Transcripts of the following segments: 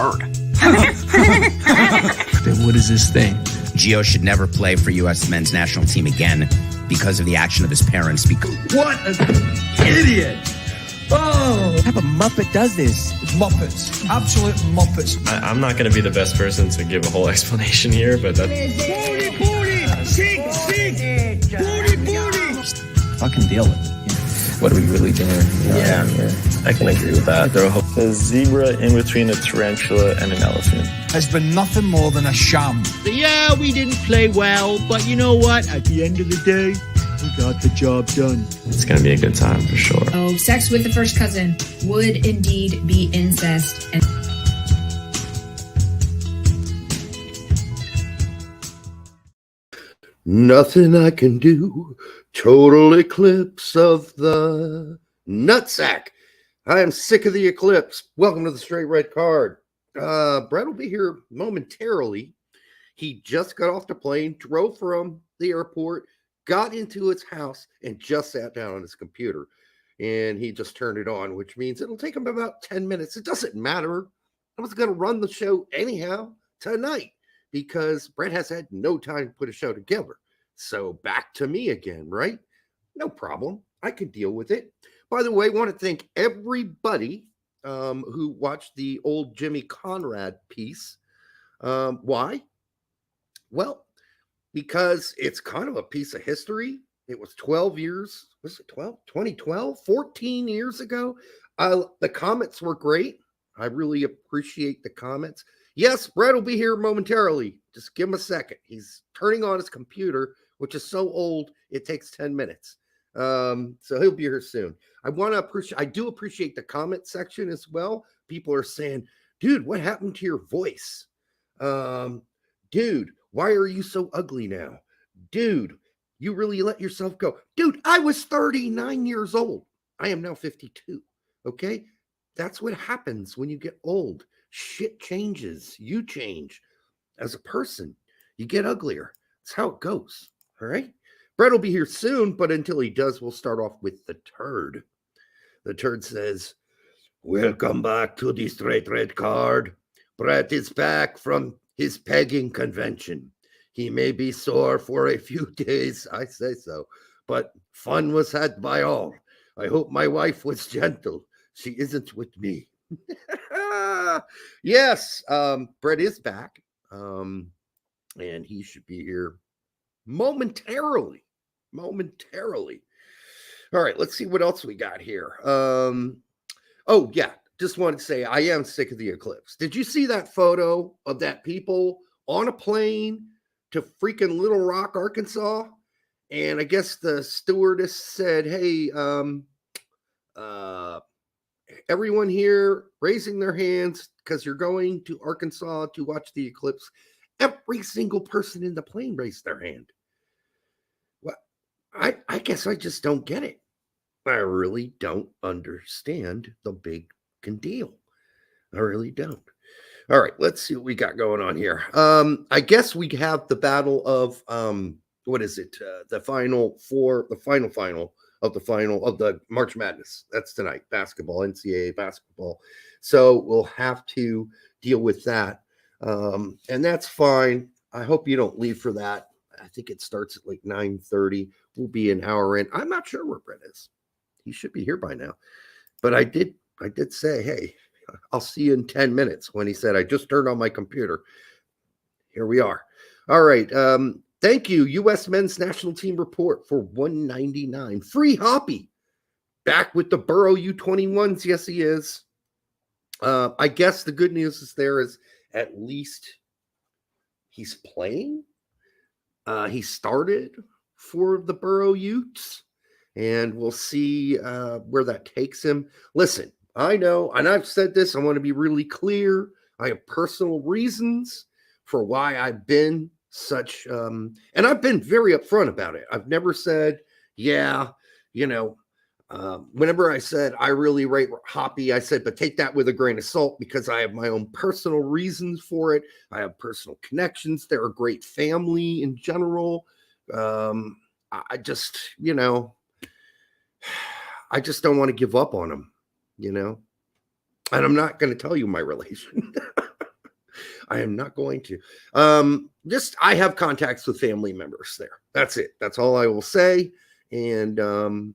turd. Then what is this thing? Gio should never play for U.S. men's national team again because of the action of his parents. What an idiot! Oh! What type of Muppet does this? Muppets. Absolute Muppets. I'm not going to be the best person to give a whole explanation here, but that's... Booty! Sick! Booty! Fucking deal with it. What are we really doing? Yeah, I can agree with that. A zebra in between a tarantula and an elephant has been nothing more than a sham. Yeah, we didn't play well, but you know what? At the end of the day, we got the job done. It's going to be a good time for sure. Oh, sex with the first cousin would indeed be incest. And nothing I can do. Total eclipse of the nutsack. I am sick of the eclipse. Welcome to the Straight Red Card. Brett will be here momentarily. He just got off the plane, drove from the airport, got into his house, and just sat down on his computer. And he just turned it on, which means it'll take him about 10 minutes. It doesn't matter. I was going to run the show anyhow tonight because Brett has had no time to put a show together. So back to me again, right? No problem. I could deal with it. By the way, I want to thank everybody who watched the old Jimmy Conrad piece. Why? Well, because it's kind of a piece of history. It was 12 years. Was it 12? 2012? 14 years ago. The comments were great. I really appreciate the comments. Yes, Brett will be here momentarily. Just give him a second. He's turning on his computer, which is so old, it takes 10 minutes. So he'll be here soon. I do appreciate the comment section as well. People are saying, dude, what happened to your voice? Dude, why are you so ugly now? Dude, you really let yourself go. Dude, I was 39 years old. I am now 52. Okay? That's what happens when you get old. Shit changes. You change as a person. You get uglier. That's how it goes. All right? Brett will be here soon, but until he does, we'll start off with the turd. The turd says, welcome back to the Straight Red Card. Brett is back from his pegging convention. He may be sore for a few days, I say so, but fun was had by all. I hope my wife was gentle. She isn't with me. Yes, Brett is back, and he should be here momentarily. All right, let's see what else we got here. Oh, yeah, just wanted to say I am sick of the eclipse. Did you see that photo of that people on a plane to freaking Little Rock, Arkansas? And I guess the stewardess said, hey, everyone here raising their hands because you're going to Arkansas to watch the eclipse. Every single person in the plane raised their hand. Well, I guess I just don't get it. I really don't understand the big deal. I really don't. All right, let's see what we got going on here. I guess we have the battle of what is it? The final of the March Madness. That's tonight. Basketball, NCAA basketball. So we'll have to deal with that. And that's fine. I hope you don't leave for that. I think it starts at like 9:30. We'll be an hour in. I'm not sure where Brett is. He should be here by now. But I did say, hey, I'll see you in 10 minutes when he said, I just turned on my computer. Here we are. All right. Thank you, U.S. Men's National Team Report for $199. Free Hoppy. Back with the Burrow U21s. Yes, he is. I guess the good news is there is at least he's playing. He started for the Burrow Utes, and we'll see where that takes him. Listen, I know, and I've said this, I want to be really clear. I have personal reasons for why I've been such, and I've been very upfront about it. I've never said, yeah, whenever I said I really rate Hoppy, I said, but take that with a grain of salt because I have my own personal reasons for it. I have personal connections. They're a great family in general. I just, I just don't want to give up on them, and I'm not going to tell you my relation. I am not going to. Just I have contacts with family members there. That's it. That's all I will say. And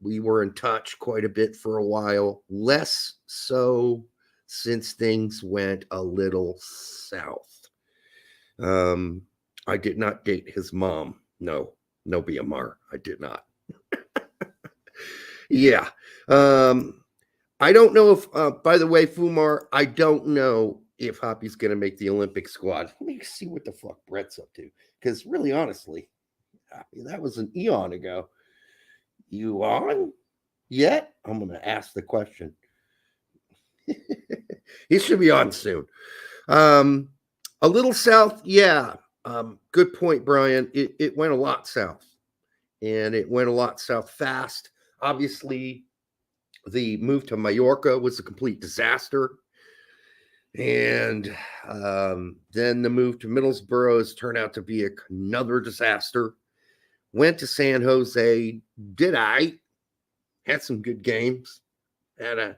we were in touch quite a bit for a while. Less so since things went a little south. I did not date his mom. No BMR. I did not. Yeah. I don't know if, by the way, Fumar, I don't know if Hoppy's going to make the Olympic squad. Let me see what the fuck Brett's up to. Because really, honestly, Hoppy, that was an eon ago. You on yet? I'm going to ask the question. He should be on soon. A little south, yeah. Good point, Brian. It went a lot south. And it went a lot south fast. Obviously, the move to Mallorca was a complete disaster. And then the move to Middlesbrough has turned out to be another disaster. Went to San Jose, had some good games, had a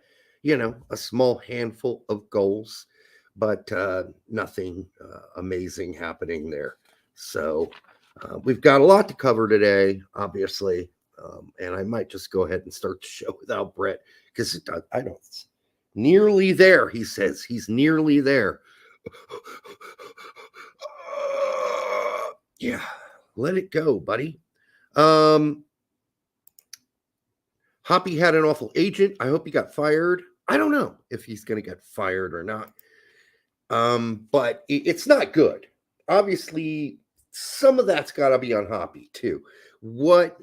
small handful of goals, but nothing amazing happening there. So we've got a lot to cover today, obviously. And I might just go ahead and start the show without Brett because I don't. Nearly there, he says. He's nearly there. Yeah, let it go, buddy. Hoppy had an awful agent. I hope he got fired. I don't know if he's going to get fired or not. But it's not good. Obviously, some of that's got to be on Hoppy too. What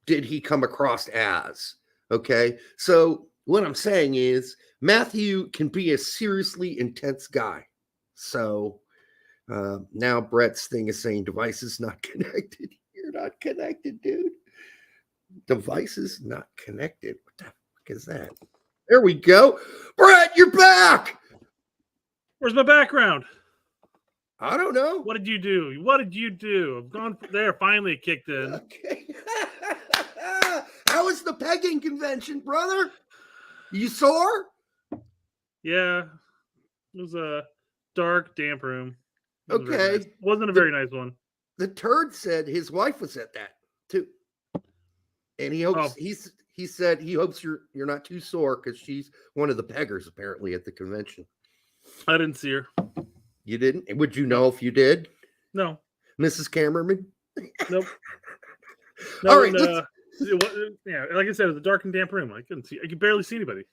did he come across as? Okay, so what I'm saying is Matthew can be a seriously intense guy. So now Brett's thing is saying devices not connected. You're not connected, dude. Devices not connected. What the fuck is that? There we go. Brett, you're back. Where's my background? I don't know. What did you do? What did you do? I've gone there. Finally, it kicked in. Okay. How was the pegging convention, brother? You sore? Yeah. It was a dark, damp room. Okay. Wasn't a very nice one. The turd said his wife was at that too. And he hopes he said he hopes you're not too sore because she's one of the peggers apparently at the convention. I didn't see her. You didn't? Would you know if you did? No. Mrs. Cameraman? Nope. All right. Yeah, like I said, it was a dark and damp room. I could barely see anybody.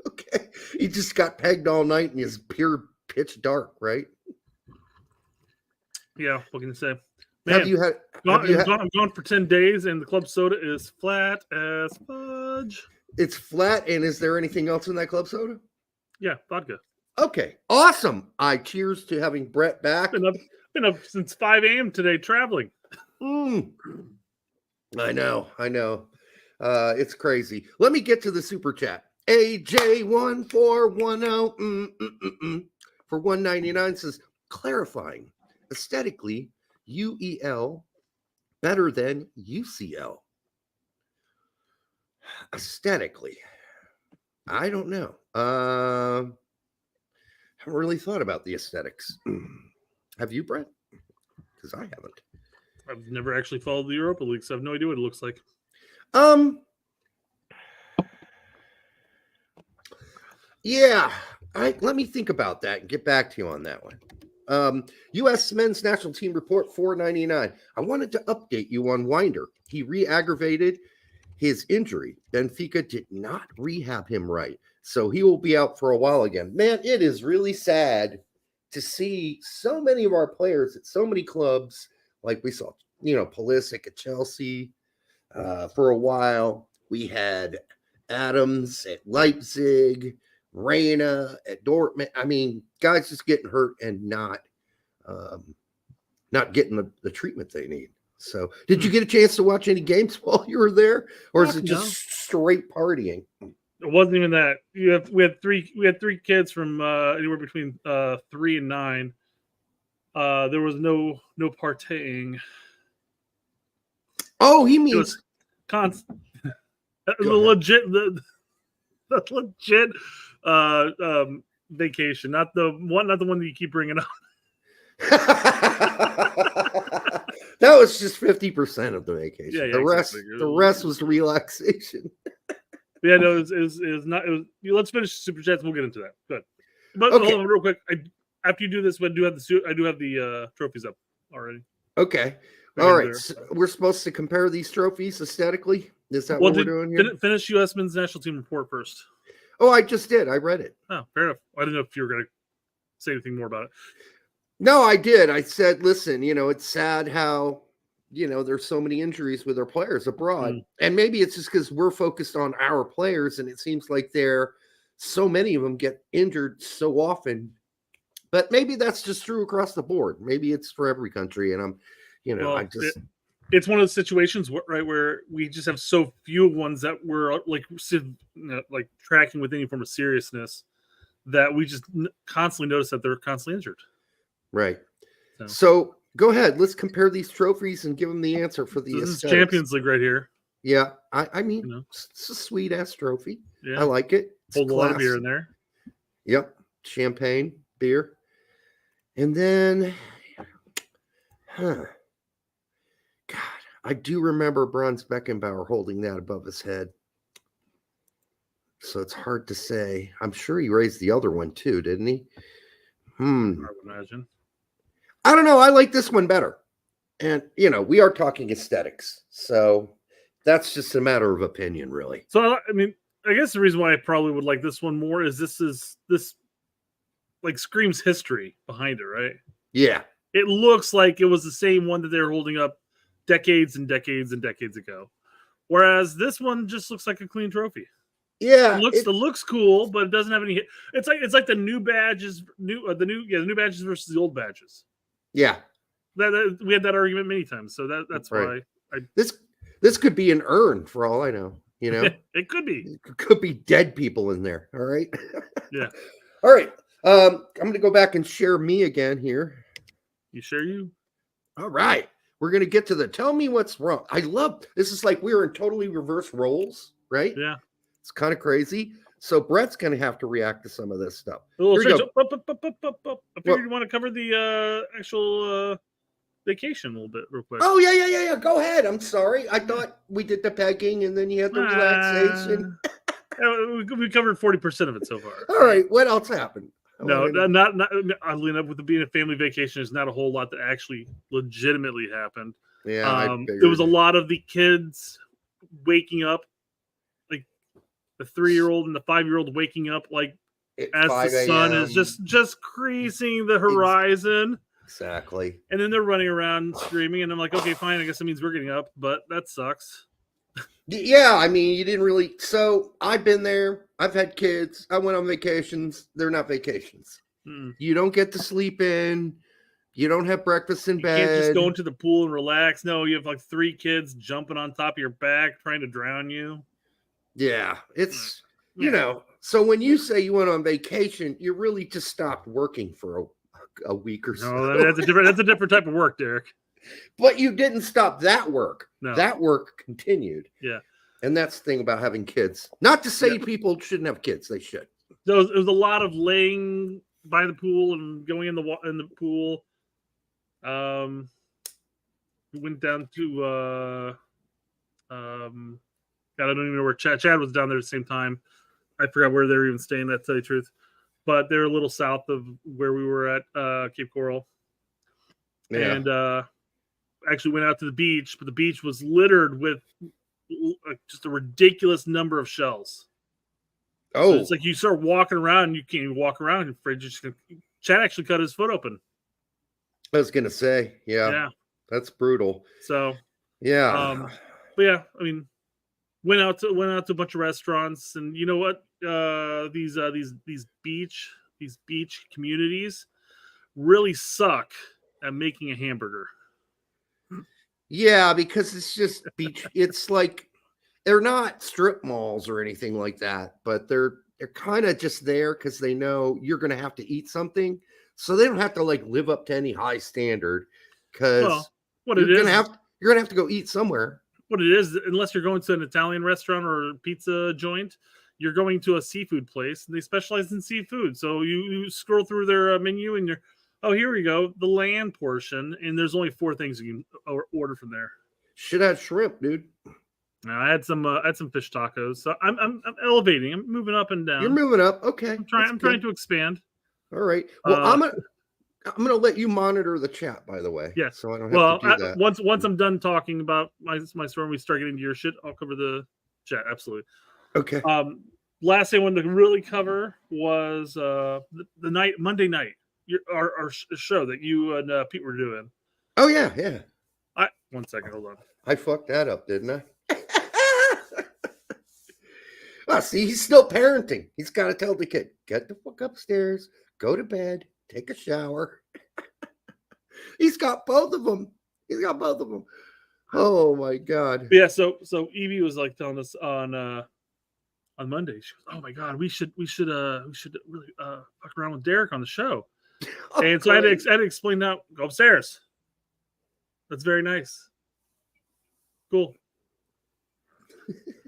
Okay. He just got pegged all night and it's pure pitch dark, right? Yeah, what can you say? Man, I'm gone for 10 days and the club soda is flat as fudge. It's flat, and is there anything else in that club soda? Yeah, vodka. Okay, awesome. I cheers to having Brett back. Been up since 5 a.m. today traveling. I know. It's crazy. Let me get to the super chat. AJ1410 for $1.99 says, clarifying, aesthetically, UEL better than UCL. Aesthetically, I don't know. Haven't really thought about the aesthetics. Have you, Brett? Because I haven't. I've never actually followed the Europa League, so I have no idea what it looks like. Yeah. Let me think about that and get back to you on that one. U.S. men's national team report $4.99. I wanted to update you on Winder. He re-aggravated his injury. Benfica did not rehab him right, so he will be out for a while again. Man, it is really sad to see so many of our players at so many clubs, like we saw, Pulisic at Chelsea for a while. We had Adams at Leipzig, Reyna at Dortmund. I mean, guys just getting hurt and not getting the treatment they need. So, did you get a chance to watch any games while you were there, or is it just straight partying? It wasn't even that. We had three kids from anywhere between 3 and 9. There was no partying. Oh, he means constant. Legit. vacation, not the one that you keep bringing up. That was just 50% of the vacation. Yeah, the rest was relaxation. Yeah, no, it was not. It was. Let's finish super chats. We'll get into that. Good. But Okay. hold on, real quick. After you do this, I do have the trophies up already. Okay. All right. So we're supposed to compare these trophies aesthetically. Is that what we're doing here? Finish U.S. men's national team report first. Oh, I just did. I read it. Oh, fair enough. I didn't know if you were going to say anything more about it. No, I did. I said, listen, it's sad how, there's so many injuries with our players abroad. And maybe it's just because we're focused on our players and it seems like so many of them get injured so often. But maybe that's just true across the board. Maybe it's for every country. And it's one of those situations, where we just have so few ones that we're like tracking with any form of seriousness that we just constantly notice that they're constantly injured. Right. So go ahead. Let's compare these trophies and give them the answer for the This is Champions League right here. Yeah. I mean, it's a sweet ass trophy. Yeah. I like it. Hold a lot of beer in there. Yep. Champagne, beer. And then, God, I do remember Franz Beckenbauer holding that above his head. So it's hard to say. I'm sure he raised the other one too, didn't he? I would imagine. I don't know. I like this one better. And, we are talking aesthetics. So that's just a matter of opinion, really. So, I mean, I guess the reason why I probably would like this one more is this screams history behind it, right? Yeah. It looks like it was the same one that they were holding up decades and decades and decades ago. Whereas this one just looks like a clean trophy. Yeah. It looks cool, but it doesn't have any hit. It's like the new badges, the new badges versus the old badges. Yeah. That we had that argument many times. So that's right. why this could be an urn for all I know. It could be. It could be dead people in there. All right. Yeah. All right. I'm going to go back and share me again here. You share you? All right. We're going to get to the tell me what's wrong. I love this. Is like we were in totally reverse roles, right? Yeah. It's kind of crazy. So Brett's going to have to react to some of this stuff. I figured you want to cover the actual vacation a little bit real quick. Oh, yeah. Go ahead. I'm sorry. I thought we did the pegging and then you had the relaxation. We covered 40% of it so far. All right. What else happened? No, not oddly enough, with it being a family vacation, there's not a whole lot that actually legitimately happened. Yeah, there was a lot of the kids waking up, like the 3-year-old and the 5-year-old waking up, like as the sun is just creasing the horizon. Exactly. And then they're running around screaming, and I'm like, okay, fine. I guess that means we're getting up, but that sucks. Yeah, I mean, you didn't really. So I've been there. I've had kids. I went on vacations. They're not vacations. You don't get to sleep in. You don't have breakfast in bed. You can't just go into the pool and relax. No, you have like 3 kids jumping on top of your back trying to drown you. Yeah, it's, so when you say you went on vacation, you really just stopped working for a week or so. No, that's a different type of work, Derek. But you didn't stop that work. No. That work continued. Yeah. And that's the thing about having kids. Not to say people shouldn't have kids. They should. So it was a lot of laying by the pool and going in the pool. We went down to God, I don't even know where Chad was down there at the same time. I forgot where they were even staying, to tell you the truth. But they're a little south of where we were at Cape Coral. Yeah. And actually went out to the beach, but the beach was littered with just a ridiculous number of shells. Oh, so it's like you start walking around and you can't even walk around. Your fridge is just Chad actually cut his foot open. I was gonna say, yeah, that's brutal. So yeah, but yeah, I mean, went out to a bunch of restaurants, and you know what? These beach communities really suck at making a hamburger. Yeah, because it's just beach. It's like they're not strip malls or anything like that, but they're kind of just there because they know you're going to have to eat something, so they don't have to like live up to any high standard. Because you're going to have to go eat somewhere. What it is, unless you're going to an Italian restaurant or a pizza joint, you're going to a seafood place and they specialize in seafood. So you scroll through their menu and here we go, the land portion, and there's only 4 things you can order from there. Should have shrimp, dude. I had some fish tacos. So I'm elevating. I'm moving up and down. You're moving up. Okay. I'm trying to expand. All right. Well, I'm gonna let you monitor the chat, by the way. Yes. So I don't have to do that. Once I'm done talking about my story and we start getting to your shit, I'll cover the chat. Absolutely. Okay. Last thing I wanted to really cover was Monday night, our show that you and Pete were doing. Oh yeah. 1 second, hold on. I fucked that up, didn't I? See, he's still parenting. He's got to tell the kid, get the fuck upstairs, go to bed, take a shower. He's got both of them. Oh my God. Yeah. So Evie was like telling us on Monday. She goes, "Oh my God, we should really fuck around with Derek on the show." And so I had to explain that. Go upstairs. That's very nice. Cool.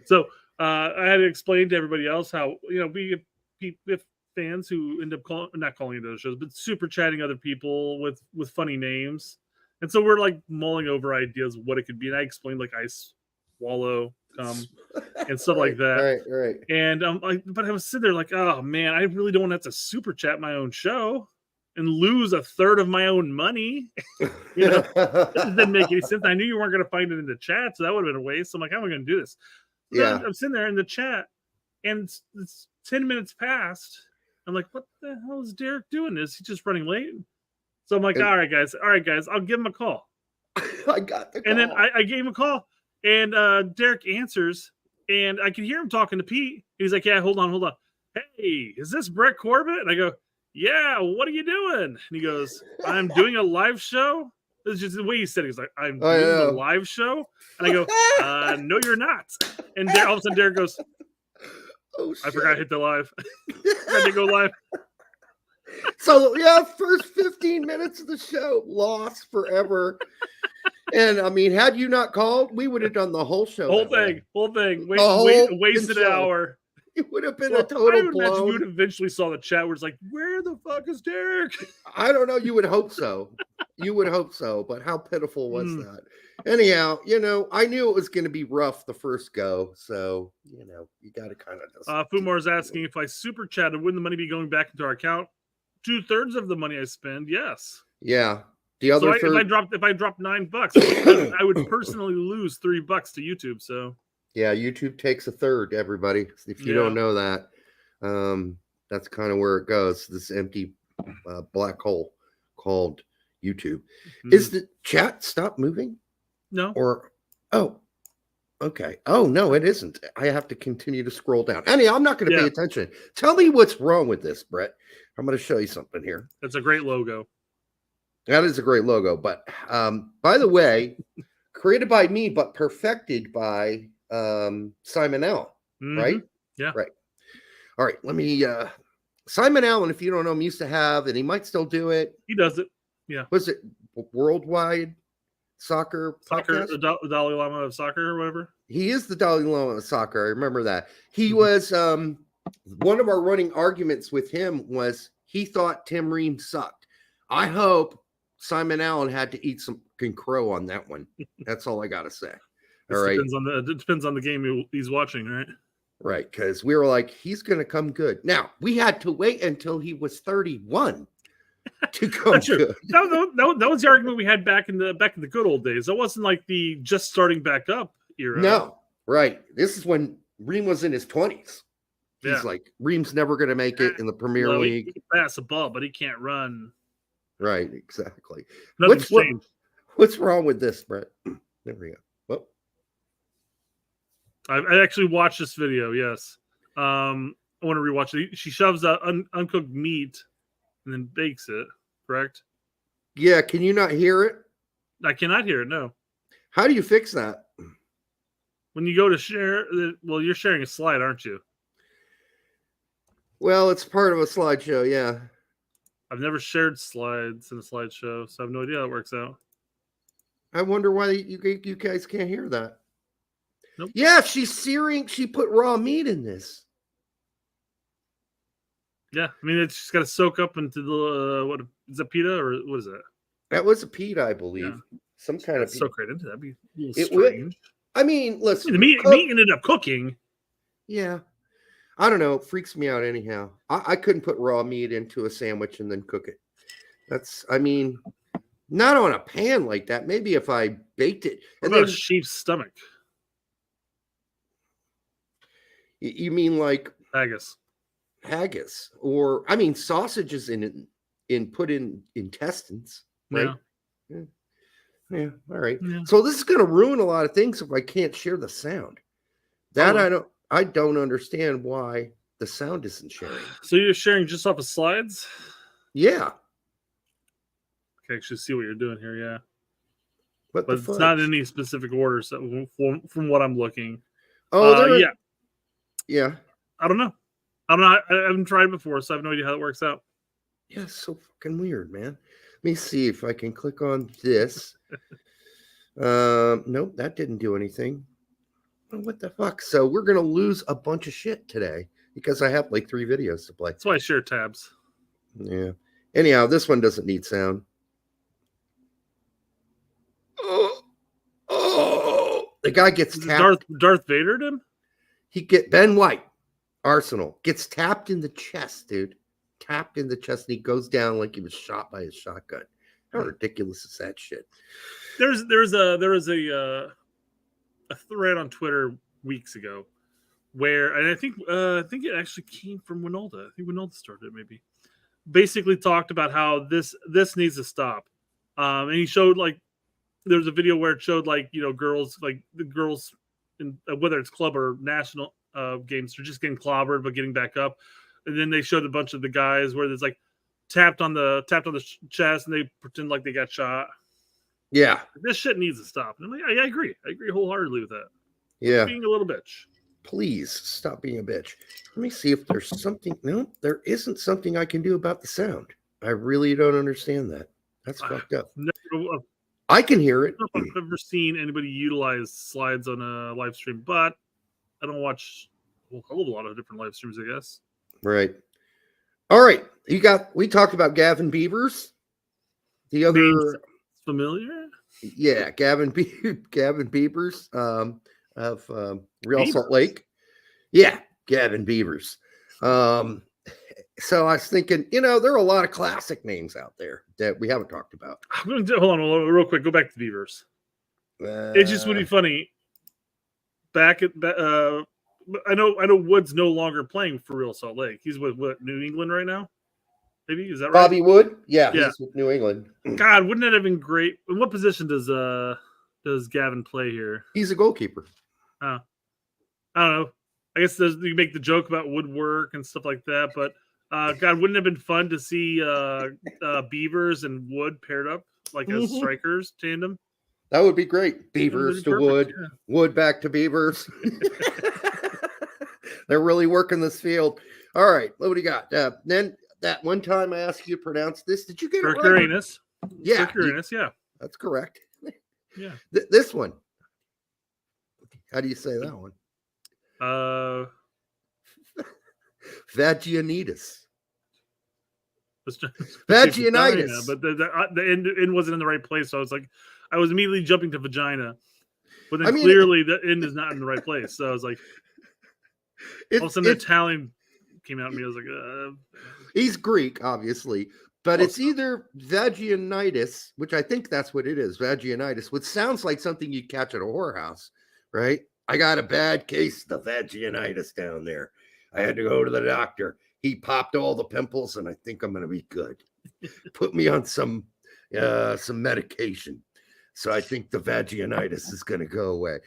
So I had to explain to everybody else how we have fans who end up not calling into those shows, but super chatting other people with funny names, and so we're like mulling over ideas of what it could be. And I explained like ice swallow and stuff like that. Right. And but I was sitting there like, oh man, I really don't want to have to super chat my own show and lose a third of my own money. This didn't make any sense. I knew you weren't going to find it in the chat, so that would have been a waste. So I'm like, how am I going to do this? So yeah. I'm sitting there in the chat, and it's 10 minutes past. I'm like, what the hell is Derek doing? Is he just running late? So I'm like, all right, guys, I'll give him a call. I got the call. And then I gave him a call, and Derek answers, and I can hear him talking to Pete. He's like, yeah, hold on. Hey, is this Brett Corbett? And I go, yeah, what are you doing? And he goes, I'm doing a live show. This is just the way he said it. He's like, I'm doing a live show. And I go, no, you're not. And all of a sudden, Derek goes, I forgot to hit the live. I had to go live. So, yeah, first 15 minutes of the show, lost forever. And, I mean, had you not called, we would have done the whole show. Whole thing. Wasted an hour. It would have been a total blow. You would eventually saw the chat where it's like, where the fuck is Derek? I don't know. You would hope so. But how pitiful was that? Anyhow, I knew it was going to be rough the first go. So, you got to kind of. Fumar's asking if I super chatted, wouldn't the money be going back into our account? 2/3 of the money I spend, yes. Yeah. The other if I dropped $9, I would personally lose $3 to YouTube. So. Yeah, YouTube takes a third, everybody. If you don't know that, that's kind of where it goes. This empty black hole called YouTube. Mm-hmm. Is the chat stop moving? No. Okay. Oh, no, it isn't. I have to continue to scroll down. Anyhow, I'm not going to pay attention. Tell me what's wrong with this, Brett. I'm going to show you something here. That's a great logo. That is a great logo. But by the way, created by me, but perfected by Simon Allen, right? Yeah. Right. All right. Let me Simon Allen, if you don't know him, used to have, and he might still do it. He does it. Yeah. Was it Worldwide Soccer podcast? The Dalai Lama of soccer or whatever? He is the Dalai Lama of soccer. I remember that. He was one of our running arguments with him was he thought Tim Ream sucked. I hope Simon Allen had to eat some crow on that one. That's all I gotta say. All right. It depends on the game he's watching, right? Right, because we were like, he's going to come good. Now, we had to wait until he was 31 to come good. That was the argument we had back in the good old days. That wasn't like the just starting back up era. No, right. This is when Ream was in his 20s. He's like, Ream's never going to make it in the Premier League. He can pass the ball, but he can't run. Right, exactly. What's wrong with this, Brett? There we go. I actually watched this video. Yes, I want to rewatch it. She shoves out uncooked meat and then bakes it. Correct? Yeah. Can you not hear it? I cannot hear it. No. How do you fix that? When you go to share, you're sharing a slide, aren't you? Well, it's part of a slideshow. Yeah. I've never shared slides in a slideshow, so I have no idea how it works out. I wonder why you guys can't hear that. Nope. Yeah, she's searing. She put raw meat in this. Yeah, I mean it's just got to soak up into the what is that, pita or what is that? That was a pita, I believe. Yeah. Some kind of soak right into that. That'd be a little It would. strange. I mean, listen, The meat ended up cooking. Yeah. I don't know. It freaks me out anyhow. I couldn't put raw meat into a sandwich and then cook it. I mean, not on a pan like that. Maybe if I baked it. What about a sheep's stomach? You mean like haggis, or I mean sausages put in intestines, right? Yeah. All right. Yeah. So this is going to ruin a lot of things if I can't share the sound. I don't understand why the sound isn't sharing. So you're sharing just off of slides? Yeah. I can actually see what you're doing here. Yeah. But it's not in any specific order. So from what I'm looking. Oh, yeah. Yeah. I don't know. I haven't tried before, so I have no idea how it works out. Yeah, it's so fucking weird, man. Let me see if I can click on this. Nope, that didn't do anything. What the fuck? So we're gonna lose a bunch of shit today because I have like 3 videos to play. That's why I share tabs. Yeah. Anyhow, this one doesn't need sound. Oh, the guy gets tapped. Darth Vadered him? Ben White, Arsenal, gets tapped in the chest, dude. Tapped in the chest, and he goes down like he was shot by his shotgun. How ridiculous is that shit? There was a thread on Twitter weeks ago where, and I think it actually came from Winolda. I think Winolda started it, maybe. Basically talked about how this needs to stop. And he showed like there was a video where it showed like, you know, girls, like the girls in whether it's club or national games, they're just getting clobbered but getting back up. And then they showed a bunch of the guys where there's like tapped on the chest and they pretend like they got shot. Yeah, this shit needs to stop. And I'm like, I agree wholeheartedly with that. Yeah, being a little bitch. Please stop being a bitch. Let me see if there's something. No, there isn't something I can do about the sound. I really don't understand that. That's fucked up. I can hear it. I don't know if I've ever seen anybody utilize slides on a live stream, but I don't watch a whole lot of different live streams, I guess. Right. All right. We talked about Gavin Beavers. The other name's familiar? Yeah, Gavin Beavers of Real Salt Lake. Yeah, Gavin Beavers. So I was thinking, you know, there are a lot of classic names out there that we haven't talked about. I'm going to hold on real quick. Go back to Beavers. It just would be funny. Back at I know Wood's no longer playing for Real Salt Lake. He's with New England right now. Maybe is that right? Bobby Wood? Yeah, he's with New England. God, wouldn't that have been great? In what position does Gavin play here? He's a goalkeeper. I don't know. I guess you make the joke about woodwork and stuff like that, but God, wouldn't it have been fun to see Beavers and Wood paired up like as strikers tandem? That would be great. Beavers to Wood, yeah. Wood back to Beavers. They're really working this field. All right, what do you got? Then that one time I asked you to pronounce this, did you get it right? Uranus. Yeah, Uranus. Yeah, that's correct. Yeah, this one. How do you say that one? Vaginitis. Vaginitis. But the end wasn't in the right place, so I was immediately jumping to vagina, but then clearly the end is not in the right place. So I was like, all of a sudden the Italian came out at me. I was like, he's Greek, obviously, but it's either vaginitis, which I think that's what it is, vaginitis, which sounds like something you'd catch at a whorehouse, right? I got a bad case of vaginitis down there. I had to go to the doctor. He popped all the pimples, and I think I'm going to be good. Put me on some medication. So I think the vaginitis is going to go away.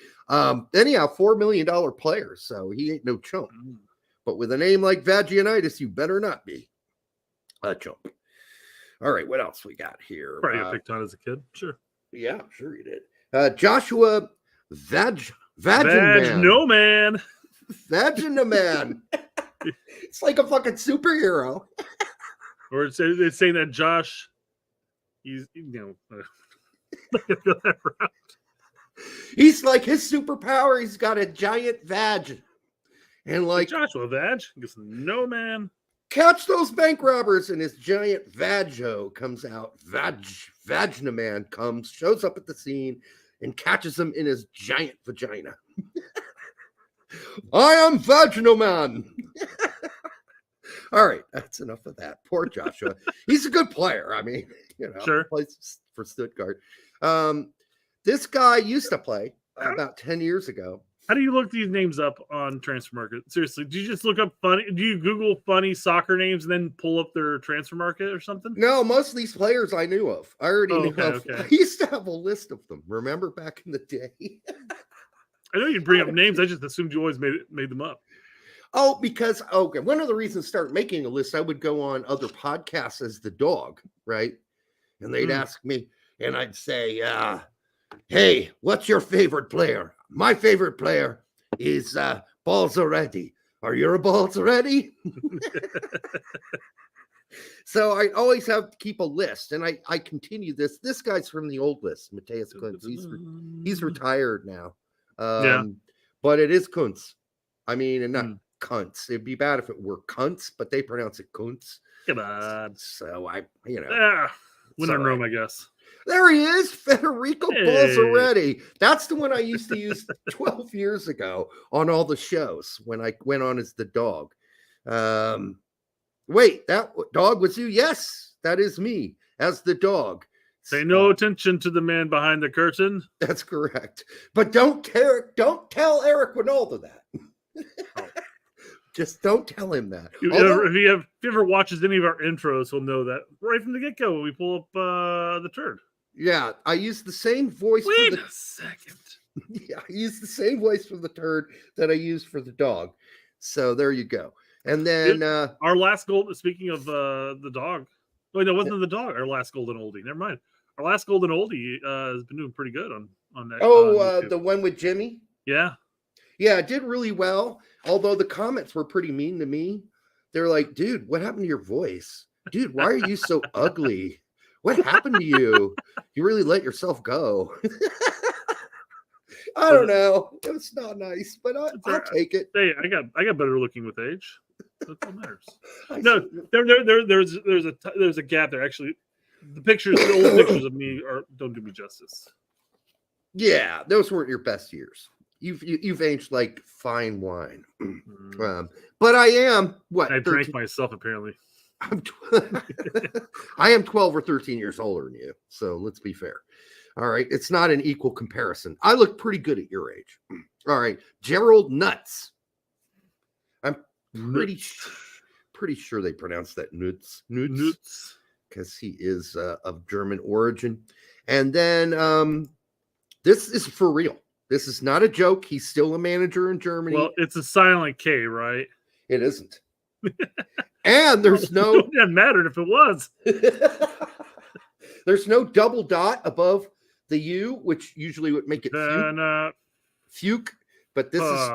Anyhow, $4 million player, so he ain't no chump. But with a name like vaginitis, you better not be a chump. All right, what else we got here? Probably got picked on as a kid. Sure. Yeah, I'm sure you did. Joshua Vaginaman. No man. Vaginaman. It's like a fucking superhero. Or it's saying that Josh, he's, you know, he's like his superpower. He's got a giant vag, and like Joshua Vag. He goes, no man. Catch those bank robbers, and his giant Vajo comes out. Vagina Man comes, shows up at the scene, and catches him in his giant vagina. I am Vagina Man. All right, that's enough of that. Poor Joshua. He's a good player. I mean, Sure. plays for Stuttgart. This guy used to play about 10 years ago. How do you look these names up on Transfer Market? Seriously, do you just look up funny? Do you Google funny soccer names and then pull up their Transfer Market or something? No, most of these players I knew of. I already knew of. Okay. I used to have a list of them. Remember back in the day? I know you'd bring up names. I just assumed you always made them up. Oh, because one of the reasons I started making a list, I would go on other podcasts as the dog, right? And they'd ask me, and I'd say, hey, what's your favorite player? My favorite player is Balls Already. Are you a Balls Already? So I always have to keep a list, and I continue this. This guy's from the old list, Mateus Kuntz. He's retired now. But it is Kuntz. I mean, and not cunts. It'd be bad if it were cunts, but they pronounce it Kuntz. Come on. So When in Rome, I guess. There he is, Federico Balls Already. That's the one I used to use 12 years ago on all the shows when I went on as the dog. Wait, that dog was you? Yes, that is me as the dog. Pay no attention to the man behind the curtain. That's correct. But don't tell Eric Winalda that. Just don't tell him that. If he ever watches any of our intros, he'll know that right from the get-go when we pull up the turd. Yeah, I use the same voice. Wait a second. Yeah, I use the same voice for the turd that I use for the dog. So there you go. And then our last goal, speaking of the dog. Wait, no, it wasn't the dog. Our last golden oldie. Never mind. Our last golden oldie has been doing pretty good on that. The one with Jimmy? Yeah. Yeah, it did really well. Although the comments were pretty mean to me. They're like, dude, what happened to your voice? Dude, why are you so ugly? What happened to you? You really let yourself go. I don't know. It's not nice, but I'll take it. Hey, I got better looking with age. That's what matters. No, there's a gap there. Actually, the old pictures of me don't do me justice. Yeah, those weren't your best years. You've aged like fine wine. But I am what? I drank myself apparently. I am 12 or 13 years older than you, so let's be fair. All right, it's not an equal comparison. I look pretty good at your age. All right, Gerald Nuts. I'm pretty sure they pronounce that Nuts, because he is of German origin. And then this is for real. This is not a joke. He's still a manager in Germany. Well, it's a silent K, right? It isn't. And there's no. It wouldn't have mattered if it was. There's no double dot above the U, which usually would make it Fuke. But this is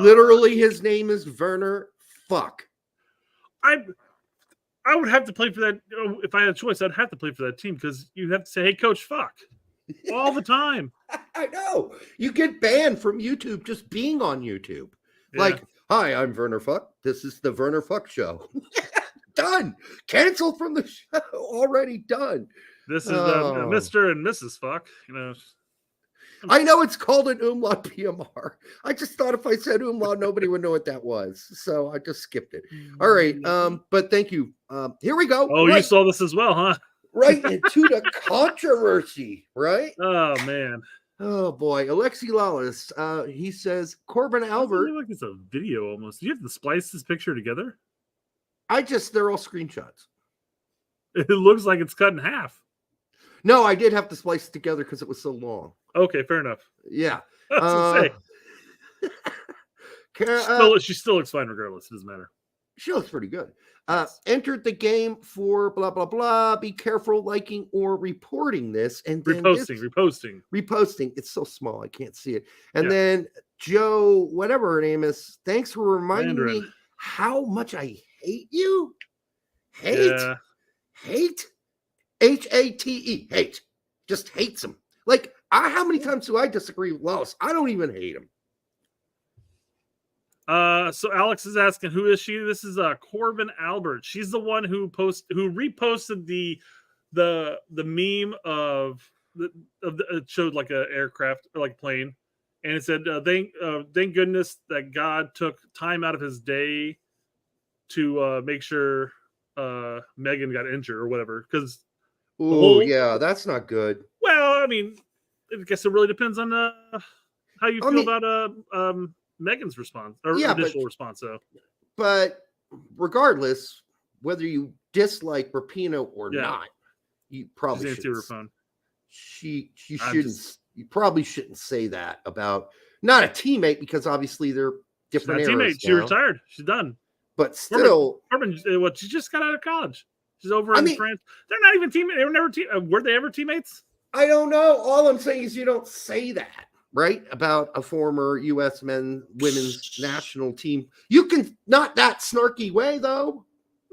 literally his name is Werner Fuck. I would have to play for that. If I had a choice, I'd have to play for that team because you have to say, hey, coach, fuck. All the time. I know. You get banned from YouTube just being on YouTube. Yeah. Like, hi, I'm Werner Fuck. This is the Werner Fuck Show. Done. Canceled from the show. Already done. This is Mr. and Mrs. Fuck. I know it's called an umlaut PMR. I just thought if I said umlaut, nobody would know what that was. So I just skipped it. All right. But thank you. Here we go. Oh, right. You saw this as well, huh? Right into the controversy, right? Oh, man. Oh, boy. Alexi Lawless, he says, Corbin Albert. Like it's a video almost. Do you have to splice this picture together? They're all screenshots. It looks like it's cut in half. No, I did have to splice it together because it was so long. Okay, fair enough. Yeah. She still looks fine regardless. It doesn't matter. She looks pretty good. Entered the game for blah, blah, blah. Be careful liking or reporting this. And then reposting. It's so small. I can't see it. And then Joe, whatever her name is, thanks for reminding me how much I hate you. Hate. H-A-T-E. Hate. Just hates him. Like, how many times do I disagree with Lawless? I don't even hate him. So Alex is asking, who is she? This is Corbin Albert. She's the one who reposted the meme of it showed like an aircraft or like plane, and it said, "Thank goodness that God took time out of His day to make sure Megan got injured or whatever." Because yeah, that's not good. Well, I mean, I guess it really depends on how you feel about Megan's response or initial response. So, but regardless, whether you dislike Rapinoe or not, you probably should. Her phone. She shouldn't. You probably shouldn't say that about not a teammate, because obviously they're different. She's not a teammate. She retired. She's done. But still, Corbin, she just got out of college. She's over in France. They're not even teammates. They were never were they ever teammates? I don't know. All I'm saying is you don't say that, right? About a former U.S. women's national team. You can, not that snarky way, though.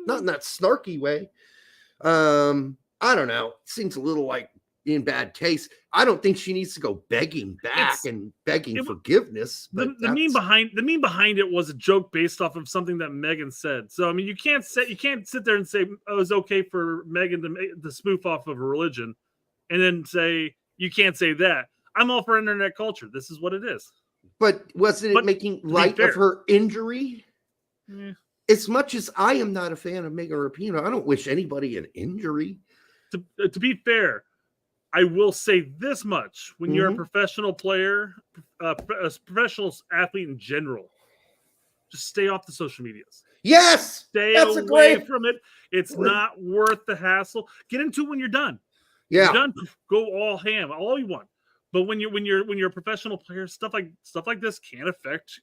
Not in that snarky way. I don't know. It seems a little like in bad taste. I don't think she needs to go begging back and begging forgiveness. The meme behind it was a joke based off of something that Megan said. So I mean, you can't sit there and say, "Oh, it was okay for Megan to spoof off of a religion," and then say you can't say that. I'm all for internet culture. This is what it is. But wasn't it making light of her injury? Yeah. As much as I am not a fan of Megan Rapinoe, I don't wish anybody an injury. To be fair, I will say this much: when you're a professional player, a professional athlete in general, just stay off the social medias. Yes, stay away from it. It's not worth the hassle. Get into it when you're done. Yeah, you're done. Go all ham, all you want. But when you're a professional player, stuff like this can affect,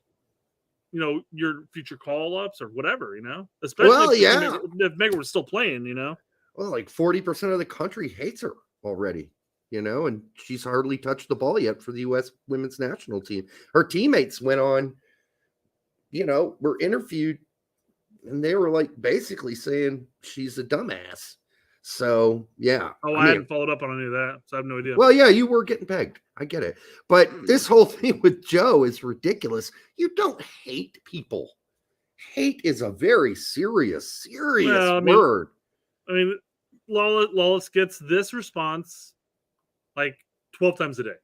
your future call ups or whatever. Especially if Megan was still playing. Well, like 40% of the country hates her already, and she's hardly touched the ball yet for the U.S. women's national team. Her teammates went on, were interviewed, and they were like basically saying she's a dumbass. So, yeah. Oh, I hadn't followed up on any of that, so I have no idea. Well, yeah, you were getting pegged. I get it. But this whole thing with Joe is ridiculous. You don't hate people. Hate is a very serious word. I mean, Lawless gets this response like 12 times a day.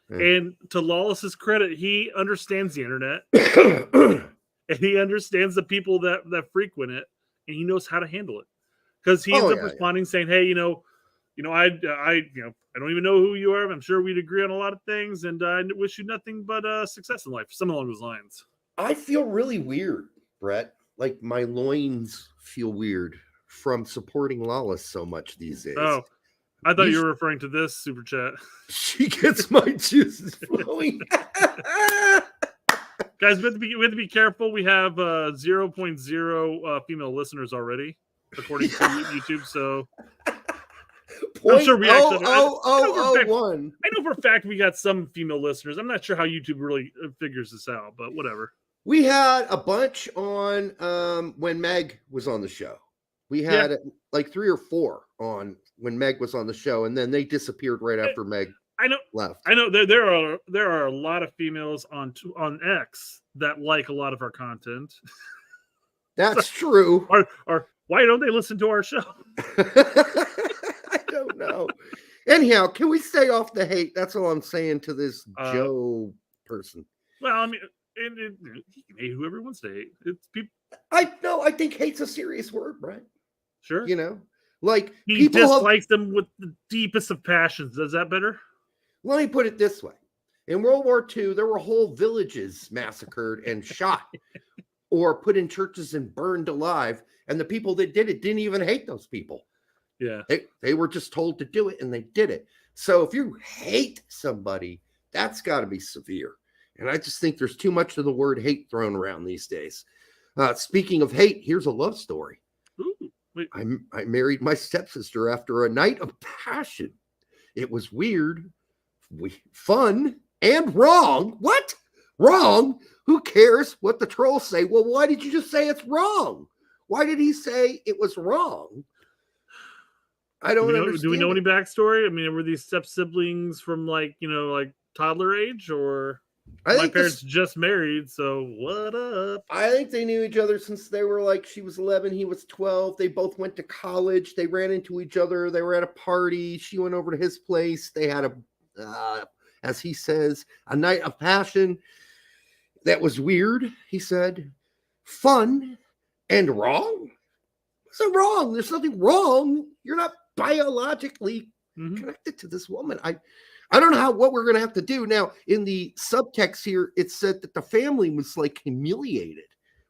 And to Lawless's credit, he understands the internet. And he understands the people that frequent it, and he knows how to handle it. Because he ends up responding saying, "Hey, I don't even know who you are. I'm sure we'd agree on a lot of things, and I wish you nothing but success in life." Something along those lines. I feel really weird, Brett. Like my loins feel weird from supporting Lawless so much these days. Oh, I thought you were referring to this super chat. She gets my juices flowing. Guys, we have to be careful. We have 0.0 female listeners already, according to YouTube. So I'm sure we actually. I know for a fact we got some female listeners. I'm not sure how YouTube really figures this out, but whatever. We had a bunch on when Meg was on the show. We had like 3 or 4 on when Meg was on the show, and then they disappeared right after Meg left. I know there are a lot of females on X that like a lot of our content. That's true. Or why don't they listen to our show? I don't know. Anyhow, can we stay off the hate? That's all I'm saying to this Joe person. Well, I mean, he can hate whoever wants to hate. It's people. I think hate's a serious word, right? Sure. Like he people dislikes them with the deepest of passions. Is that better? Let me put it this way. In World War II, there were whole villages massacred and shot or put in churches and burned alive. And the people that did it didn't even hate those people. Yeah. They were just told to do it, and they did it. So if you hate somebody, that's got to be severe. And I just think there's too much of the word hate thrown around these days. Speaking of hate, here's a love story. Ooh, I married my stepsister after a night of passion. It was weird, fun, and wrong. What? Wrong? Who cares what the trolls say? Well, why did you just say it's wrong? Why did he say it was wrong? I don't understand. Do we know any backstory? I mean, were these step siblings from like toddler age or? My parents just married, so what up? I think they knew each other since they were like, she was 11, he was 12. They both went to college. They ran into each other. They were at a party. She went over to his place. They had as he says, a night of passion that was weird. He said, fun and wrong. So wrong. There's nothing wrong. You're not biologically connected to this woman. I don't know what we're going to have to do. Now, in the subtext here, it said that the family was like humiliated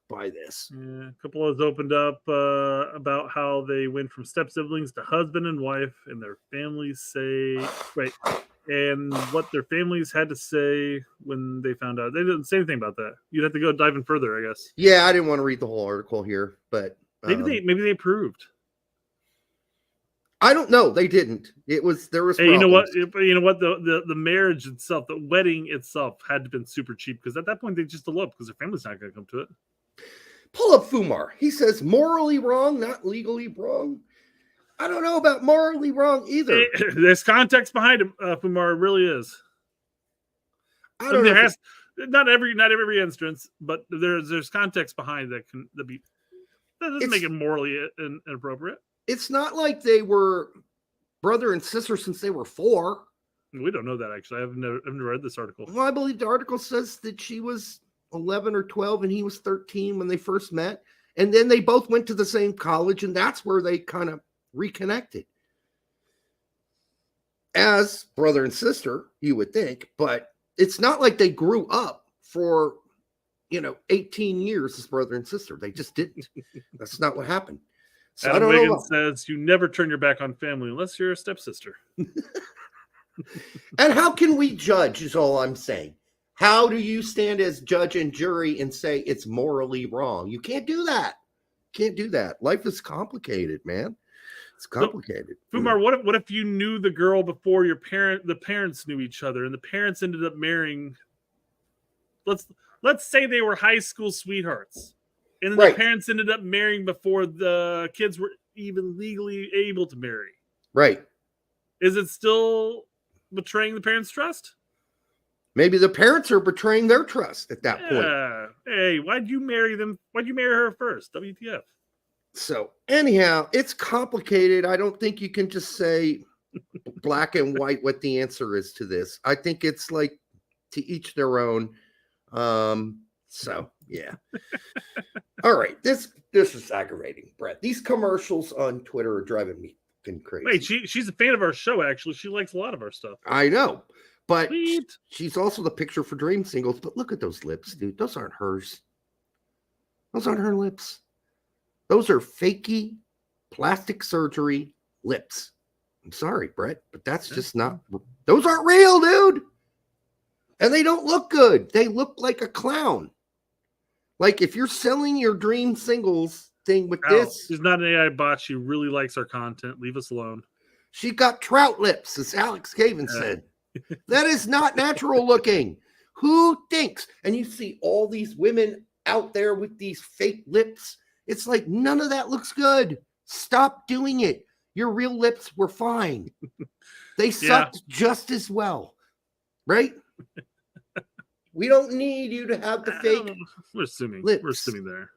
by this. Yeah, a couple of us opened up about how they went from step siblings to husband and wife, and their families and what their families had to say when they found out. They didn't say anything about that. You'd have to go dive in further, I guess. Yeah, I didn't want to read the whole article here, but maybe they approved. I don't know. They didn't. There was. Hey, you know what? The marriage itself, the wedding itself, had to have been super cheap because at that point they just eloped because their family's not going to come to it. Pull up Fumar. He says morally wrong, not legally wrong. I don't know about morally wrong either. There's context behind him. Fumar, really is. I don't know. Not every instance, but there's context behind that doesn't make it morally inappropriate. It's not like they were brother and sister since they were 4. We don't know that, actually. I've never read this article. Well, I believe the article says that she was 11 or 12 and he was 13 when they first met. And then they both went to the same college, and that's where they kind of reconnected. As brother and sister, you would think, but it's not like they grew up for, 18 years as brother and sister. They just didn't. That's not what happened. So Adam Wiggins says you never turn your back on family unless you're a stepsister. And how can we judge is all I'm saying. How do you stand as judge and jury and say it's morally wrong? You can't do that. Can't do that. Life is complicated, man. It's complicated. So, Fumar, what if you knew the girl before the parents knew each other and the parents ended up marrying? Let's say they were high school sweethearts. And then the parents ended up marrying before the kids were even legally able to marry. Right. Is it still betraying the parents' trust? Maybe the parents are betraying their trust at that point. Hey, why'd you marry them? Why'd you marry her first? WTF? So anyhow, it's complicated. I don't think you can just say black and white what the answer is to this. I think it's like to each their own. So yeah. All right. This is aggravating, Brett. These commercials on Twitter are driving me fucking crazy. Wait, she's a fan of our show, actually. She likes a lot of our stuff. I know. But she's also the picture for Dream Singles. But look at those lips, dude. Those aren't hers. Those aren't her lips. Those are fakey plastic surgery lips. I'm sorry, Brett, but that's just not. Those aren't real, dude. And they don't look good. They look like a clown. Like if you're selling your Dream Singles thing with this. She's not an AI bot. She really likes our content. Leave us alone. She got trout lips, as Alex Caven said. That is not natural looking. Who thinks? And you see all these women out there with these fake lips. It's like none of that looks good. Stop doing it. Your real lips were fine. They sucked just as well. Right? We don't need you to have the fake We're assuming. lips. We're assuming there.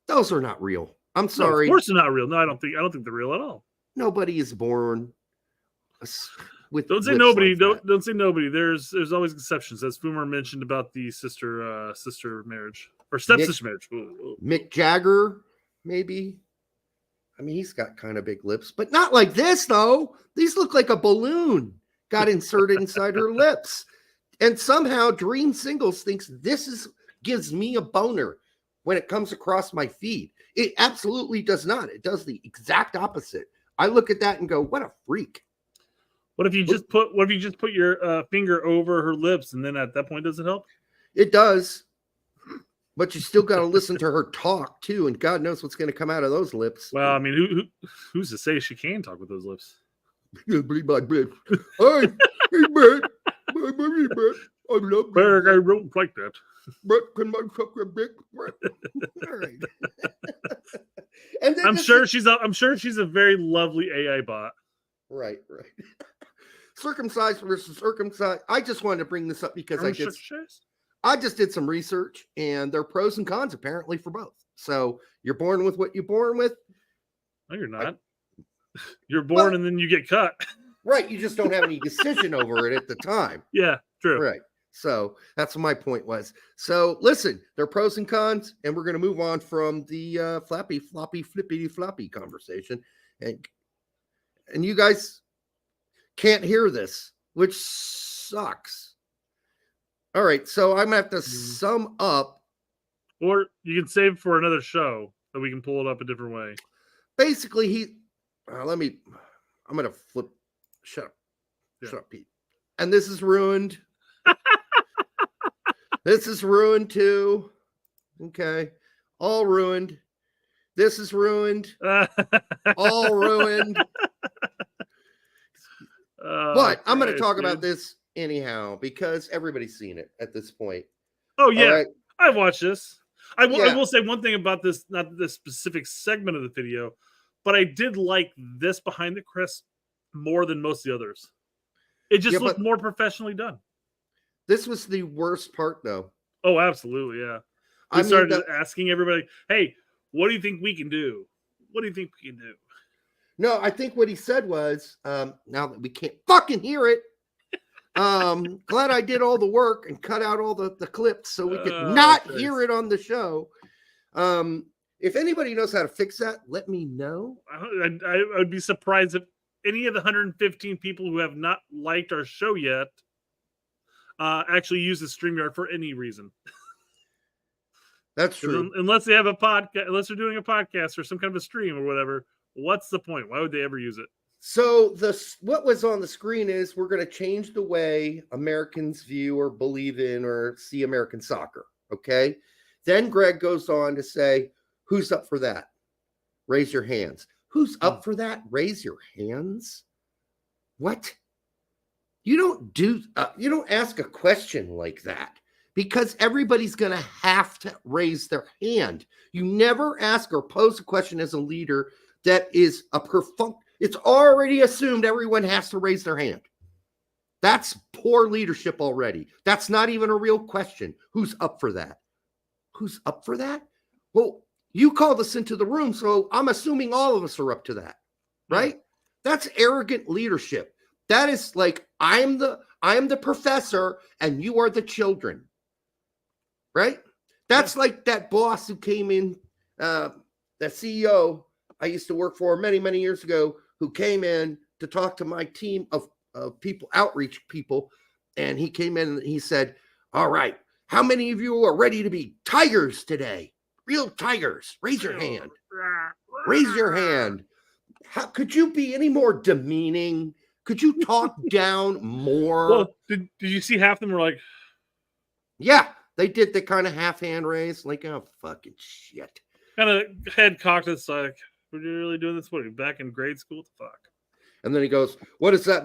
Those are not real. I'm sorry. No, of course they're not real. No, I don't think they're real at all. Nobody is born with. Don't say lips nobody. like Don't say nobody. There's always exceptions, as Fumar mentioned about the sister marriage or stepsister marriage. Mick Jagger, maybe. I mean, he's got kind of big lips, but not like this though. These look like a balloon got inserted inside her lips, and somehow Dream Singles thinks gives me a boner when it comes across my feed. It absolutely does not. It does the exact opposite. I look at that and go, "What a freak." What if you just put your finger over her lips, and then at that point, does it help? It does, but you still got to listen to her talk too, and God knows what's going to come out of those lips. Well, I mean, who's to say she can talk with those lips? Yeah, believe my breath. Hey, Brett. I love Berg, I don't like that. Brett, can my fucking big Brett? All right. And then I'm sure she's a very lovely AI bot. Right. circumcised versus circumcised. I just wanted to bring this up because I just did some research, and there are pros and cons apparently for both. So you're born with what you're born with. No, you're not. You're born and then you get cut. Right. You just don't have any decision over it at the time. Yeah, true. Right. So that's what my point was. So listen, there are pros and cons, and we're going to move on from the flappy, flippity, floppy conversation. And you guys can't hear this, which sucks. All right. So I'm going to have to sum up. Or you can save for another show that we can pull it up a different way. Basically, I'm going to flip. Shut up. Yeah. Shut up, Pete. And this is ruined. This is ruined too. Okay. All ruined. This is ruined. All ruined. But I'm going to talk about this anyhow because everybody's seen it at this point. Oh, yeah. Right? I've watched this. I will say one thing about this, not this specific segment of the video, but I did like this behind the crest more than most of the others. It just looked more professionally done. This was the worst part, though. Oh, absolutely, yeah. I started asking everybody, hey, what do you think we can do? What do you think we can do? No, I think what he said was, now that we can't fucking hear it, glad I did all the work and cut out all the clips so we could not hear it on the show. If anybody knows how to fix that, let me know. I would be surprised if any of the 115 people who have not liked our show yet actually use the StreamYard for any reason. That's true. Unless they have a podcast, unless they're doing a podcast or some kind of a stream or whatever, what's the point? Why would they ever use it? So what was on the screen is we're going to change the way Americans view or believe in or see American soccer. Okay. Then Gregg goes on to say, who's up for that? Raise your hands. Who's up for that? Raise your hands. What? You don't ask a question like that because everybody's going to have to raise their hand. You never ask or pose a question as a leader that is it's already assumed everyone has to raise their hand. That's poor leadership already. That's not even a real question. Who's up for that? Who's up for that? Well, you called us into the room, so I'm assuming all of us are up to that, right? That's arrogant leadership. That is like, I'm the professor and you are the children, right? That's like that boss who came in, the CEO I used to work for many, many years ago, who came in to talk to my team of people, outreach people. And he came in and he said, all right, how many of you are ready to be tigers today? Real tigers. Raise your hand. Raise your hand. How could you be any more demeaning? Could you talk down more? Well, did you see half of them were like, yeah, they did the kind of half hand raise, like, oh, fucking shit. Kind of head cocked. It's like, were you really doing this? What are you back in grade school? What the fuck? And then he goes, what is that?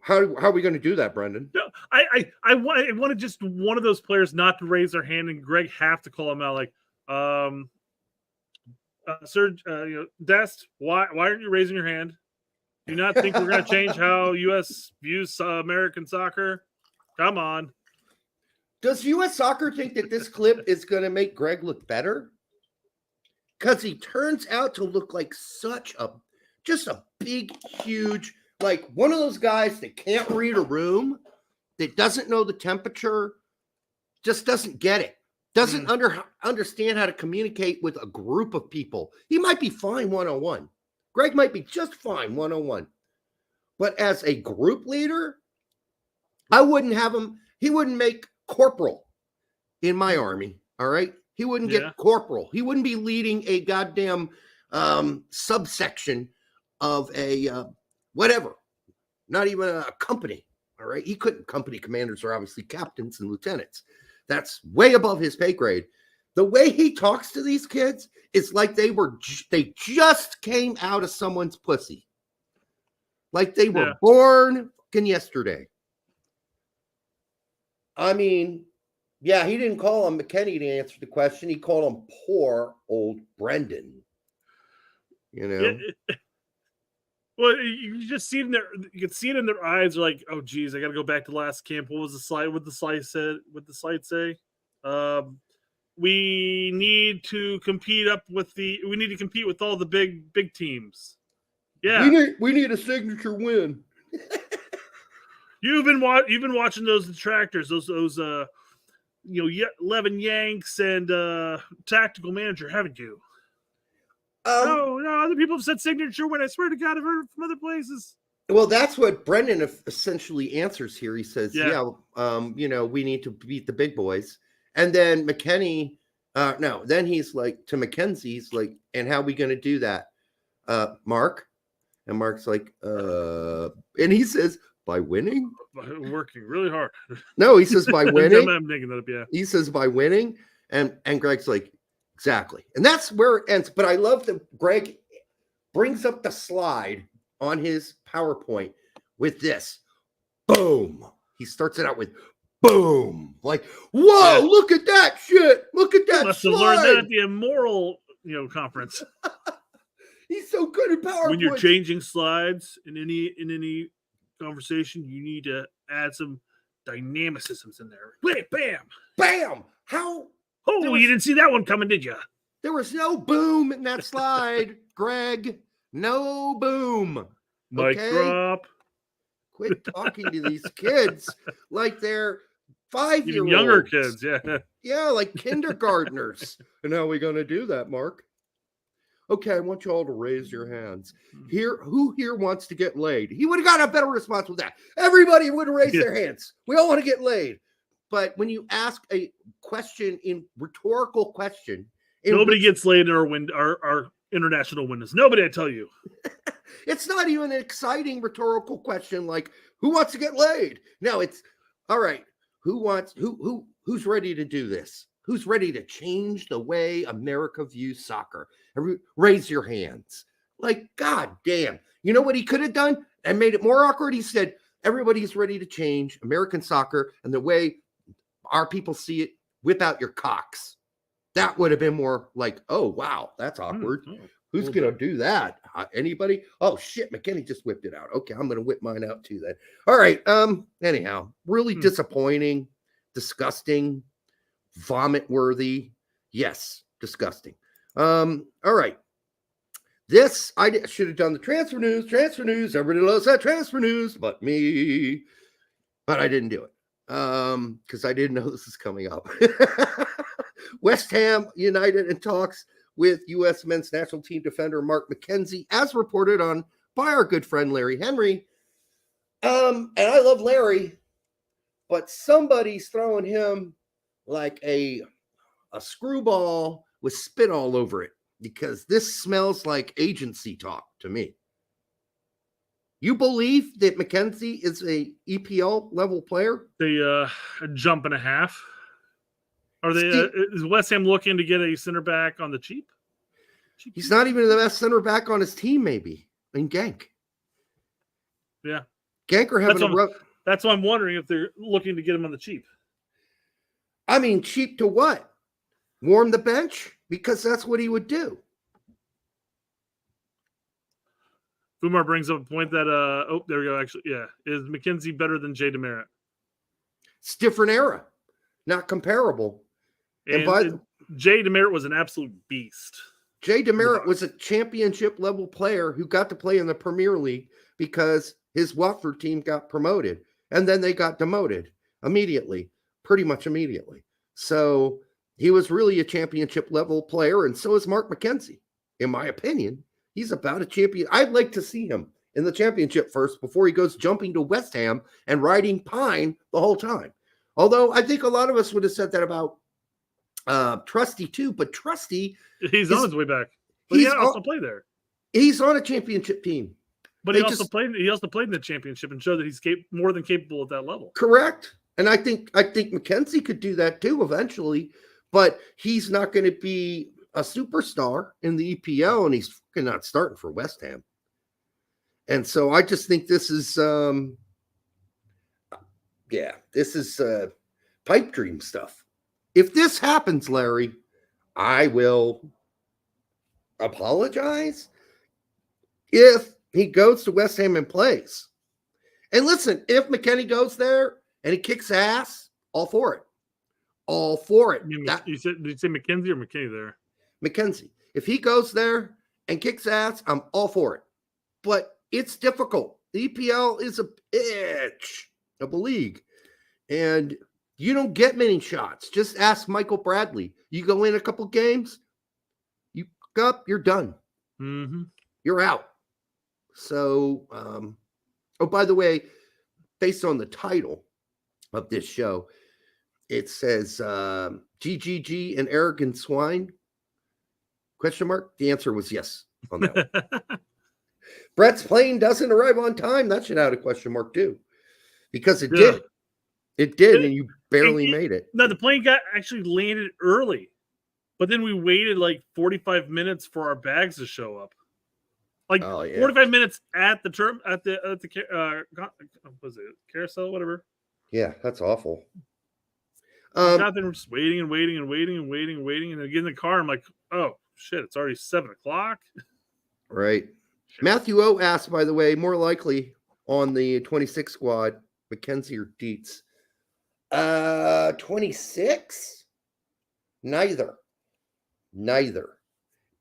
How are we going to do that, Brendan? No, I wanted just one of those players not to raise their hand and Gregg have to call him out like, sir, Dest, why aren't you raising your hand? Do you not think we're going to change how U.S. views American soccer? Come on. Does U.S. soccer think that this clip is going to make Gregg look better? Because he turns out to look like just a big, huge, like one of those guys that can't read a room, that doesn't know the temperature, just doesn't get it. Doesn't understand how to communicate with a group of people. He might be fine one-on-one. Gregg might be just fine one-on-one. But as a group leader, I wouldn't have him. He wouldn't make corporal in my army, all right? He wouldn't get corporal. He wouldn't be leading a goddamn subsection of a whatever. Not even a company, all right? He couldn't. Company commanders are obviously captains and lieutenants. That's way above his pay grade. The way he talks to these kids is like they just came out of someone's pussy. Like they were born fucking yesterday. I mean, yeah, he didn't call him McKenny to answer the question. He called him poor old Brendan. You know? Well, you just see it in their. You can see it in their eyes. They're like, "Oh, geez, I got to go back to last camp. What was the slide? What the slide said? What the slide say? We need to compete We need to compete with all the big teams. Yeah, we need a signature win. you've been watching those detractors, those 11 Yanks and tactical manager, haven't you? No, other people have said signature win. I swear to God, I've heard it from other places. Well, that's what Brendan essentially answers here. He says, we need to beat the big boys. And then McKenny, then he's like, to Mackenzie, he's like, and how are we going to do that? Mark? And Mark's like, and he says, by winning? Working really hard. No, he says by winning. I'm making that up, yeah. He says by winning. And Greg's like, exactly. And that's where it ends. But I love that Gregg brings up the slide on his PowerPoint with this. Boom. He starts it out with boom. Like, whoa, look at that shit. Look at that. You must have learned that at the immoral, conference. He's so good at PowerPoint. When you're changing slides in any conversation, you need to add some dynamicisms in there. Wait, bam. Bam. How? Oh, you didn't see that one coming, did you? There was no boom in that slide, Gregg. No boom. Mic drop. Quit talking to these kids like they're 5-year-olds. Even younger kids, yeah. Yeah, like kindergartners. And how are we going to do that, Mark? Okay, I want you all to raise your hands. Who here wants to get laid? He would have got a better response with that. Everybody would have raised their hands. We all want to get laid. But when you ask a rhetorical question, nobody gets laid in our international windows. Nobody, I tell you. It's not even an exciting rhetorical question like, who wants to get laid? No, it's all right. Who's ready to do this? Who's ready to change the way America views soccer? Raise your hands. Like, God damn. You know what he could have done and made it more awkward? He said, everybody's ready to change American soccer and the way our people see it. Whip out your cocks. That would have been more like, oh, wow, that's awkward. Who's going to do that? Anybody? Oh, shit, McKenny just whipped it out. Okay, I'm going to whip mine out too then. All right. Anyhow, really disappointing, disgusting, vomit-worthy. Yes, disgusting. All right. This, I should have done the transfer news. Transfer news. Everybody loves that transfer news but me. But I didn't do it because I didn't know this was coming up. West Ham United in talks with U.S. men's national team defender Mark McKenzie, as reported on by our good friend Larry Henry. And I love Larry, but somebody's throwing him like a screwball with spit all over it because this smells like agency talk to me. You believe that McKenzie is a EPL level player? A jump and a half. Are they? Is West Ham looking to get a center back on the cheap? He's not even the best center back on his team, maybe. In Genk. Yeah. Genk are having a rough. That's why I'm wondering if they're looking to get him on the cheap. I mean, cheap to what? Warm the bench? Because that's what he would do. Fumar brings up a point that, there we go, actually. Yeah. Is McKenzie better than Jay DeMerit? It's different era. Not comparable. And Jay DeMerit was an absolute beast. Jay DeMerit was a championship level player who got to play in the Premier League because his Watford team got promoted. And then they got demoted immediately, pretty much immediately. So he was really a championship level player. And so is Mark McKenzie, in my opinion. He's about a champion. I'd like to see him in the championship first before he goes jumping to West Ham and riding Pine the whole time. Although I think a lot of us would have said that about Trusty too, but Trusty, he's on his way back. But he also played there. He's on a championship team. But he also played in the championship and showed that he's more than capable at that level. Correct. And I think McKenzie could do that too eventually, but he's not going to be a superstar in the EPL, and he's fucking not starting for West Ham. And so I just think this is pipe dream stuff. If this happens, Larry, I will apologize. If he goes to West Ham and plays. And listen, if McKennie goes there and he kicks ass, all for it. All for it. Did you say McKenzie or McKinney there? McKenzie. If he goes there and kicks ass, I'm all for it. But it's difficult. The EPL is a bitch of a league. And you don't get many shots. Just ask Michael Bradley. You go in a couple games, you up, you're done. Mm-hmm. You're out. So, oh, by the way, based on the title of this show, it says GGG and arrogant swine? Question mark? The answer was yes on that one. Brett's plane doesn't arrive on time. That should add a question mark too. Because it did. It did, and you barely made it. No, the plane actually landed early. But then we waited like 45 minutes for our bags to show up. Like 45 minutes at the was it carousel, whatever. Yeah, that's awful. Out there just waiting and waiting and waiting and waiting and waiting, and then get in the car. I'm like, oh shit, it's already 7:00. Right. Matthew O asked, by the way, more likely on the 26 squad, McKenzie or Dietz. 26? Neither.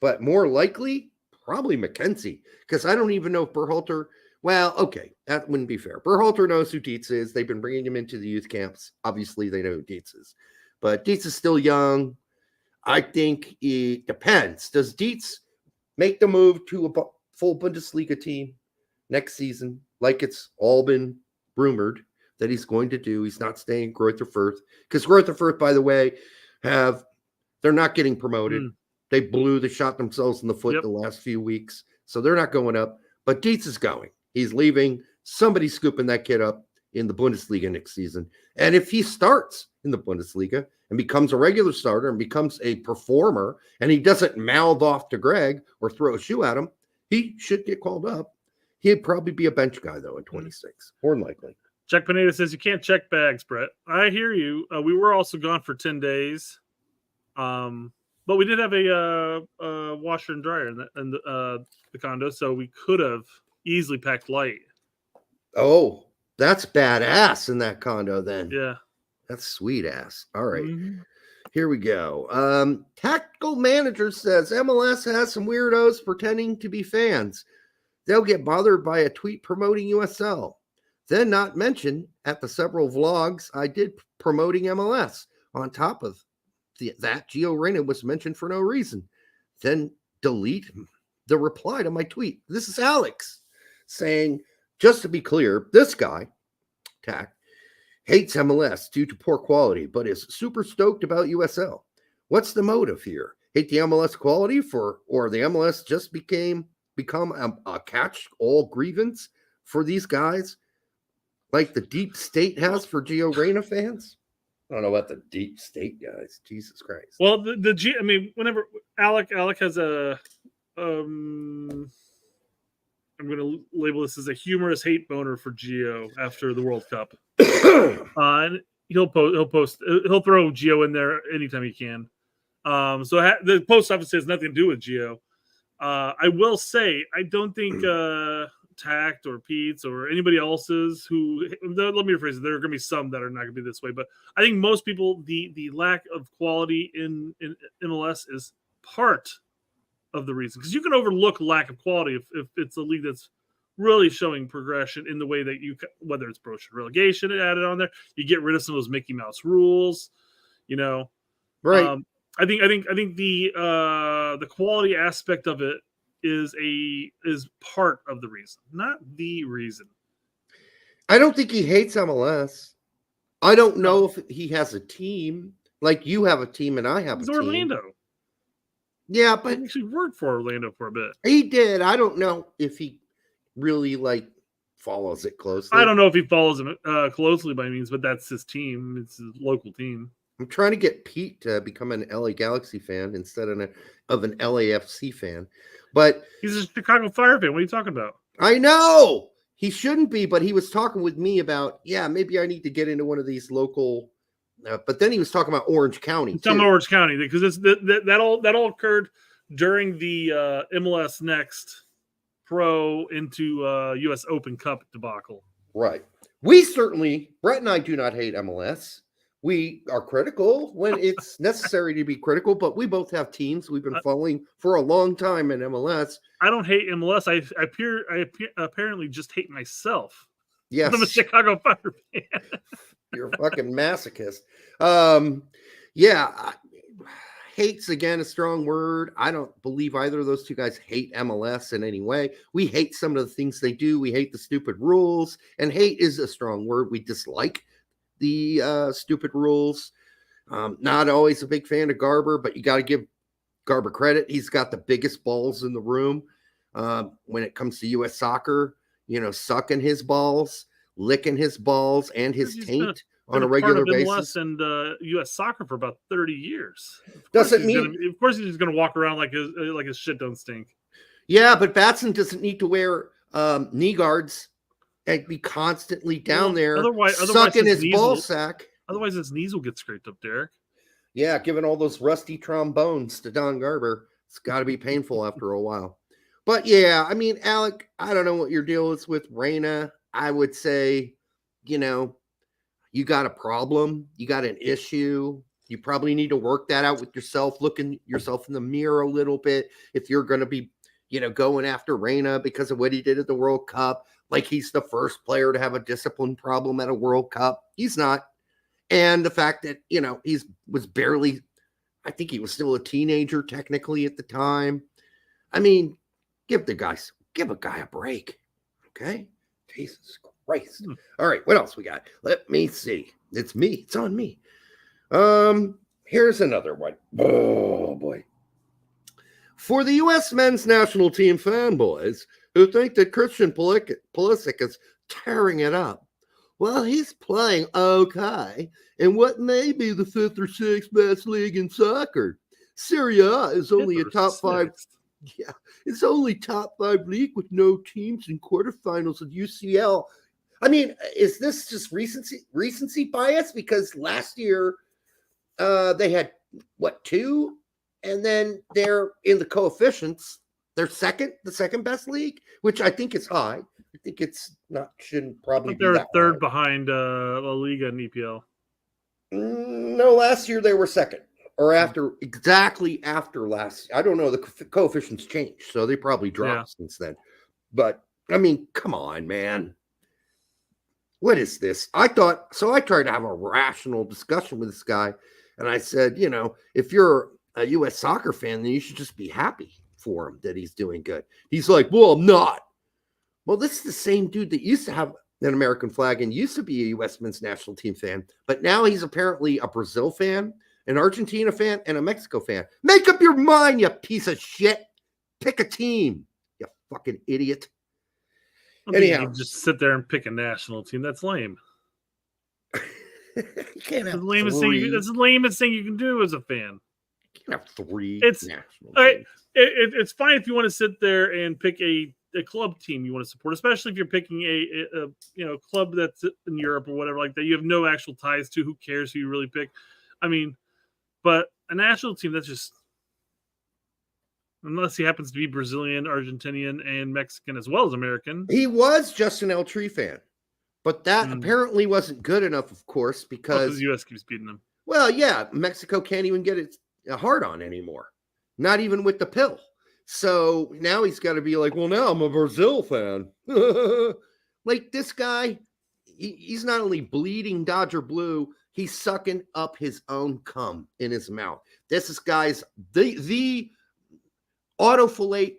But more likely, probably McKenzie, because I don't even know if Berhalter. Well, okay, that wouldn't be fair. Berhalter knows who Dietz is. They've been bringing him into the youth camps. Obviously, they know who Dietz is. But Dietz is still young. I think it depends. Does Dietz make the move to a full Bundesliga team next season, like it's all been rumored that he's going to do? He's not staying in Greuther Fürth, because Greuther Fürth, by the way, they're not getting promoted. They shot themselves in the foot the last few weeks, so they're not going up. But Dietz is going. He's leaving. Somebody's scooping that kid up in the Bundesliga next season. And if he starts in the Bundesliga and becomes a regular starter and becomes a performer, and he doesn't mouth off to Gregg or throw a shoe at him, he should get called up. He'd probably be a bench guy, though, at 26, more than likely. Jack Pineda says you can't check bags, Brett. I hear you. We were also gone for 10 days. But we did have a washer and dryer in the condo, so we could have easily packed light. Oh, that's badass in that condo then. Yeah. That's sweet ass. All right. Here we go. Tactical Manager says MLS has some weirdos pretending to be fans. They'll get bothered by a tweet promoting USL. Then not mention at the several vlogs I did promoting MLS. On top of that, Gio Reyna was mentioned for no reason. Then delete the reply to my tweet. This is Alex saying, just to be clear, this guy, Tack, hates MLS due to poor quality, but is super stoked about USL. What's the motive here? Hate the MLS quality or the MLS just become a catch-all grievance for these guys, like the deep state has for Gio Reyna fans? I don't know about the deep state guys. Jesus Christ. Well, whenever Alec has a, I'm going to label this as a humorous hate boner for Gio after the World Cup. And he'll throw Gio in there anytime he can. So the post obviously has nothing to do with Gio. I will say, I don't think Tact or Pete's or anybody else's let me rephrase it. There are going to be some that are not going to be this way, but I think most people, the lack of quality in MLS is part of the reason, because you can overlook lack of quality if it's a league that's really showing progression in the way that whether it's promotion relegation added on there, you get rid of some of those Mickey Mouse rules, right. I think the quality aspect of it is part of the reason, not the reason. I don't think he hates MLS. I don't know if he has a team. Like you have a team and I have a team. Orlando. Yeah, but he actually worked for Orlando for a bit. He did. I don't know if he really follows it closely. I don't know if he follows him closely by means, but that's his team. It's his local team. I'm trying to get Pete to become an LA Galaxy fan instead of an LAFC fan. But he's a Chicago Fire fan. What are you talking about? I know he shouldn't be, but he was talking with me about, maybe I need to get into one of these local. But then he was talking about Orange County. Talking about Orange County, because that all occurred during the MLS Next Pro into U.S. Open Cup debacle. Right. We certainly, Brett and I do not hate MLS. We are critical when it's necessary to be critical, but we both have teams we've been following for a long time in MLS. I don't hate MLS. I apparently just hate myself. Yes. I'm a Chicago Fire fan. You're a fucking masochist. Hate's again a strong word. I don't believe either of those two guys hate MLS in any way. We hate some of the things they do. We hate the stupid rules, and hate is a strong word. We dislike the stupid rules. Not always a big fan of Garber, but you got to give Garber credit. He's got the biggest balls in the room when it comes to U.S. soccer. Sucking his balls, licking his balls, and his taint on a regular basis. MLS and U.S. soccer for about 30 years. Doesn't mean, of course, he's going to walk around like his shit don't stink. Yeah, but Batson doesn't need to wear knee guards and be constantly down there sucking his ball sack. Otherwise, his knees will get scraped up, Derek. Yeah, giving all those rusty trombones to Don Garber, it's got to be painful after a while. But yeah, I mean, Alec, I don't know what your deal is with Reyna. I would say, you got a problem, you got an issue. You probably need to work that out with yourself, looking yourself in the mirror a little bit. If you're going to be, going after Reyna because of what he did at the World Cup, like he's the first player to have a discipline problem at a World Cup. He's not. And the fact that, was barely, I think he was still a teenager technically at the time. I mean, give a guy a break. Okay. Jesus Christ. All right. What else we got? Let me see. It's me. It's on me. Here's another one. Oh boy. For the U.S. men's national team fanboys who think that Christian Pulisic is tearing it up, well, he's playing okay in what may be the 5th or 6th best league in soccer. Serie A is only a top 5. Yeah, it's only top 5 league with no teams in quarterfinals of UCL. I mean, is this just recency bias? Because last year they had 2, and then they're in the coefficients. They're the second best league, which I think is high. I think shouldn't probably be. They're third high. Behind La Liga and EPL. No, last year they were second, or exactly after last. I don't know. The coefficients changed, so they probably dropped since then. But I mean, come on, man. What is this? I tried to have a rational discussion with this guy, and I said, if you're a U.S. soccer fan, then you should just be happy for him that he's doing good. He's like, well, I'm not. Well, this is the same dude that used to have an American flag and used to be a U.S. men's national team fan, but now he's apparently a Brazil fan, an Argentina fan, and a Mexico fan. Make up your mind, you piece of shit. Pick a team, you fucking idiot. Anyhow, you just sit there and pick a national team. That's lame. You can't have that's the lamest thing you can do as a fan. You can't have 3 national teams. All right, it's fine if you want to sit there and pick a club team you want to support, especially if you're picking a club that's in Europe or whatever like that. You have no actual ties to. Who cares who you really pick? I mean, but a national team, that's just, unless he happens to be Brazilian, Argentinian, and Mexican as well as American. He was just an El Tri fan, but that apparently wasn't good enough, of course, because the U.S. keeps beating them. Well, yeah, Mexico can't even get it hard on anymore, not even with the pill. So now he's got to be like, well, now I'm a Brazil fan. Like this guy, he's not only bleeding Dodger blue, he's sucking up his own cum in his mouth. This guy's the autofillate,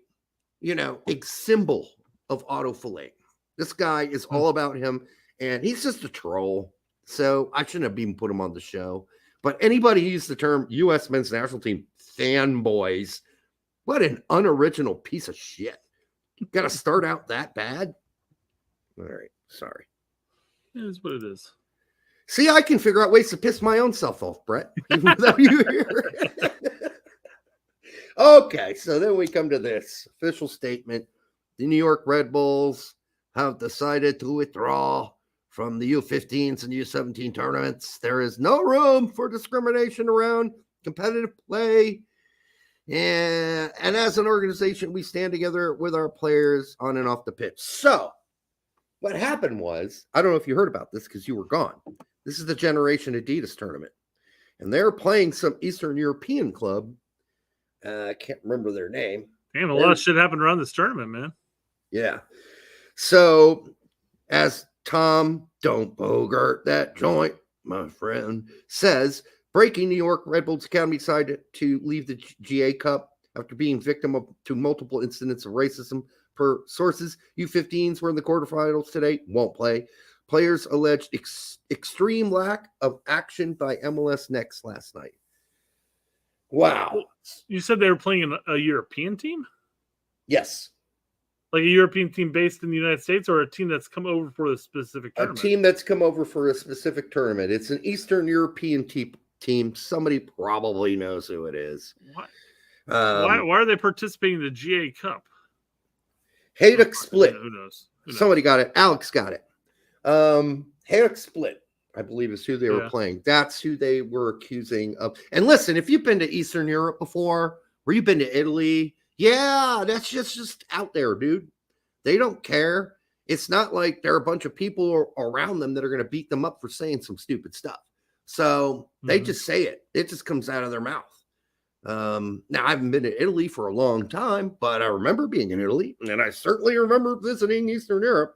symbol of autofillate. This guy is all about him, and he's just a troll. So I shouldn't have even put him on the show. But anybody who used the term U.S. men's national team fanboys, what an unoriginal piece of shit. Got to start out that bad? All right, sorry. It is what it is. See, I can figure out ways to piss my own self off, Brett, even without you here. Okay, so then we come to this official statement. The New York Red Bulls have decided to withdraw from the U15s and U17 tournaments. There is no room for discrimination around competitive play. And as an organization, we stand together with our players on and off the pitch. So what happened was, I don't know if you heard about this because you were gone. This is the Generation Adidas tournament. And they're playing some Eastern European club. I can't remember their name. Damn, a lot of shit happened around this tournament, man. Yeah. So as Tom, don't bogart that joint, my friend, says, breaking New York Red Bulls Academy decided to leave the GA Cup after being victim to multiple incidents of racism. Per sources, U15s were in the quarterfinals today, won't play. Players alleged extreme lack of action by MLS Next last night. Wow. You said they were playing a European team? Yes. Like a European team based in the United States, or a team that's come over for a specific tournament? A team that's come over for a specific tournament. It's an Eastern European team. Somebody probably knows who it is. Why are they participating in the GA Cup? Hayduk Split. Who knows? Somebody got it. Alex got it. Hayduk Split, I believe, is who they were playing. That's who they were accusing of. And listen, if you've been to Eastern Europe before, or you've been to Italy, yeah, that's just out there, dude. They don't care. It's not like there are a bunch of people around them that are going to beat them up for saying some stupid stuff. So they just say it. It just comes out of their mouth. Now, I haven't been to Italy for a long time, but I remember being in Italy, and I certainly remember visiting Eastern Europe.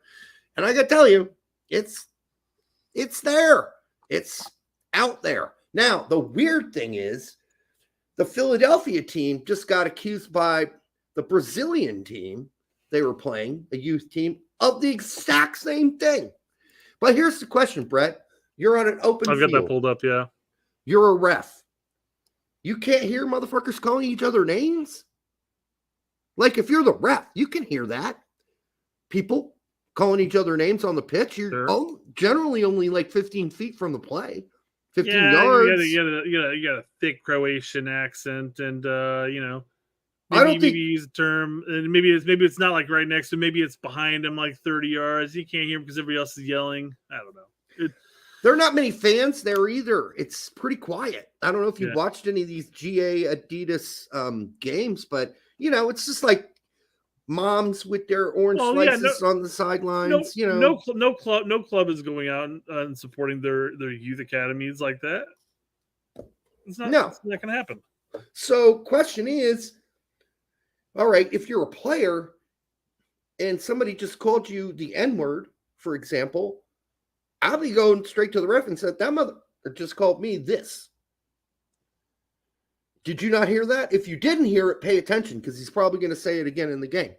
And I got to tell you, it's there. It's out there. Now, the weird thing is, the Philadelphia team just got accused by the Brazilian team they were playing, a youth team, of the exact same thing. But here's the question, Brett. You're on an open field. I've got that pulled up, yeah. You're a ref. You can't hear motherfuckers calling each other names? Like, if you're the ref, you can hear that. People calling each other names on the pitch. You're generally only like 15 feet from the play. 15 yards. You got a thick Croatian accent, and maybe you use a term, and maybe it's not like right next to, maybe it's behind him like 30 yards. You can't hear him because everybody else is yelling. I don't know. There are not many fans there either. It's pretty quiet. I don't know if you've watched any of these GA Adidas games, but it's just like moms with their orange slices on the sidelines. No club is going out and supporting their youth academies like that. It's not going to happen. So, question is, all right, if you're a player and somebody just called you the N-word, for example, I'll be going straight to the ref and said, that mother just called me this. Did you not hear that? If you didn't hear it, pay attention, because he's probably going to say it again in the game.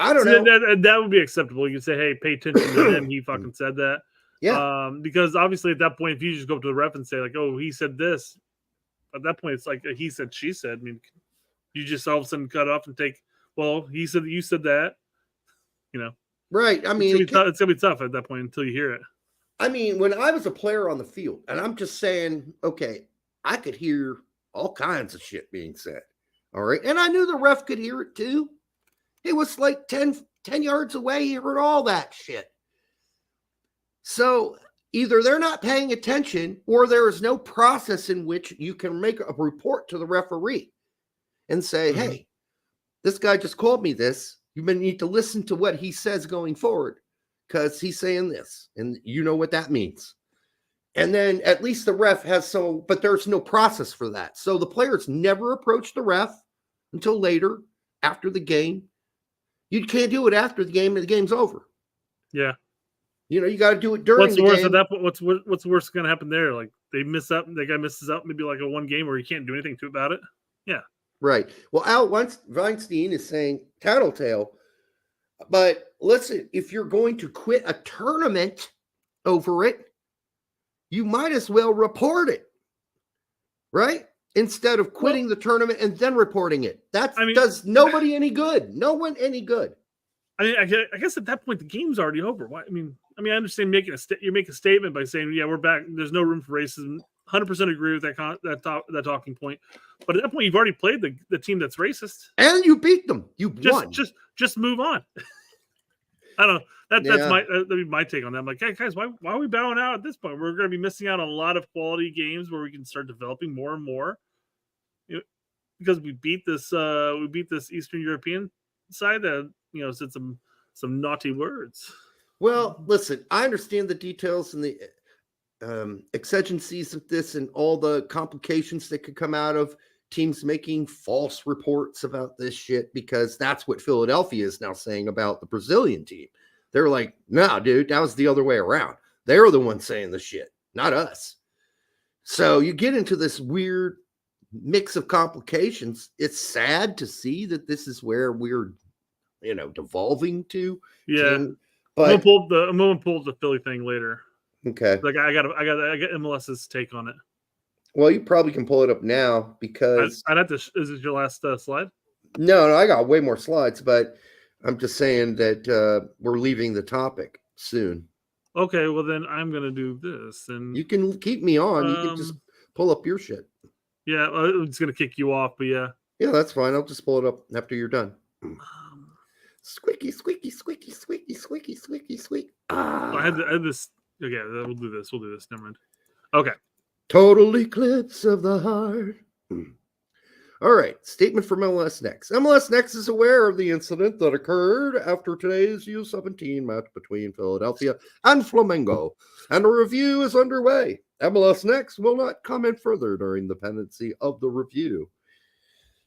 I don't know. That would be acceptable. You could say, hey, pay attention to him. He fucking said that. Yeah. Because obviously at that point, if you just go up to the ref and say, like, oh, he said this, at that point, it's like a he said, she said. I mean, you just all of a sudden cut off and take, well, he said that you said that. Right. I mean, it's going to be tough at that point until you hear it. I mean, when I was a player on the field, and I'm just saying, okay, I could hear all kinds of shit being said. All right. And I knew the ref could hear it too. It was like 10 yards away. He heard all that shit. So either they're not paying attention, or there is no process in which you can make a report to the referee and say, hey, this guy just called me this. You need to listen to what he says going forward, because he's saying this, and you know what that means. And then at least the ref has but there's no process for that. So the players never approach the ref until later, after the game. You can't do it after the game, and the game's over. Yeah. You got to do it during the game. At that point, what's worse going to happen there? Like, they miss up, the guy misses out, maybe like a one game where you can't do anything about it. Yeah. Right. Well, Al Weinstein is saying tattletale. But listen, if you're going to quit a tournament over it, you might as well report it, right? Instead of quitting the tournament and then reporting it. That does nobody any good. No one any good. I guess at that point the game's already over. Why? I mean, I understand you make a statement by saying, "Yeah, we're back. There's no room for racism." 100% agree with that talking point. But at that point, you've already played the team that's racist, and you beat them. You won. Just move on. I don't know. That'd be my take on that. I'm like, hey, guys, why are we bowing out at this point? We're going to be missing out on a lot of quality games where we can start developing more and more. because we beat this Eastern European side that said some naughty words. Well, listen, I understand the details and the exigencies of this and all the complications that could come out of teams making false reports about this shit, because that's what Philadelphia is now saying about the Brazilian team. They're like, nah, dude, that was the other way around. They're the ones saying the shit, not us. So you get into this weird mix of complications. It's sad to see that this is where we're, devolving to. Yeah. But I'm gonna pull up the Philly thing later. Okay. Like I got MLS's take on it. Well, you probably can pull it up now because I'd have to. Is it your last slide? No, I got way more slides, but I'm just saying that we're leaving the topic soon. Okay, well then I'm gonna do this, and you can keep me on. You can just pull up your shit. Yeah, it's gonna kick you off, but yeah. Yeah, that's fine. I'll just pull it up after you're done. Squeaky, squeaky, squeaky, squeaky, squeaky, squeaky, squeak. I had this. Okay, we'll do this. Never mind. Okay. Total eclipse of the heart. All right. Statement from MLS Next. MLS Next is aware of the incident that occurred after today's U17 match between Philadelphia and Flamengo, and a review is underway. MLS Next will not comment further during the pendency of the review.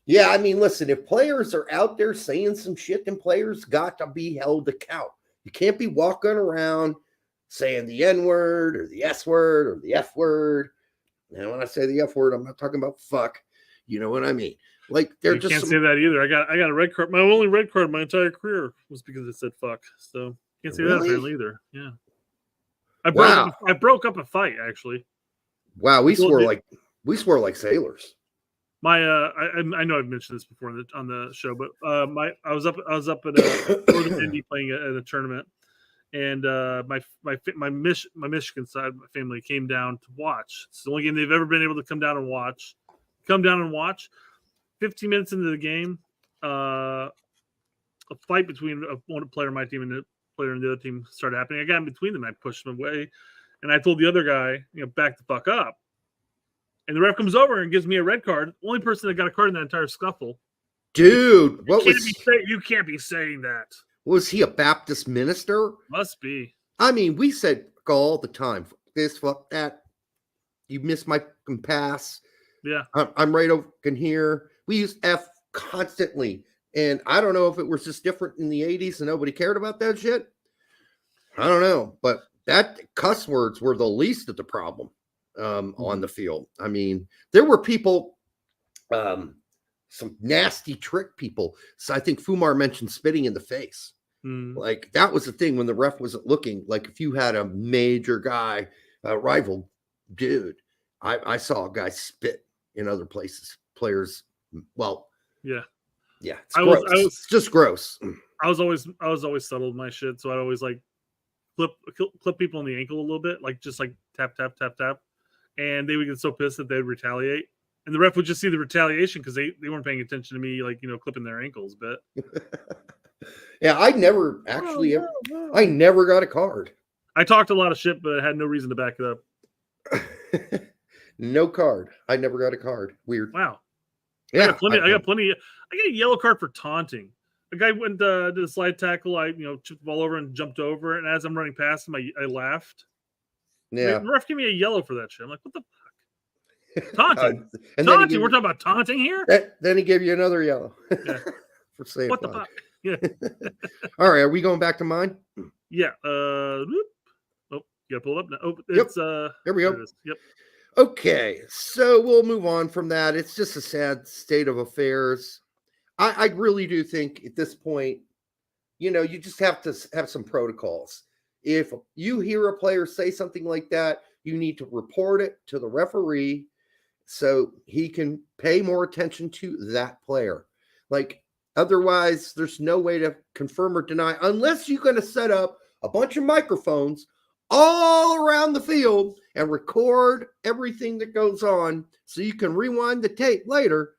Yeah, I mean, listen, if players are out there saying some shit, then players got to be held to account. You can't be walking around saying the N-word or the S-word or the F-word. And when I say the F-word, I'm not talking about fuck. You know what I mean? Like, they're just can't say that either. I got a red card. My only red card my entire career was because it said fuck. So can't say that apparently either. Yeah. I broke up a fight actually. Wow, we swore like sailors. My I know I've mentioned this before on the show, but I was up at Northern Indy playing at a tournament, and my Michigan side of my family came down to watch. It's the only game they've ever been able to come down and watch. 15 minutes into the game, a fight between one player on my team and the player on the other team started happening. I got in between them. I pushed them away, and I told the other guy, back the fuck up. And the ref comes over and gives me a red card. Only person that got a card in that entire scuffle. Dude, you can't be saying that. Was he a Baptist minister? Must be. I mean, we said all the time, fuck this, fuck that. You missed my pass. Yeah. I'm right over here. We used F constantly. And I don't know if it was just different in the 80s and nobody cared about that shit. I don't know. But that cuss words were the least of the problem. On the field. I mean, there were people, some nasty trick people. So I think Fumar mentioned spitting in the face. Like that was the thing when the ref wasn't looking. Like if you had a major guy, rival dude, I saw a guy spit in other places. Players, well, yeah, it's gross. It's just gross. I was always subtle with my shit, so I'd always like clip people in the ankle a little bit, like just like tap tap tap tap. And they would get so pissed that they'd retaliate. And the ref would just see the retaliation because they weren't paying attention to me, like, clipping their ankles. But yeah, I never actually, I never got a card. I talked a lot of shit, but I had no reason to back it up. No card. I never got a card. Weird. Wow. Yeah. I got plenty. I got a yellow card for taunting. A guy went did a slide tackle. I, chipped the ball over and jumped over. And as I'm running past him, I laughed. Yeah. The ref gave me a yellow for that shit. I'm like, what the fuck? Taunting. Taunting. We're talking about taunting here? Then he gave you another yellow. Yeah. For saying what the fuck? Yeah. All right. Are we going back to mine? Yeah. Oh, you gotta pull it up now. Oh, it's here we go. Yep. Okay. So we'll move on from that. It's just a sad state of affairs. I really do think at this point, you just have to have some protocols. If you hear a player say something like that, you need to report it to the referee so he can pay more attention to that player. Like, otherwise, there's no way to confirm or deny unless you're going to set up a bunch of microphones all around the field and record everything that goes on so you can rewind the tape later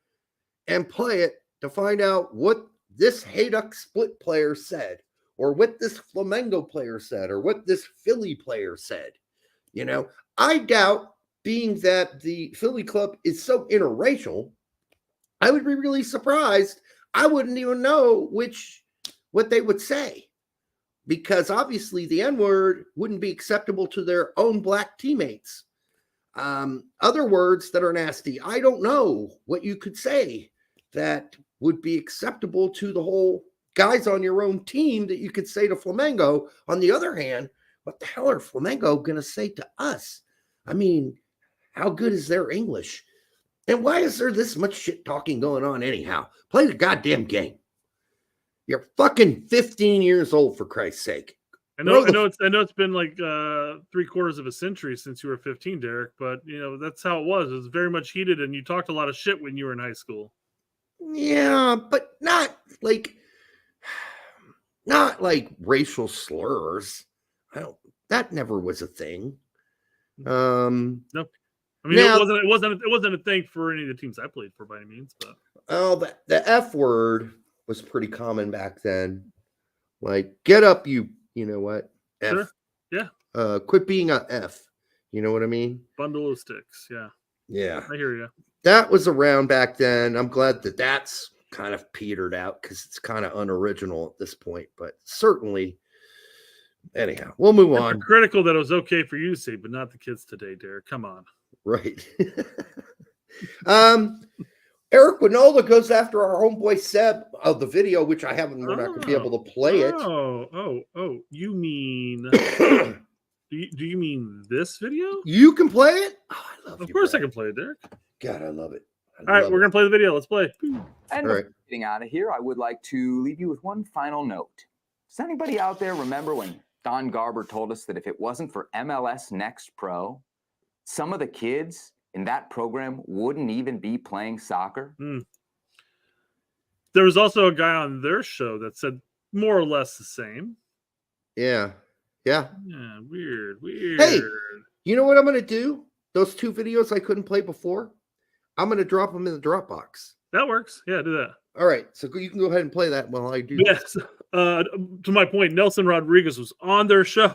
and play it to find out what this Hayduk Split player said, or what this Flamengo player said, or what this Philly player said. I doubt, being that the Philly club is so interracial, I would be really surprised. I wouldn't even know what they would say, because obviously the N-word wouldn't be acceptable to their own black teammates. Other words that are nasty, I don't know what you could say that would be acceptable to the whole guys on your own team that you could say to Flamengo. On the other hand, what the hell are Flamengo going to say to us? I mean, how good is their English? And why is there this much shit talking going on anyhow? Play the goddamn game. You're fucking 15 years old, for Christ's sake. I know it's been like 3/4 of a century since you were 15, Derek, but that's how it was. It was very much heated, and you talked a lot of shit when you were in high school. Yeah, but not like racial slurs. That never was a thing. No. I mean, now, it wasn't a thing for any of the teams I played for by any means, but the F word was pretty common back then. Like, get up, you know what? F. Sure. Yeah. Quit being a F. You know what I mean? Bundle of sticks. Yeah. Yeah. I hear you. That was around back then. I'm glad that that's kind of petered out because it's kind of unoriginal at this point, but certainly. Anyhow, we'll move on. Critical that it was okay for you to say, but not the kids today, Derek. Come on. Right. Eric Winalda goes after our homeboy Seb of the video, which I haven't. We're not going to be able to play it. Oh! You mean? do you mean this video? You can play it. Oh, I love it. Of course, I can play it, Derek. God, I love it. All right, we're gonna play the video. Let's play. And before getting out of here, I would like to leave you with one final note. Does anybody out there remember when Don Garber told us that if it wasn't for MLS Next Pro, some of the kids in that program wouldn't even be playing soccer? There was also a guy on their show that said more or less the same. Yeah. Weird. Hey, you know what I'm going to do? Those 2 videos I couldn't play before, I'm going to drop them in the Dropbox. That works. Yeah, do that. All right. So you can go ahead and play that while I do this. To my point, Nelson Rodriguez was on their show,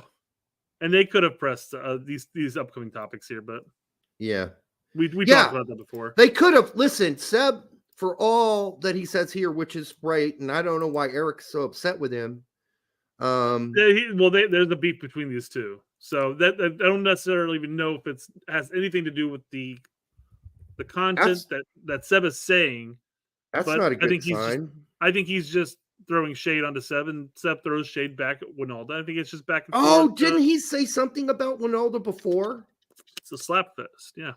and they could have pressed these upcoming topics here, but yeah. We talked about that before. They could have. Listen, Seb, for all that he says here, which is right, and I don't know why Eric's so upset with him. There's a beef between these two, so that I don't necessarily even know if it has anything to do with the content that Seb is saying. That's not a good sign. I think he's just throwing shade onto Seb, and Seb throws shade back at Winalda. I think it's just back and forth. Oh, didn't he say something about Winalda before? It's a slap fest, yeah.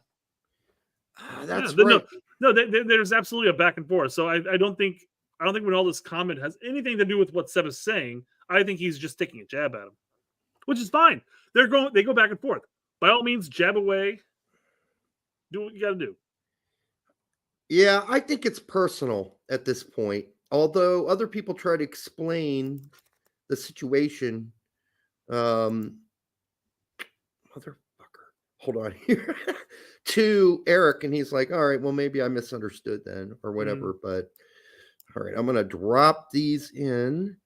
That's right. No, there's absolutely a back and forth. So I don't think Winalda's comment has anything to do with what Seb is saying. I think he's just taking a jab at him, which is fine. They go back and forth. By all means, jab away. Do what you got to do. Yeah, I think it's personal at this point. Although other people try to explain the situation. Motherfucker. Hold on here. To Eric, and he's like, all right, well, maybe I misunderstood then or whatever. But all right, I'm going to drop these in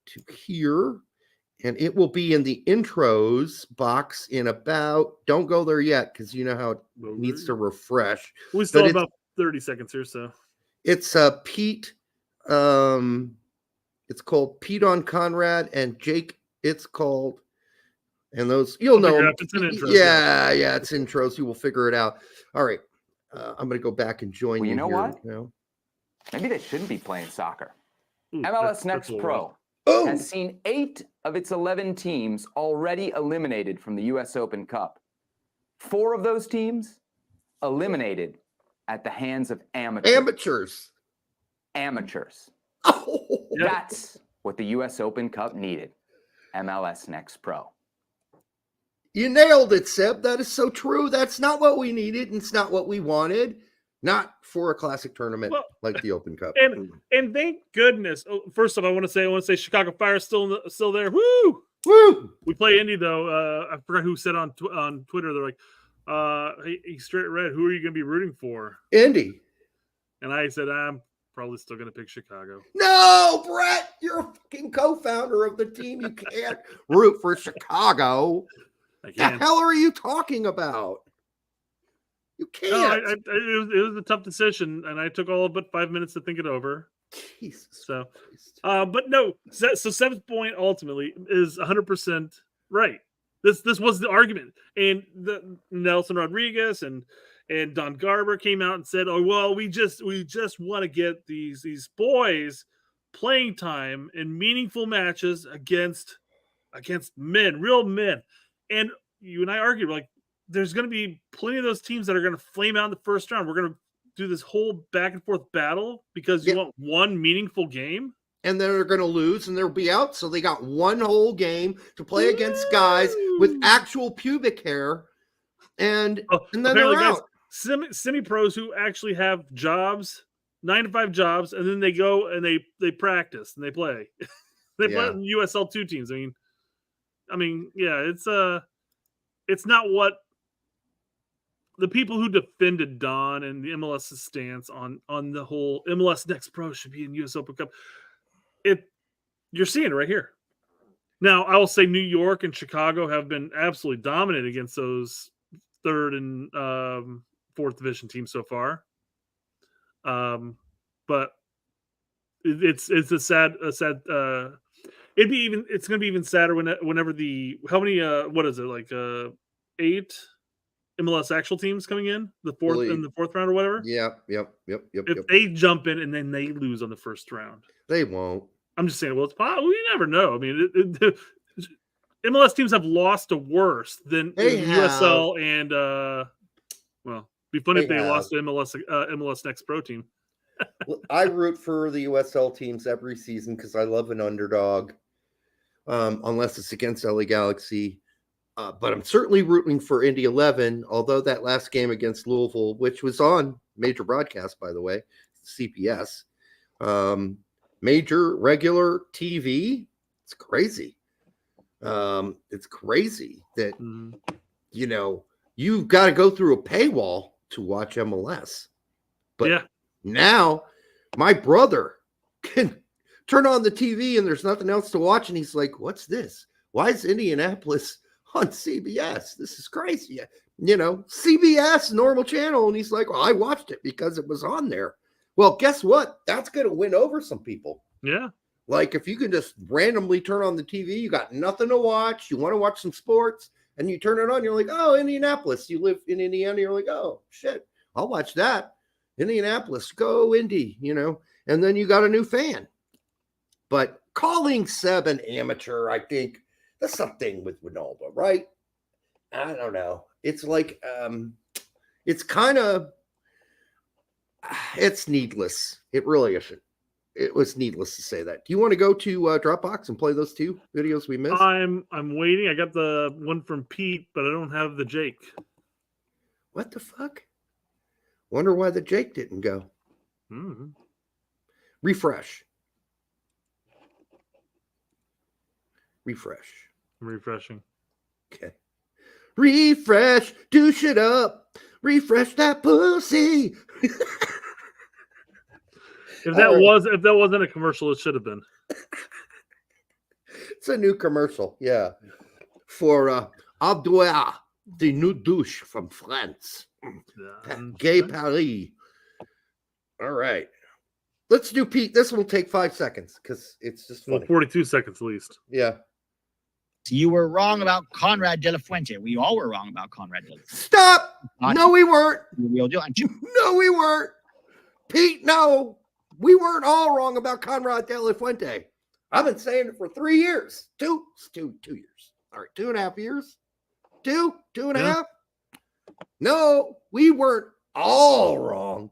to here, and it will be in the intros box in about, don't go there yet because you know how it needs to refresh. We still have about 30 seconds here, so it's Pete. It's called Pete on Conrad, and Jake, it's called, and those you'll know. It's an intro. Yeah, it's intros. You will figure it out. All right, I'm going to go back and join you. You know here, what? You know? Maybe they shouldn't be playing soccer. MLS Next Pro has seen 8 of its 11 teams already eliminated from the U.S. Open Cup. 4 of those teams eliminated at the hands of amateurs. Oh, that's what the U.S. Open Cup needed. MLS Next Pro. You nailed it, Seb. That is so true. That's not what we needed, and it's not what we wanted. Not for a classic tournament like the Open Cup. And thank goodness. First off, I want to say Chicago Fire is still there. Woo! We play Indy though. I forgot who said on Twitter. They're like, "Hey, Straight Red, who are you going to be rooting for?" Indy. And I said, I'm probably still going to pick Chicago. No, Brett, you're a fucking co-founder of the team. You can't root for Chicago. The hell are you talking about? You No, can't. it was a tough decision, and I took all but 5 minutes to think it over. Jesus. So, Christ. but no. So 7th point ultimately is 100% right. This was the argument, and the Nelson Rodriguez and Don Garber came out and said, "Oh well, we just want to get these boys playing time in meaningful matches against men, real men." And you and I argued like, there's going to be plenty of those teams that are going to flame out in the first round. We're going to do this whole back and forth battle because you want one meaningful game. And then they're going to lose and they'll be out. So they got one whole game to play against guys with actual pubic hair. And then they're out. Semi-pros who actually have jobs, 9-to-5 jobs, and then they go and they practice and they play. They play in USL 2 teams. I mean, yeah, it's not what the people who defended Don and the MLS's stance on the whole MLS Next Pro should be in US Open Cup. You're seeing it right here. Now, I will say New York and Chicago have been absolutely dominant against those 3rd and 4th division teams so far. But it's a sad. It's going to be even sadder whenever how many what is it, like 8 MLS actual teams coming in the 4th round or whatever. Yep. If they jump in and then they lose on the first round, they won't. I'm just saying. Well, it's possible. We never know. I mean, MLS teams have lost to worse than USL and well, it'd be funny if they lost to MLS Next Pro team. Well, I root for the USL teams every season because I love an underdog, unless it's against LA Galaxy. But I'm certainly rooting for Indy 11, although that last game against Louisville, which was on major broadcast, by the way, CPS, major regular TV. It's crazy. It's crazy that, you've got to go through a paywall to watch MLS. But now my brother can turn on the TV and there's nothing else to watch. And he's like, what's this? Why is Indianapolis on CBS? This is crazy. CBS, normal channel. And he's like, well, I watched it because it was on there. Well, guess what? That's going to win over some people. Yeah. Like if you can just randomly turn on the TV, you got nothing to watch. You want to watch some sports and you turn it on. You're like, oh, Indianapolis. You live in Indiana. You're like, oh, shit, I'll watch that. Indianapolis, go Indy, and then you got a new fan. But calling Seb an amateur, I think that's something with Ronaldo, right? I don't know. It's like, it's kind of, it's needless. It really isn't. It was needless to say that. Do you want to go to Dropbox and play those 2 videos we missed? I'm waiting. I got the one from Pete, but I don't have the Jake. What the fuck? Wonder why the Jake didn't go. Mm-hmm. Refresh. I'm refreshing. Okay. Refresh. Douche it up. Refresh that pussy. If that wasn't a commercial, it should have been. It's a new commercial, yeah. For Abdoua, the new douche from France. Gay Paris. All right. Let's do Pete. This will take 5 seconds because it's just funny. Well, 42 seconds at least. Yeah. You were wrong about Conrad De La Fuente. We all were wrong about Conrad De La Fuente. Stop! No, we weren't. Real deal. No, we weren't. Pete, no. We weren't all wrong about Conrad De La Fuente. I've been saying it for 3 years. 2 years. All right, 2.5 years. 2.5. No, we weren't all wrong.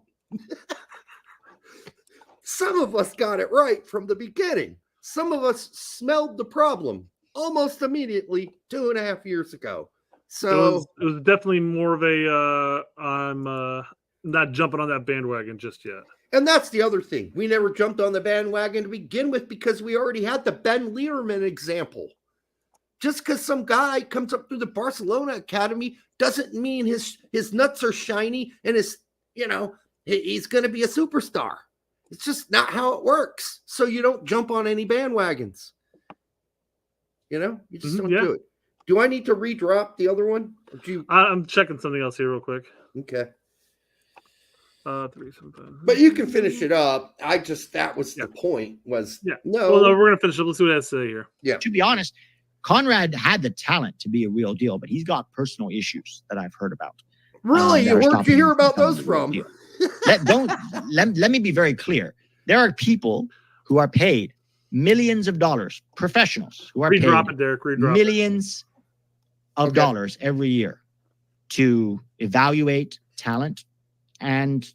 Some of us got it right from the beginning. Some of us smelled the problem almost immediately 2.5 years ago. So it was definitely more of a I'm not jumping on that bandwagon just yet. And that's the other thing. We never jumped on the bandwagon to begin with because we already had the Ben Lierman example. Just because some guy comes up through the Barcelona Academy doesn't mean his nuts are shiny and he's going to be a superstar. It's just not how it works. So you don't jump on any bandwagons. You just don't do it. Do I need to redrop the other one? I'm checking something else here real quick. Okay. 3 something. But you can finish it up. That was the point. No. Well, no, we're gonna finish it. Let's see what it has to say here. Yeah. To be honest, Conrad had the talent to be a real deal, but he's got personal issues that I've heard about. Really? Where'd you hear about those from? Let me be very clear. There are people who are paid millions of dollars, professionals who are paid millions of dollars every year to evaluate talent and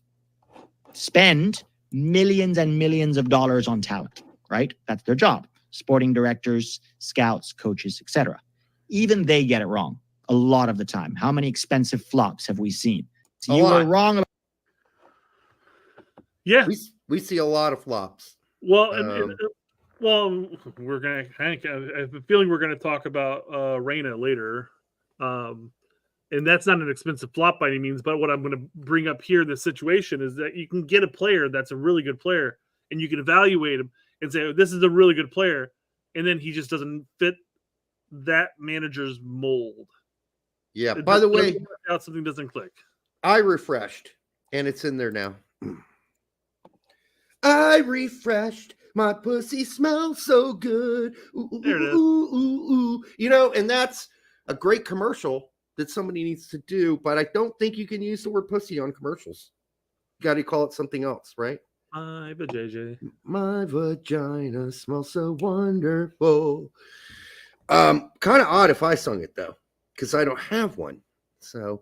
spend millions and millions of dollars on talent, right? That's their job. Sporting directors, scouts, coaches, etc. Even they get it wrong a lot of the time. How many expensive flops have we seen? So you were wrong about. Yeah, we see a lot of flops. Well, we're gonna. I have a feeling we're gonna talk about Reyna later, and that's not an expensive flop by any means. But what I'm going to bring up here, the situation is that you can get a player that's a really good player, and you can evaluate him and say, oh, "This is a really good player," and then he just doesn't fit that manager's mold. Yeah. By the way, something doesn't click. I refreshed, and it's in there now. I refreshed. My pussy smells so good. Ooh, there it is. Ooh. You know, and that's a great commercial that somebody needs to do, but I don't think you can use the word pussy on commercials. You got to call it something else, right? My vajayjay. My vagina smells so wonderful. Kind of odd if I sung it though, because I don't have one. So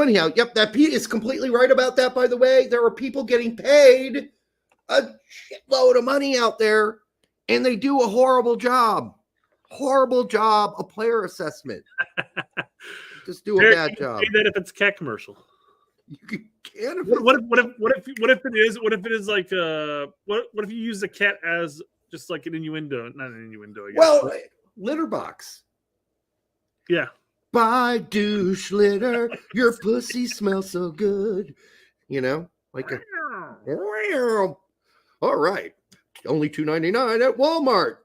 anyhow, yep, that Pete is completely right about that. By the way, there are people getting paid a shitload of money out there, and they do a horrible job of player assessment. Just do a bad job. Say that if it's a cat commercial. You can. What if it is like what if you use the cat as just like an innuendo, not an innuendo? I guess. Well, litter box. Yeah. Buy douche litter. Your pussy smells so good. You know, like a. All right, only $2.99 at Walmart.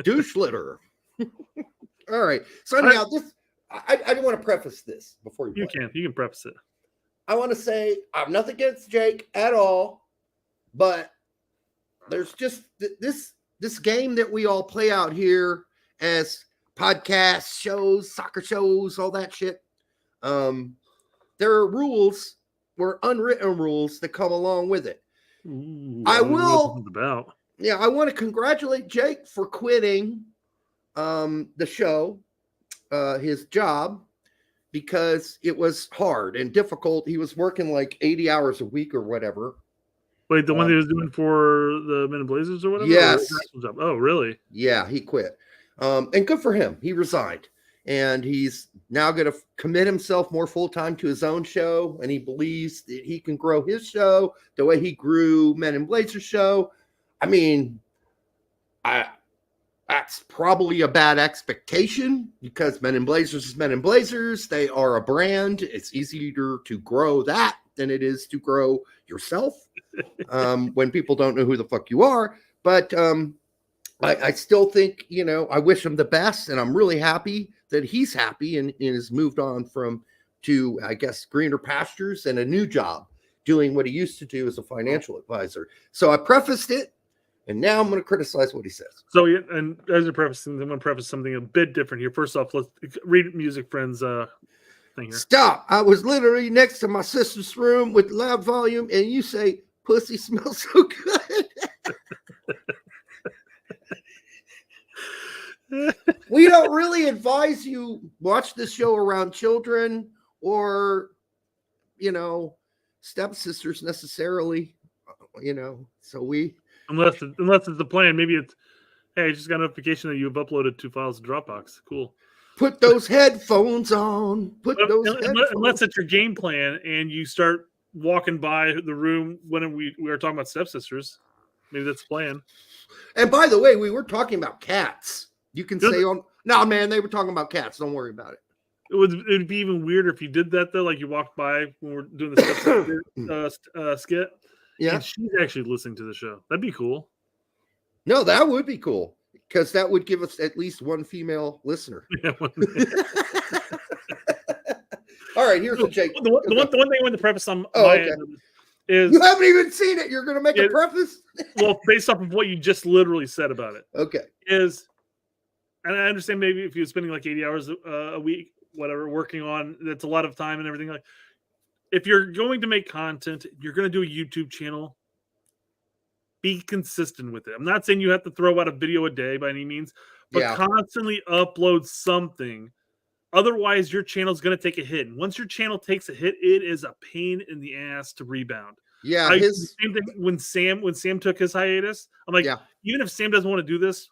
Douche litter. All right. So anyhow, I want to preface this before you can preface it. I want to say I'm nothing against Jake at all, but there's just this game that we all play out here as podcasts, shows, soccer shows, all that shit. There are rules, unwritten rules that come along with it. Ooh, I will. About. Yeah, I want to congratulate Jake for quitting the show, his job, because it was hard and difficult. He was working like 80 hours a week or whatever. Wait, the one he was doing for the Men in Blazers or whatever? Yes. Oh, really? Yeah, he quit. And good for him. He resigned. And he's now going to commit himself more full-time to his own show. And he believes that he can grow his show the way he grew Men in Blazers show. I mean, that's probably a bad expectation because Men in Blazers is Men in Blazers. They are a brand. It's easier to grow that than it is to grow yourself when people don't know who the fuck you are. But I still think, I wish him the best. And I'm really happy that he's happy and has moved on to, I guess, greener pastures and a new job doing what he used to do as a financial advisor. So I prefaced it. And now I'm going to criticize what he says. So, and as a preface, I'm going to preface something a bit different here. First off, let's read Music Friends thing here. Stop. I was literally next to my sister's room with loud volume, and you say, pussy smells so good. We don't really advise you watch this show around children or, stepsisters necessarily, so we... Unless it's the plan, maybe it's, hey, I just got a notification that you've uploaded 2 files to Dropbox. Cool. Put those headphones on. Unless it's your game plan and you start walking by the room when we were talking about stepsisters. Maybe that's the plan. And by the way, we were talking about cats. You can say no, man, they were talking about cats. Don't worry about it. It'd be even weirder if you did that though. Like you walked by when we're doing the stepsister skit. Yeah, and she's actually listening to the show. That'd be cool. No, that would be cool. because that would give us at least one female listener. All right, here's the Jake. The one thing I want to preface on my end is you haven't even seen it. You're going to make a preface? Well, based off of what you just literally said about it. Okay. And I understand maybe if you're spending like 80 hours a week, whatever, working on, that's a lot of time and everything. Like, if you're going to make content, you're going to do a YouTube channel, be consistent with it. I'm not saying you have to throw out a video a day by any means, but constantly upload something. Otherwise, your channel is going to take a hit. And once your channel takes a hit, it is a pain in the ass to rebound. Yeah. Same thing when Sam took his hiatus. I'm like, even if Sam doesn't want to do this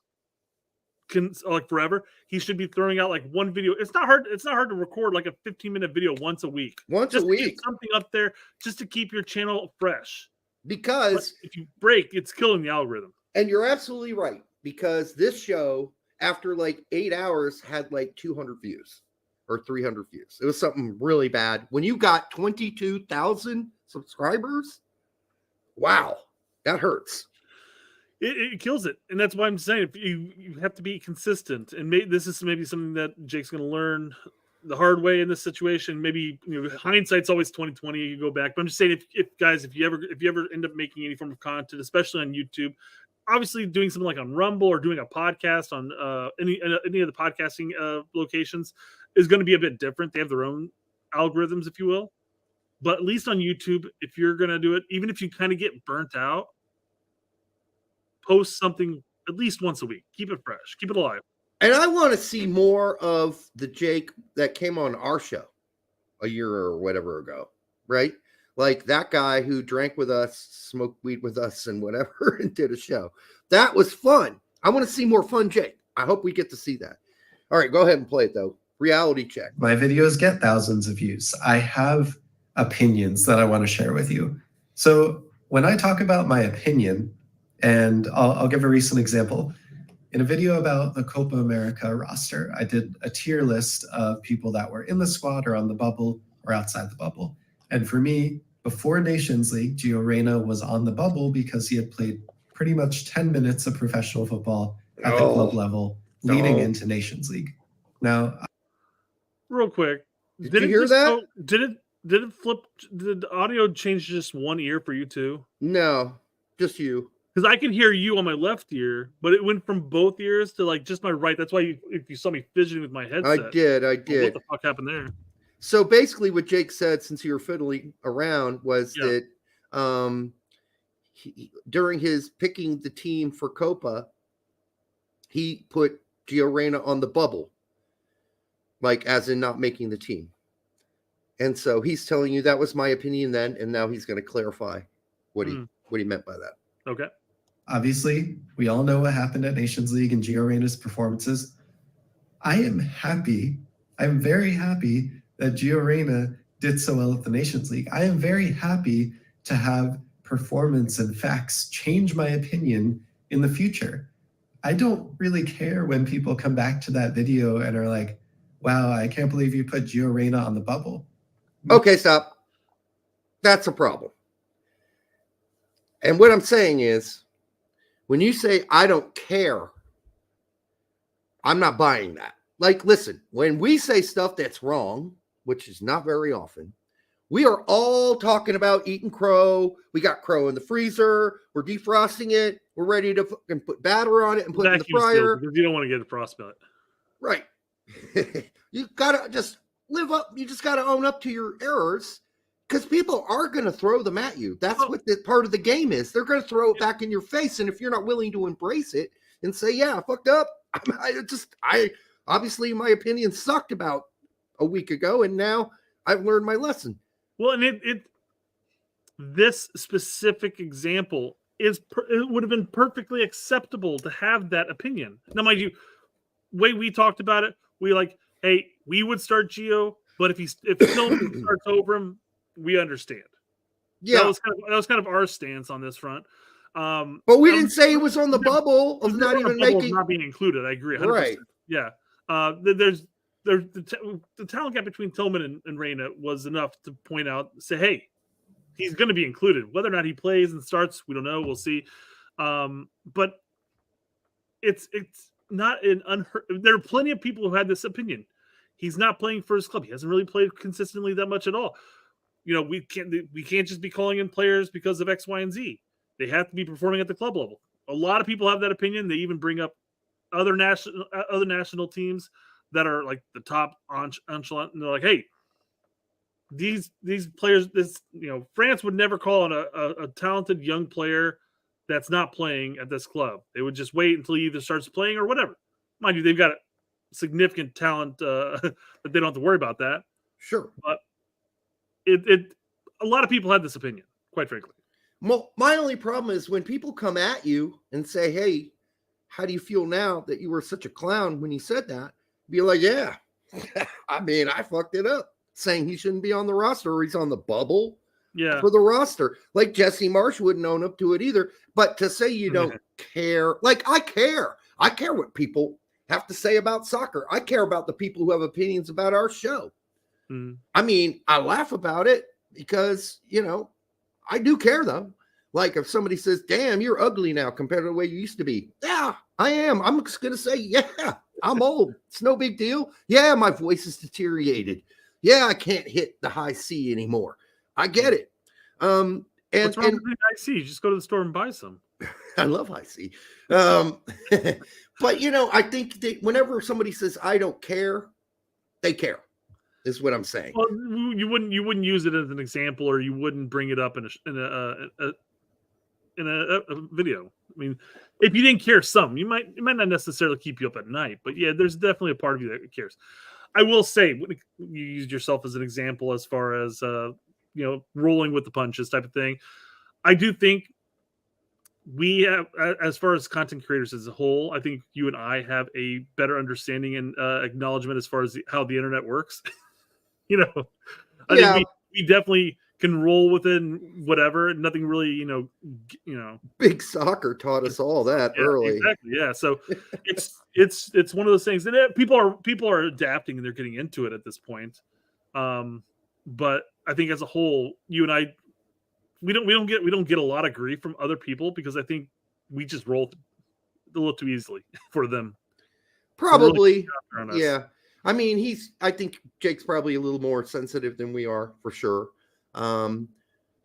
like forever, he should be throwing out like one video. It's not hard to record like a 15-minute video once a week. Just to get something up there just to keep your channel fresh. Because if you break, it's killing the algorithm. And you're absolutely right, because this show, after like 8 hours, had like 200 views. Or 300 views. It was something really bad. When you got 22,000 subscribers, wow, that hurts. It kills it, and that's why I'm saying if you have to be consistent. And this is maybe something that Jake's going to learn the hard way in this situation. Maybe hindsight's always 20/20. You go back, but I'm just saying if you ever end up making any form of content, especially on YouTube. Obviously, doing something like on Rumble or doing a podcast on any of the podcasting locations is going to be a bit different. They have their own algorithms, if you will. But at least on YouTube, if you're going to do it, even if you kind of get burnt out, post something at least once a week. Keep it fresh. Keep it alive. And I want to see more of the Jake that came on our show a year or whatever ago, right? Like that guy who drank with us, smoked weed with us and whatever, and did a show. That was fun. I want to see more fun Jake. I hope we get to see that. All right, go ahead and play it, though. Reality check. My videos get thousands of views. I have opinions that I want to share with you. So when I talk about my opinion, and I'll give a recent example. In a video about the Copa America roster, I did a tier list of people that were in the squad or on the bubble or outside the bubble. And for me, before Nations League, Gio Reyna was on the bubble because he had played pretty much 10 minutes of professional football at the club level leading into Nations League. Now, real quick, did you hear that? Did it flip? Did the audio change just one ear for you too? No, just you. Because I can hear you on my left ear, but it went from both ears to like just my right. That's why if you saw me fidgeting with my headset. I did. What the fuck happened there? So basically what Jake said, since you were fiddling around, was that during his picking the team for Copa, he put Gio Reyna on the bubble, like as in not making the team. And so he's telling you that was my opinion then, and now he's going to clarify what he meant by that. Okay. Obviously, we all know what happened at Nations League and Gio Reyna's performances. I am happy. I'm very happy that Gio Reyna did so well at the Nations League. I am very happy to have performance and facts change my opinion in the future. I don't really care when people come back to that video and are like, wow, I can't believe you put Gio Reyna on the bubble. Okay, stop. That's a problem. And what I'm saying is, when you say, I don't care, I'm not buying that. Like, listen, when we say stuff that's wrong, which is not very often, we are all talking about eating crow. We got crow in the freezer. We're defrosting it. We're ready to fucking put batter on it and put it in the fryer. Because you don't want to get a frostbite. Right. You got to just live up. You just got to own up to your errors. Because people are going to throw them at you. That's what the part of the game is. They're going to throw it back in your face. And if you're not willing to embrace it and say, yeah, I fucked up. I obviously my opinion sucked about a week ago. And now I've learned my lesson. Well, and this specific example it would have been perfectly acceptable to have that opinion. Now, mind you, way we talked about it, we like, hey, we would start Gio, but if Tillman starts over him, we understand. Yeah, that was kind of our stance on this front. But we didn't say it was on the bubble of not even making not being included. I agree, 100%. Right? Yeah. There's the talent gap between Tillman and Reyna was enough to point out, say, hey, he's going to be included. Whether or not he plays and starts, we don't know. We'll see. But it's not an unheard. There are plenty of people who had this opinion. He's not playing for his club. He hasn't really played consistently that much at all. We can't just be calling in players because of X, Y, and Z. They have to be performing at the club level. A lot of people have that opinion. They even bring up other national teams that are like the top echelon. And they're like, hey, these players, France would never call on a talented young player that's not playing at this club. They would just wait until he either starts playing or whatever. Mind you, they've got significant talent that they don't have to worry about that. Sure. But a lot of people had this opinion, quite frankly. Well, my only problem is when people come at you and say, hey, how do you feel now that you were such a clown when you said that? Be like, yeah, I mean, I fucked it up saying he shouldn't be on the roster or he's on the bubble for the roster. Like Jesse Marsh wouldn't own up to it either. But to say you don't care, like I care. I care what people have to say about soccer. I care about the people who have opinions about our show. I mean, I laugh about it because, I do care though. Like if somebody says, damn, you're ugly now compared to the way you used to be. Yeah, I am. I'm just going to say, yeah, I'm old. It's no big deal. Yeah, my voice is deteriorated. Yeah, I can't hit the high C anymore. I get it. What's wrong with high C? Just go to the store and buy some. I love high C. But, I think that whenever somebody says, I don't care, they care. Is what I'm saying. Well, you wouldn't use it as an example, or you wouldn't bring it up in a video. I mean, if you didn't care, it might not necessarily keep you up at night, but yeah, there's definitely a part of you that cares. I will say, when you used yourself as an example, as far as rolling with the punches type of thing, I do think we have, as far as content creators as a whole, I think you and I have a better understanding and acknowledgement as far as how the internet works. I think we definitely can roll within whatever. Nothing really, Big soccer taught us all that early. Exactly. Yeah. So it's one of those things, and people are adapting and they're getting into it at this point. But I think as a whole, you and I, we don't get a lot of grief from other people because I think we just roll a little too easily for them. Probably. Really, yeah. I mean, I think Jake's probably a little more sensitive than we are for sure. And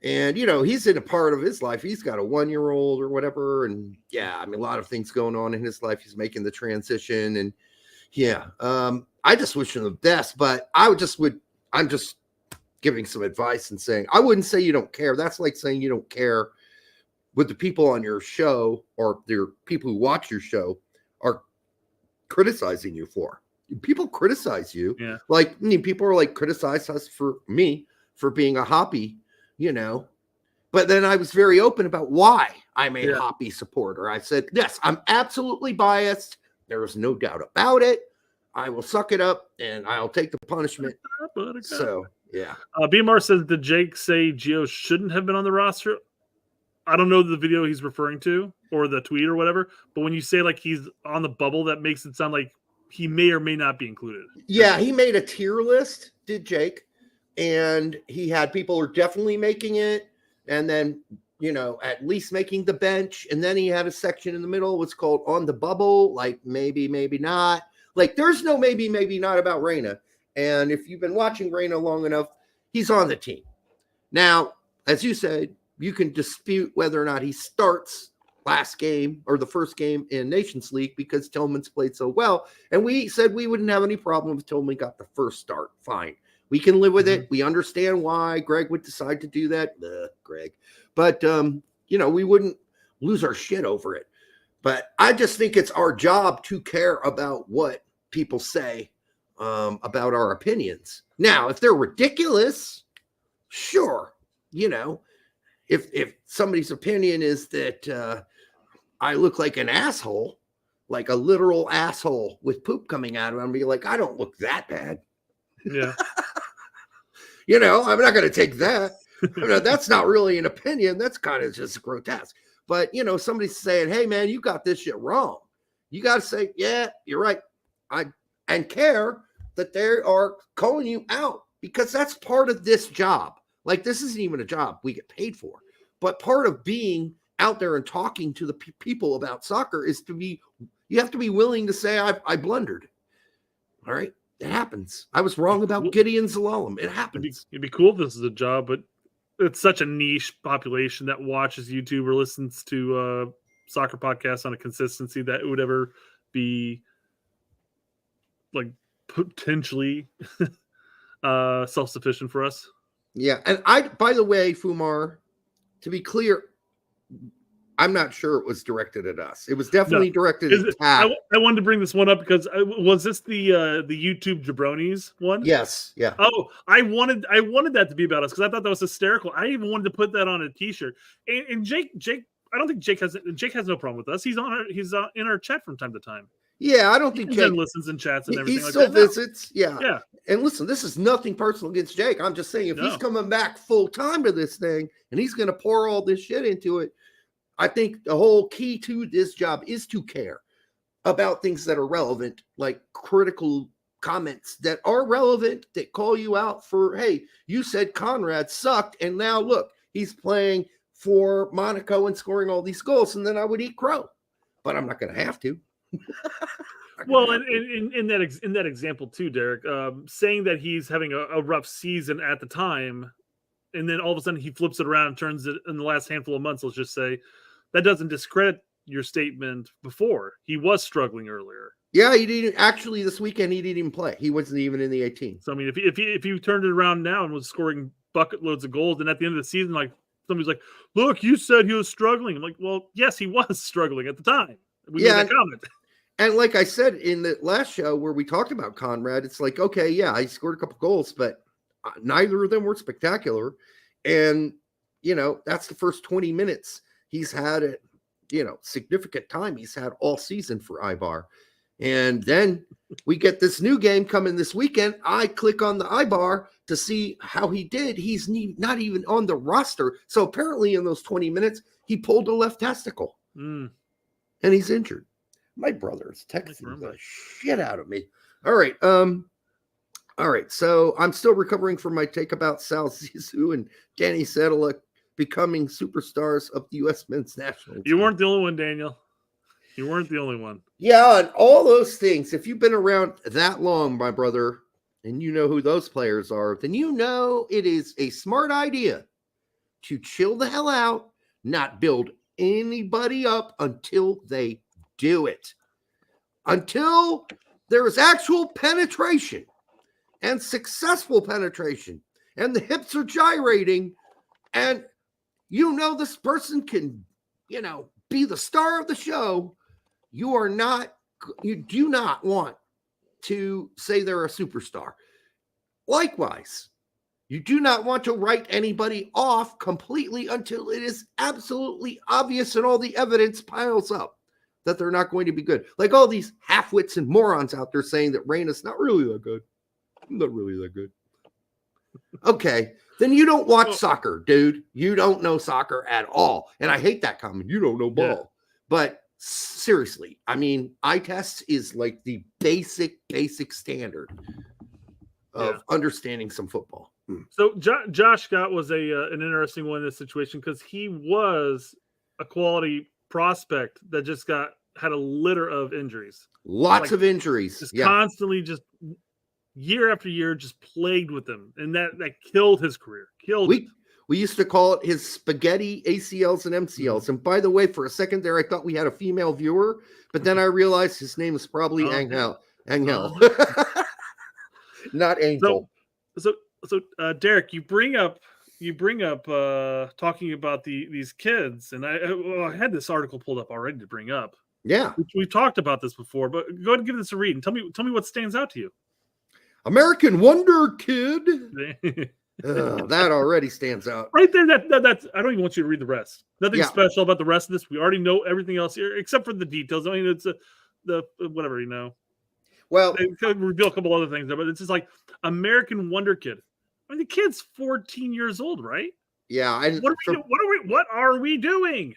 he's in a part of his life. He's got a 1-year-old or whatever. And yeah, I mean, a lot of things going on in his life. He's making the transition and I just wish him the best, but I'm just giving some advice and saying, I wouldn't say you don't care. That's like saying you don't care what the people on your show or the people who watch your show are criticizing you for. People criticize you. Yeah. Like people are like criticize us for being a Hoppy, but then I was very open about why I'm a Hoppy supporter. I said, yes, I'm absolutely biased. There is no doubt about it. I will suck it up and I'll take the punishment. So yeah. BMR says, did Jake say Gio shouldn't have been on the roster? I don't know the video he's referring to or the tweet or whatever, but when you say like he's on the bubble, that makes it sound like he may or may not be included. Yeah, he made a tier list, did Jake, and he had people who are definitely making it, and then at least making the bench, and then he had a section in the middle what's called on the bubble, like maybe not. Like there's no maybe not about Reyna, and if you've been watching Reyna long enough, he's on the team. Now, as you said, you can dispute whether or not he starts last game or the first game in Nations League because Tillman's played so well. And we said we wouldn't have any problem if Tillman got the first start. Fine. We can live with it. We understand why Gregg would decide to do that. Gregg. But, we wouldn't lose our shit over it. But I just think it's our job to care about what people say about our opinions. Now, if they're ridiculous, sure. If somebody's opinion is that I look like an asshole, like a literal asshole with poop coming out of him, I'd be like, I don't look that bad. Yeah. I'm not going to take that. That's not really an opinion. That's kind of just grotesque. But, somebody's saying, hey, man, you got this shit wrong. You got to say, yeah, you're right. And care that they are calling you out because that's part of this job. Like, this isn't even a job we get paid for. But part of being out there and talking to the people about soccer is to be You have to be willing to say, I blundered. All right. It happens. I was wrong about Gideon Zalalem. It happens. It'd be cool if this is a job, but it's such a niche population that watches YouTube or listens to soccer podcasts on a consistency that it would ever be like potentially self-sufficient for us. Yeah. And by the way, Fumar, to be clear, I'm not sure it was directed at us. It was definitely directed at Tad. I wanted to bring this one up because was this the YouTube jabronis one? Yes. Yeah. Oh, I wanted that to be about us because I thought that was hysterical. I even wanted to put that on a T-shirt. And Jake, I don't think Jake has no problem with us. He's in our chat from time to time. Yeah, I don't think Jake listens and chats and everything. He still visits. Yeah. Yeah. And listen, this is nothing personal against Jake. I'm just saying if he's coming back full time to this thing and he's going to pour all this shit into it, I think the whole key to this job is to care about things that are relevant, like critical comments that are relevant, that call you out for, hey, you said Conrad sucked, and now look, he's playing for Monaco and scoring all these goals, and then I would eat crow. But I'm not going to have to. Well, and in that example too, Derek, saying that he's having a rough season at the time, and then all of a sudden he flips it around and turns it in the last handful of months, let's just say, that doesn't discredit your statement before. He was struggling earlier. Yeah, he didn't actually this weekend. He didn't even play. He wasn't even in the 18. So I mean, if you turned it around now and was scoring bucket loads of goals, and at the end of the season, like somebody's like, "Look, you said he was struggling." I'm like, "Well, yes, he was struggling at the time." We made that comment. And like I said in the last show where we talked about Conrad, it's like, okay, yeah, he scored a couple goals, but neither of them were spectacular. And that's the first 20 minutes. He's had it, significant time he's had all season for Ibar. And then we get this new game coming this weekend. I click on the Ibar to see how he did. He's not even on the roster. So apparently in those 20 minutes, he pulled a left testicle and he's injured. My brother is texting the shit out of me. All right. All right. So I'm still recovering from my take about Sal Zizou and Danny Sedela becoming superstars of the U.S. men's national team. You weren't the only one, Daniel. You weren't the only one. Yeah, and all those things. If you've been around that long, my brother, and you know who those players are, then you know it is a smart idea to chill the hell out, not build anybody up until they do it. Until there is actual penetration and successful penetration, and the hips are gyrating, and this person can, be the star of the show. You do not want to say they're a superstar. Likewise, you do not want to write anybody off completely until it is absolutely obvious and all the evidence piles up that they're not going to be good. Like all these half-wits and morons out there saying that Reyna's not really that good. Not really that good. Okay, then you don't watch soccer, dude. You don't know soccer at all. And I hate that comment. You don't know ball. Yeah. But seriously, I mean, eye test is like the basic standard of understanding some football. So Josh Scott was an interesting one in this situation because he was a quality prospect that just had a litter of injuries. Lots of injuries. Just constantly just year after year just plagued with them. And that killed his career. We used to call it his spaghetti ACLs and MCLs. And by the way, for a second there, I thought we had a female viewer, but then I realized his name is probably Angel. Not Angel. So Derek, you bring up talking about these kids, and I had this article pulled up already to bring up. Yeah, we've talked about this before, but go ahead and give this a read and tell me what stands out to you. American Wonder Kid. That already stands out right there. That's. I don't even want you to read the rest. Nothing special about the rest of this. We already know everything else here except for the details. I mean, it's the whatever, Well, they could reveal a couple other things there, but it's just like American Wonder Kid. I mean, the kid's 14 years old, right? Yeah. And what are we doing?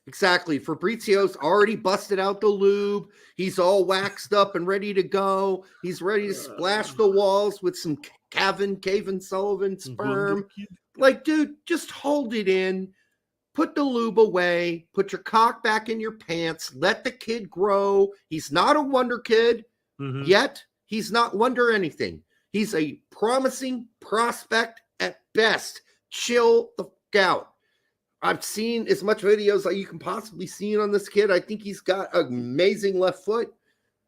Exactly. Fabrizio's already busted out the lube. He's all waxed up and ready to go. He's ready to splash the walls with some Cavan Sullivan sperm. Like, dude, just hold it in. put the lube away, put your cock back in your pants, let the kid grow. He's not a wonder kid yet. He's not wonder anything. He's a promising prospect at best. Chill the fuck out. I've seen as much videos like you can possibly see on this kid. I think he's got an amazing left foot.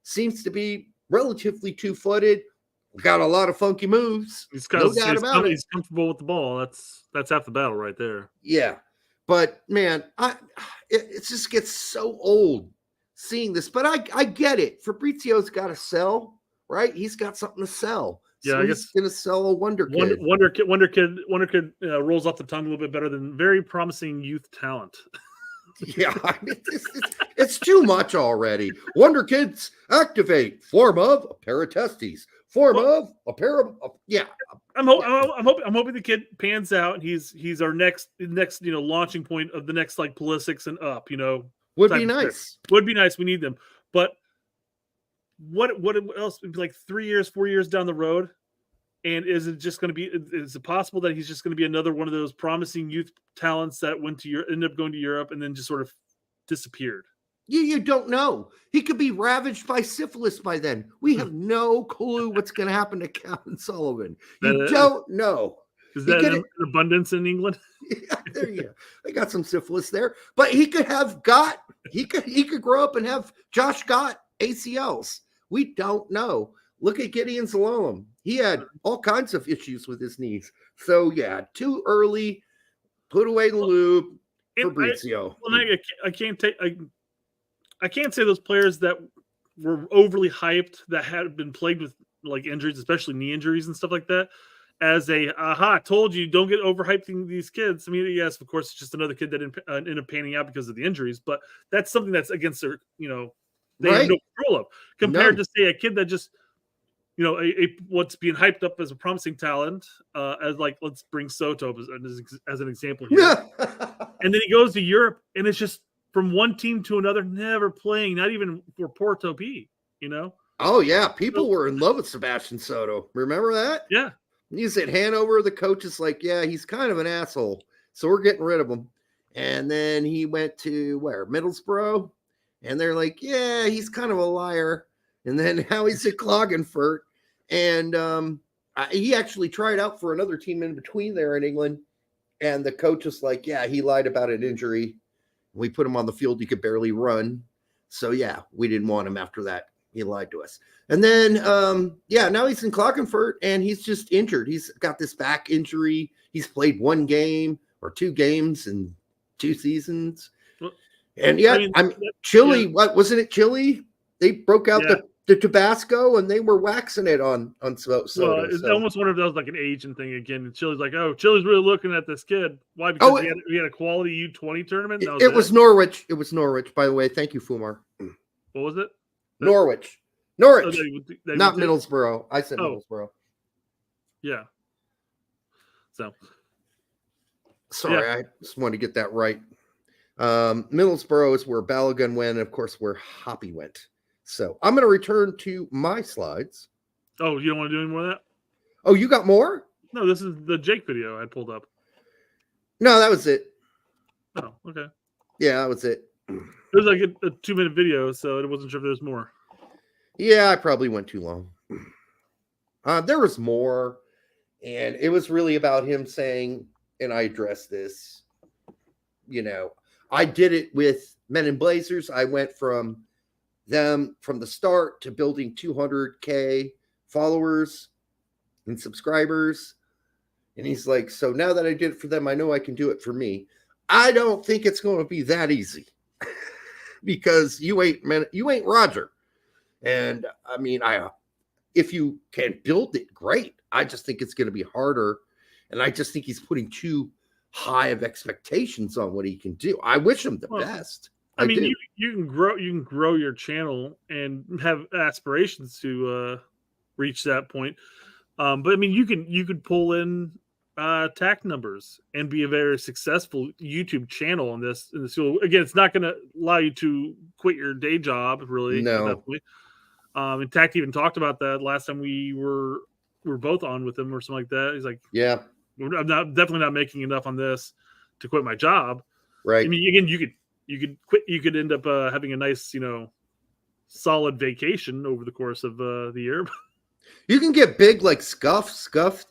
Seems to be relatively two-footed. Got a lot of funky moves. He's comfortable with the ball. That's half the battle right there. Yeah. But man, it just gets so old seeing this. But I get it. Fabrizio's got to sell, right? He's got something to sell. Yeah, so I guess he's gonna sell a wonder kid. Wonder kid rolls off the tongue a little bit better than very promising youth talent. Yeah, it's too much already. Wonder kids activate. Form of a pair of testes. Form of a pair of yeah. I'm hoping the kid pans out and he's our next launching point of the next like Pulisic and up. Would be nice. Would be nice. We need them, but. What else? Like 3 years, 4 years down the road, and is it just going to be? Is it possible that he's just going to be another one of those promising youth talents that ended up going to Europe and then just sort of disappeared? You don't know. He could be ravaged by syphilis by then. We have no clue what's going to happen to Calvin Sullivan. You don't know. Is that an abundance in England? Yeah, there you go. They got some syphilis there, but he could grow up and have Josh Gott ACLs. We don't know. Look at Gideon Zalom. He had all kinds of issues with his knees. So yeah, too early. Put away the lube. Fabrizio. I can't say those players that were overly hyped that had been plagued with like injuries, especially knee injuries and stuff like that, as I told you, don't get overhyping these kids. I mean, yes, of course, it's just another kid that ended up panning out because of the injuries, but that's something that's against their, they have no control of, compared to say a kid that just, what's being hyped up as a promising talent, as like, let's bring Soto as an example here. And then he goes to Europe and it's just from one team to another, never playing, not even for Porto B, Oh yeah. People were in love with Sebastian Soto. Remember that? Yeah. He's at Hanover. The coach is like, yeah, he's kind of an asshole. So we're getting rid of him. And then he went to where? Middlesbrough. And they're like, yeah, he's kind of a liar. And then now he's at Klagenfurt. And he actually tried out for another team in between there in England. And the coach is like, yeah, he lied about an injury. We put him on the field. He could barely run. So, yeah, we didn't want him after that. He lied to us. And then, now he's in Klagenfurt and he's just injured. He's got this back injury. He's played one game or two games in 2 seasons. And Chile, what wasn't it? Chile? They broke out the Tabasco and they were waxing it on Soto. Well, it's almost wonder if that was like an Asian thing again. And Chile's like, oh, Chile's really looking at this kid. Why? Because we had a quality U20 tournament. It was Norwich. It was Norwich, by the way. Thank you, Fumar. What was it? Norwich, Oh, not Middlesbrough. I said Middlesbrough. Yeah. So, sorry, I just wanted to get that right. Middlesbrough is where Balogun went, and of course, where Hoppy went. So I'm going to return to my slides. Oh, you don't want to do any more of that? Oh, you got more? No, this is the Jake video I pulled up. No, that was it. Oh, okay. Yeah, that was it. It was like a 2-minute video, so I wasn't sure if there was more. Yeah, I probably went too long. There was more, and it was really about him saying, and I addressed this, I did it with Men in Blazers. I went from them from the start to building 200K followers and subscribers. And he's like, so now that I did it for them, I know I can do it for me. I don't think it's going to be that easy. Because you ain't Roger. And I mean, if you can build it, great. I just think it's going to be harder. And I just think he's putting too high of expectations on what he can do. I wish him the best. I mean, you can grow your channel and have aspirations to reach that point. But I mean, you could pull in TAC numbers and be a very successful YouTube channel on this. So again, it's not going to allow you to quit your day job, really. No. And TAC even talked about that last time we were both on with him or something like that. He's like, yeah, I'm definitely not making enough on this to quit my job. Right. I mean, again, you could quit. You could end up having a nice, solid vacation over the course of the year. You can get big like Scuffed.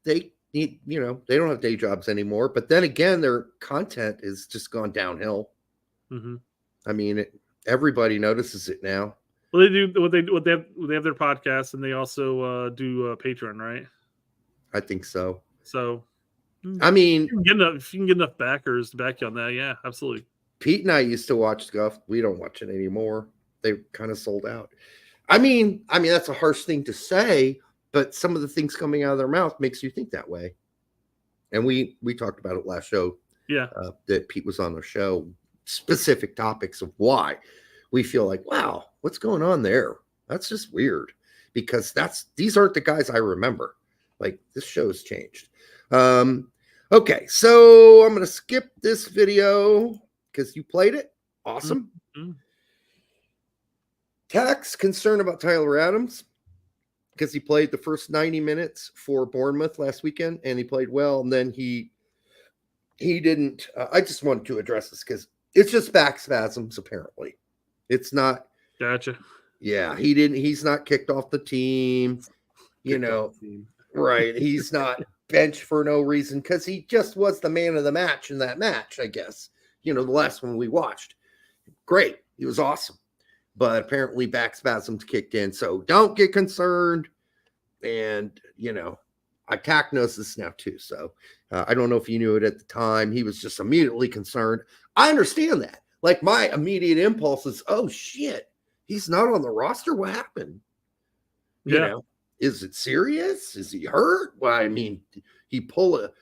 They need, they don't have day jobs anymore. But then again, their content is just gone downhill. Mm-hmm. I mean, everybody notices it now. Well, they do they have their podcast, and they also do Patreon, right? I think so. So, I mean, if you can get enough backers to back you on that, yeah, absolutely. Pete and I used to watch Scuffed. We don't watch it anymore. They kind of sold out. I mean, that's a harsh thing to say, but some of the things coming out of their mouth makes you think that way. And we talked about it last show. Yeah. That Pete was on the show, specific topics of why we feel like, wow, what's going on there? That's just weird, because these aren't the guys I remember. Like, this show's changed. Okay, so I'm going to skip this video because you played it. Awesome. Mm-hmm. Tax concern about Tyler Adams because he played the first 90 minutes for Bournemouth last weekend, and he played well, and then he didn't. I just wanted to address this because it's just back spasms, apparently. It's not. Gotcha. Yeah, he's not kicked off the team, right. He's not benched for no reason because he just was the man of the match in that match, I guess. The last one we watched. Great. He was awesome. But apparently back spasms kicked in. So don't get concerned. And, Attack knows this now too. So I don't know if you knew it at the time. He was just immediately concerned. I understand that. Like, my immediate impulse is, oh, shit, he's not on the roster. What happened? Is it serious? Is he hurt? Well, I mean, he pulled a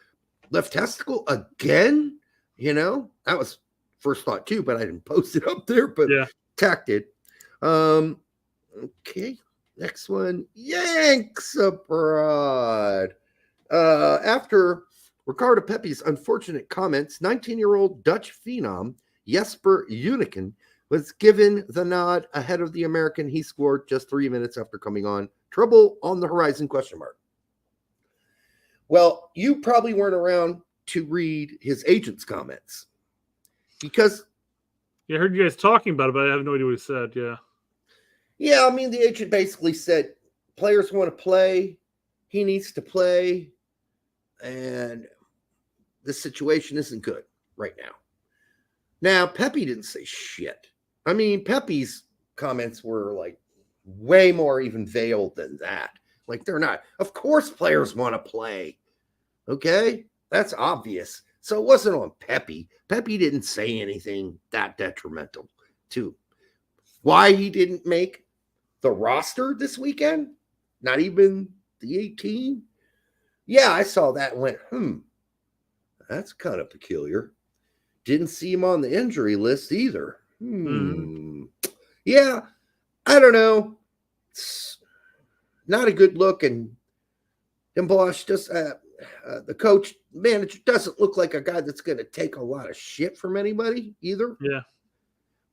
left testicle again? That was first thought too, but I didn't post it up there. But Tack did. Okay, next one. Yanks abroad. After Ricardo Pepe's unfortunate comments, 19-year-old Dutch phenom Jesper Uniken was given the nod ahead of the American he scored just 3 minutes after coming on. Trouble on the horizon, ? Well, you probably weren't around to read his agent's comments because... Yeah, I heard you guys talking about it, but I have no idea what he said. Yeah. Yeah, I mean, the agent basically said players want to play. He needs to play. And the situation isn't good right now. Now, Pepe didn't say shit. I mean, Pepe's comments were like way more even veiled than that. Like, they're not. Of course players want to play. Okay? That's obvious. So it wasn't on Pepe. Pepe didn't say anything that detrimental to why he didn't make the roster this weekend. Not even the 18. Yeah, I saw that and went, that's kind of peculiar. Didn't see him on the injury list either. Yeah, I don't know. It's not a good look. And Bosch just, the coach, manager, doesn't look like a guy that's going to take a lot of shit from anybody either. Yeah.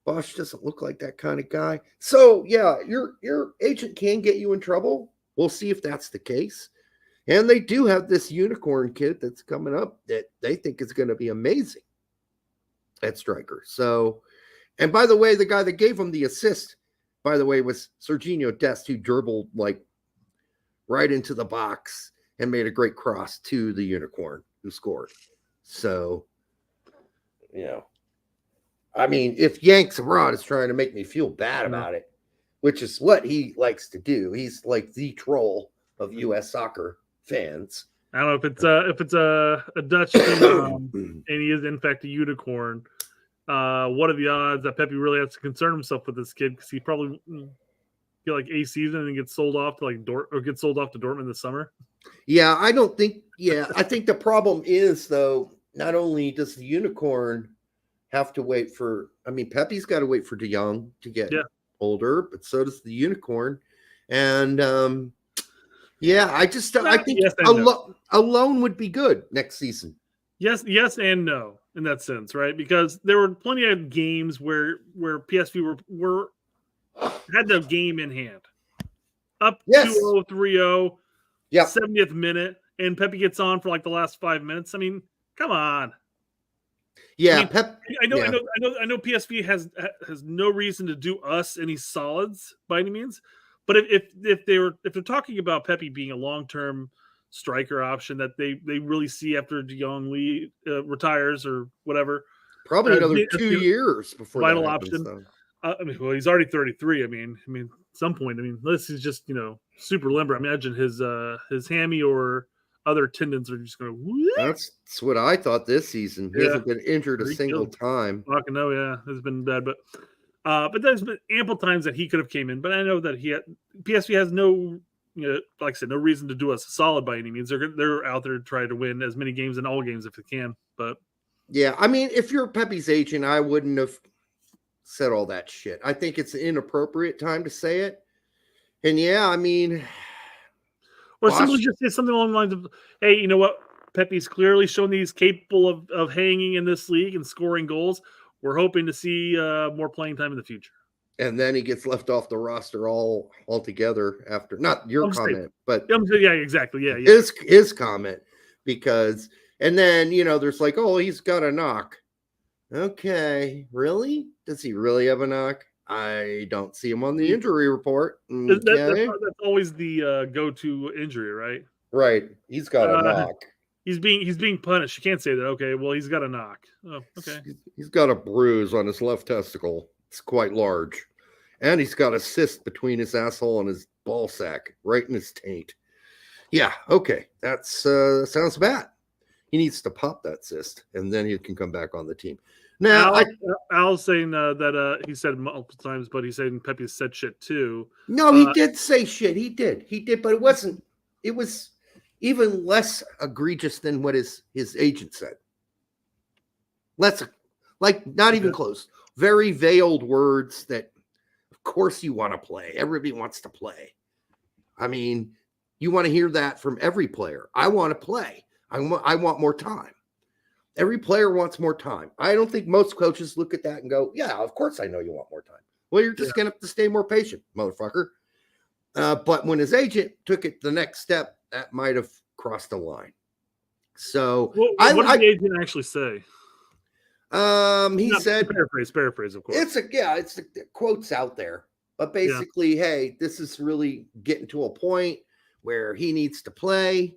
Bosch doesn't look like that kind of guy. So, yeah, your agent can get you in trouble. We'll see if that's the case. And they do have this unicorn kid that's coming up that they think is going to be amazing at striker. So, and by the way, the guy that gave him the assist, by the way, was Serginho Dest, who dribbled like right into the box and made a great cross to the unicorn who scored. So, I mean, if Yanks abroad is trying to make me feel bad about it, which is what he likes to do, he's like the troll of U.S. soccer fans. I don't know if it's a Dutch phenom and he is in fact a unicorn. What are the odds that Pepe really has to concern himself with this kid, because he probably get like a season and gets sold off to Dortmund this summer? Yeah, I don't think. Yeah, I think the problem is though, not only does the unicorn have to wait for. I mean, Pepe's got to wait for De Jong to get older, but so does the unicorn, and I think a loan would be good next season. Yes, and no in that sense, right? Because there were plenty of games where PSV were had the game in hand, up 2-0, 3-0, 70th minute, and Pepe gets on for like the last 5 minutes. I mean, come on. Yeah, I mean, Pep. I know. PSV has no reason to do us any solids by any means. But if they're talking about Pepe being a long-term striker option that they really see after De Jong retires or whatever, probably another 2 years before vital that happens, option. I mean, well, he's already 33. I mean, at some point, unless he's just super limber. I imagine his hammy or other tendons are just going to. That's what I thought this season. He hasn't been injured a single time. Fucking no, yeah, it's been bad, but there's been ample times that he could have came in. But I know that PSV has no, like I said, no reason to do us a solid by any means. They're out there to try to win as many games in all games if they can. But yeah, I mean, if you're Pepe's agent, I wouldn't have said all that shit. I think it's an inappropriate time to say it. And yeah, I mean, or simply just say something along the lines of, "Hey, you know what? Pepe's clearly shown that he's capable of hanging in this league and scoring goals. We're hoping to see more playing time in the future." And then he gets left off the roster altogether after not your comment, but yeah, exactly, yeah. His comment, because and then there's like, oh, he's got a knock. Okay, really? Does he really have a knock? I don't see him on the injury report. Okay. That's always the go-to injury, right? Right. He's got a knock. He's being punished. You can't say that. Okay, well, he's got a knock. Oh, okay. He's got a bruise on his left testicle. It's quite large. And he's got a cyst between his asshole and his ball sack, right in his taint. Yeah, okay. That's sounds bad. He needs to pop that cyst, and then he can come back on the team. Now, Al's saying that he said multiple times, but he's saying Pepe said shit too. No, he did say shit. He did, but it wasn't. It was even less egregious than what his agent said. Not even close. Very veiled words that, of course, you want to play. Everybody wants to play. I mean, you want to hear that from every player. I want to play. I want more time. Every player wants more time. I don't think most coaches look at that and go, yeah, of course I know you want more time. Well, you're just going to have to stay more patient, motherfucker. But when his agent took it the next step, that might have crossed the line. So what did the agent actually say? He said, paraphrase, of course. It's the quotes out there, but basically, hey, this is really getting to a point where he needs to play.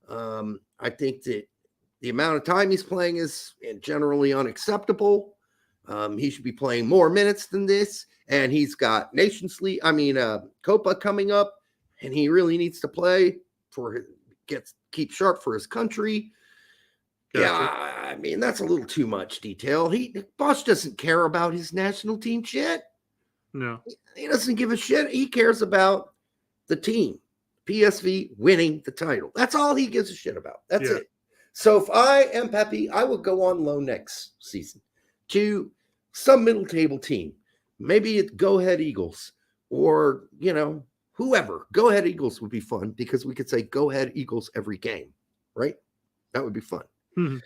I think that the amount of time he's playing is generally unacceptable. He should be playing more minutes than this, and he's got Copa coming up, and he really needs to play keep sharp for his country. Gotcha. Yeah, I mean, that's a little too much detail. Bosch doesn't care about his national team shit. No. He doesn't give a shit. He cares about the team, PSV winning the title. That's all he gives a shit about. That's it. So if I am Pepe, I would go on loan next season to some middle table team. Maybe it's Go Ahead Eagles or, whoever. Go Ahead Eagles would be fun because we could say Go Ahead Eagles every game, right? That would be fun. Mm-hmm.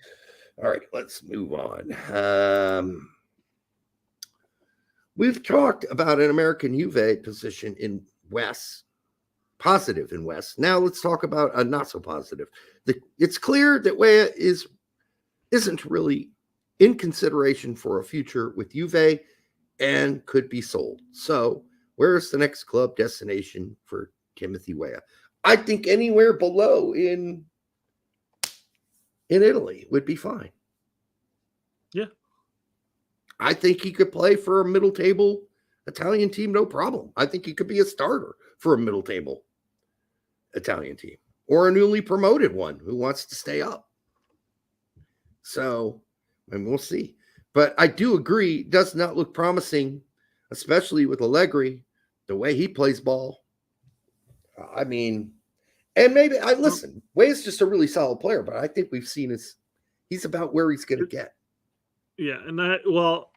All right, let's move on. We've talked about an American Juve position in West, positive in West. Now let's talk about a not so positive. It's clear that Weah isn't really in consideration for a future with Juve and could be sold. So where's the next club destination for Timothy Weah? I think anywhere below in Italy would be fine. Yeah. I think he could play for a middle table Italian team, no problem. I think he could be a starter for a middle table Italian team or a newly promoted one who wants to stay up. So, and we'll see. But I do agree, does not look promising, especially with Allegri, the way he plays ball. I mean, and maybe listen, Weah's just a really solid player, but I think we've seen he's about where he's going to get. Yeah, and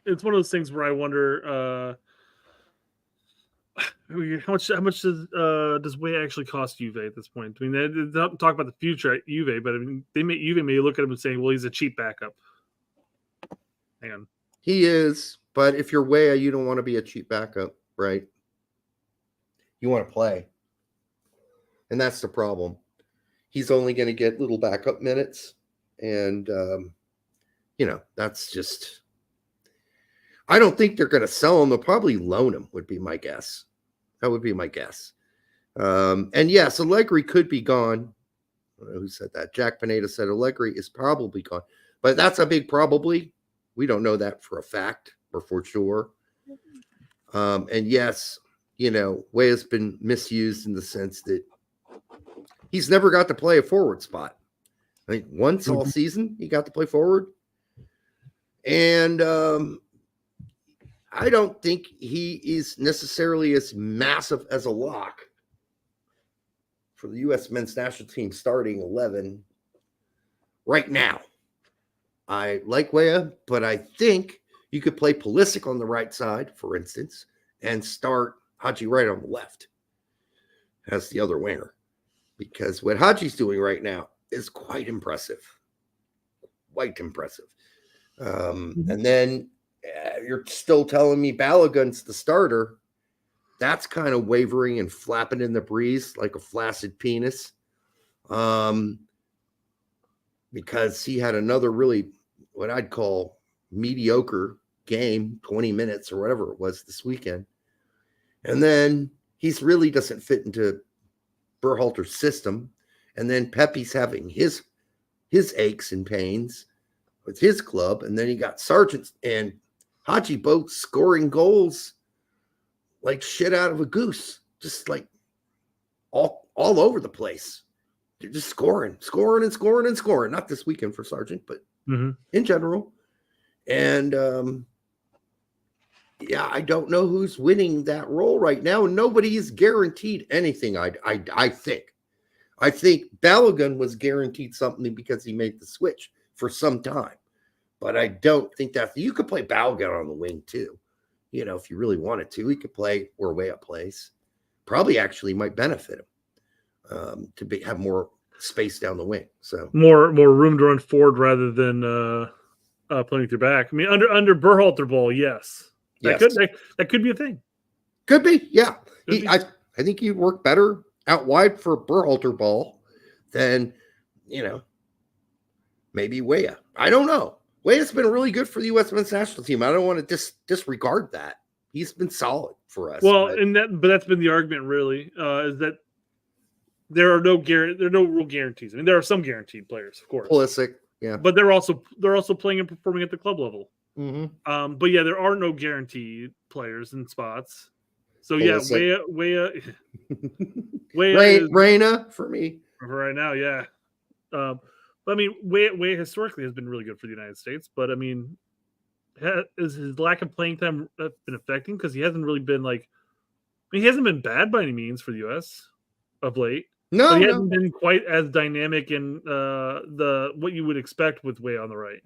it's one of those things where I wonder how much does Weah actually cost Juve at this point? I mean, they don't talk about the future at Juve, but I mean, Juve may look at him and saying, "Well, he's a cheap backup." Hang on, he is, but if you're Weah, you don't want to be a cheap backup, right? You want to play. And that's the problem. He's only going to get little backup minutes. And, that's just. I don't think they're going to sell him. They'll probably loan him. Would be my guess. That would be my guess. And yes, Allegri could be gone. Who said that? Jack Pineda said Allegri is probably gone, but that's a big probably. We don't know that for a fact or for sure. And yes, Weah's been misused in the sense that he's never got to play a forward spot. I think once all season he got to play forward. And I don't think he is necessarily as massive as a lock for the U.S. men's national team starting 11 right now. I like Weah, but I think you could play Pulisic on the right side, for instance, and start Haji right on the left as the other winger. Because what Haji's doing right now is quite impressive. Quite impressive. And then you're still telling me Balogun's the starter. That's kind of wavering and flapping in the breeze like a flaccid penis. Because he had another really, what I'd call mediocre game, 20 minutes or whatever it was this weekend. And then he's really doesn't fit into Berhalter's system. And then Pepe's having his aches and pains with his club. And then you got Sargent and Haji both scoring goals like shit out of a goose, just like all over the place. They're just scoring. Not this weekend for Sargent, but in general. And I don't know who's winning that role right now. Nobody is guaranteed anything. I think Balogun was guaranteed something because he made the switch for some time. But I don't think that you could play Balogun on the wing too. If you really wanted to, he could play where Weah plays. Probably actually might benefit him to have more space down the wing. So more room to run forward rather than playing through back. I mean, under Berhalter ball, yes. That could be a thing. Could be, yeah. I think he'd work better out wide for Berhalter ball than maybe Weah. I don't know. Weah's been really good for the U.S. men's national team. I don't want to disregard that. He's been solid for us. Well, but that's been the argument, really, is that there are no real guarantees. I mean, there are some guaranteed players, of course. Pulisic, yeah, but they're also playing and performing at the club level. Mm-hmm. But yeah, there are no guaranteed players and spots. So Pulisic. Weah Reyna for me for right now, yeah. But I mean, Weah historically has been really good for the United States. But I mean, is his lack of playing time been affecting? Because he hasn't really been he hasn't been bad by any means for the U.S. of late. No, but he hasn't been quite as dynamic in what you would expect with Weah on the right.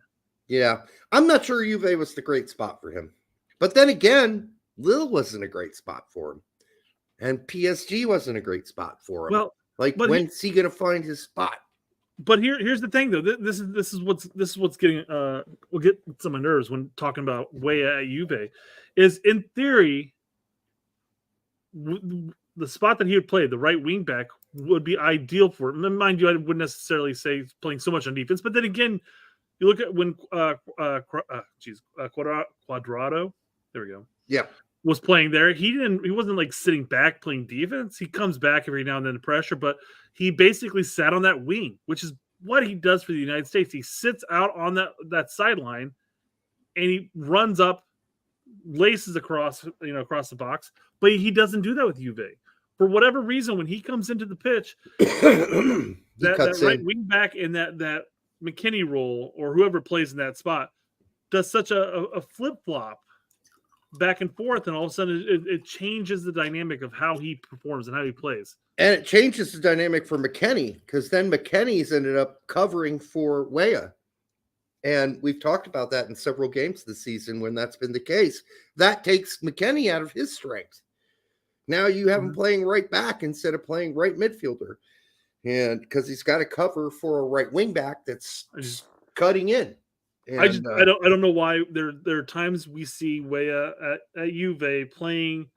Yeah, I'm not sure Juve was the great spot for him. But then again, Lille wasn't a great spot for him, and PSG wasn't a great spot for him. Well, when's he going to find his spot? But here's the thing, though. This is what's getting will get some of my nerves when talking about Weah at Juve. Is in theory, the spot that he would play, the right wing back, would be ideal for him. Mind you, I wouldn't necessarily say he's playing so much on defense. But then again, you look at when Cuadrado, there we go. Yeah. Was playing there. He wasn't sitting back playing defense. He comes back every now and then to pressure, but he basically sat on that wing, which is what he does for the United States. He sits out on that sideline and he runs up, laces across the box, but he doesn't do that with Juve. For whatever reason, when he comes into the pitch, that right wing back in that McKinney role or whoever plays in that spot does such a flip-flop back and forth, and all of a sudden it changes the dynamic of how he performs and how he plays. And it changes the dynamic for McKinney, because then McKinney's ended up covering for Weah. And we've talked about that in several games this season when that's been the case. That takes McKinney out of his strength. Now you have him playing right back instead of playing right midfielder. And because he's got to cover for a right wing back that's cutting in. And, I don't know why there are times we see Weah at Juve playing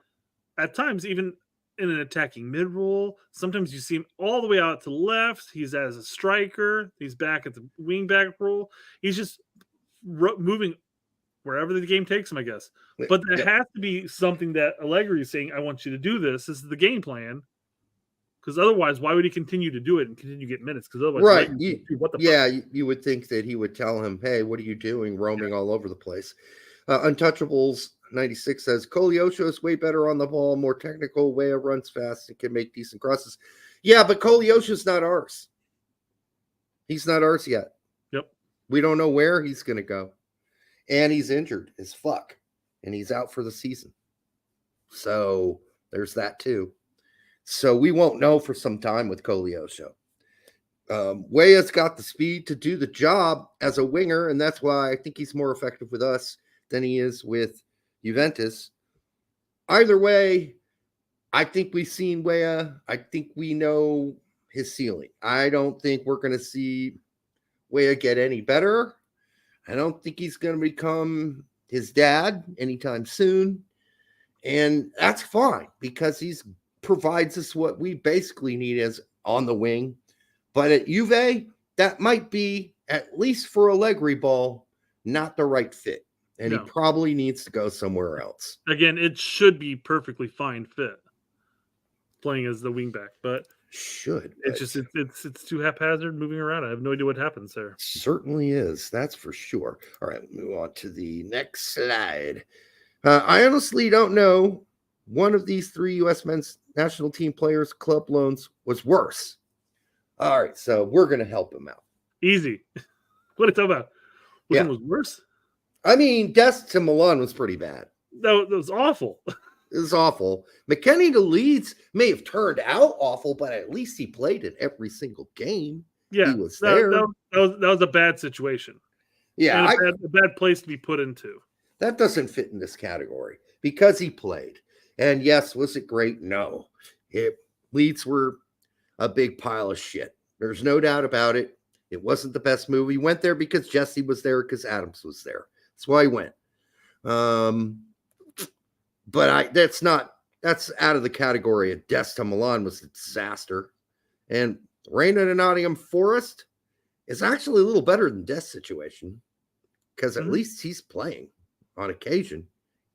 at times even in an attacking mid role. Sometimes you see him all the way out to the left. He's as a striker. He's back at the wing back role. He's just moving wherever the game takes him, I guess. But there has to be something that Allegri is saying, I want you to do this. This is the game plan. Because otherwise, why would he continue to do it and continue to get minutes? Because otherwise, right. What the fuck? You would think that he would tell him, hey, what are you doing roaming all over the place? Untouchables 96 says, Koleosho is way better on the ball, more technical, Weah runs fast, and can make decent crosses. Yeah, but Koleosho's not ours. He's not ours yet. Yep. We don't know where he's going to go. And he's injured as fuck. And he's out for the season. So there's that too. So we won't know for some time with Koleosho. Weah's got the speed to do the job as a winger, and that's why I think he's more effective with us than he is with Juventus. Either way, I think we've seen Weah. I think we know his ceiling. I don't think we're going to see Weah get any better. I don't think he's going to become his dad anytime soon. And that's fine because he's provides us what we basically need as on the wing. But at Juve, that might be, at least for Allegri ball, not the right fit. And he probably needs to go somewhere else. Again, it should be perfectly fine fit playing as the wingback, but it's too haphazard moving around. I have no idea what happens there. Certainly is. That's for sure. All right, move on to the next slide. I honestly don't know. One of these 3 U.S. men's national team players' club loans was worse. All right, so we're going to help him out. Easy. What are you talking about? Which one was worse? I mean, Dest to Milan was pretty bad. That was awful. It was awful. McKennie to Leeds may have turned out awful, but at least he played in every single game. Yeah, he was there. That was a bad situation. Yeah, and a bad place to be put into. That doesn't fit in this category because he played. And yes, was it great? No. Leeds were a big pile of shit. There's no doubt about it. It wasn't the best move. He went there because Jesse was there, because Adams was there. That's why he went. But that's out of the category of Dest to Milan was a disaster. And Reyna to Nottingham Forest is actually a little better than Dest's situation because at least he's playing on occasion.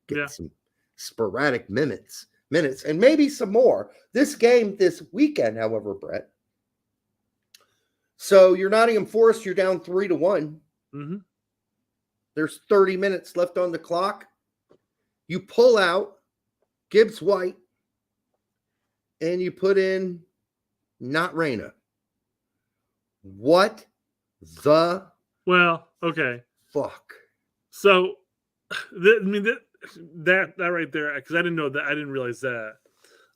Getting some sporadic minutes, and maybe some more. This game this weekend, however, Brett. So you're Nottingham Forest, you're down 3-1. Mm-hmm. There's 30 minutes left on the clock. You pull out Gibbs White, and you put in not Reyna. What the? Well, okay. Fuck. So, that right there, because I didn't know that. I didn't realize that.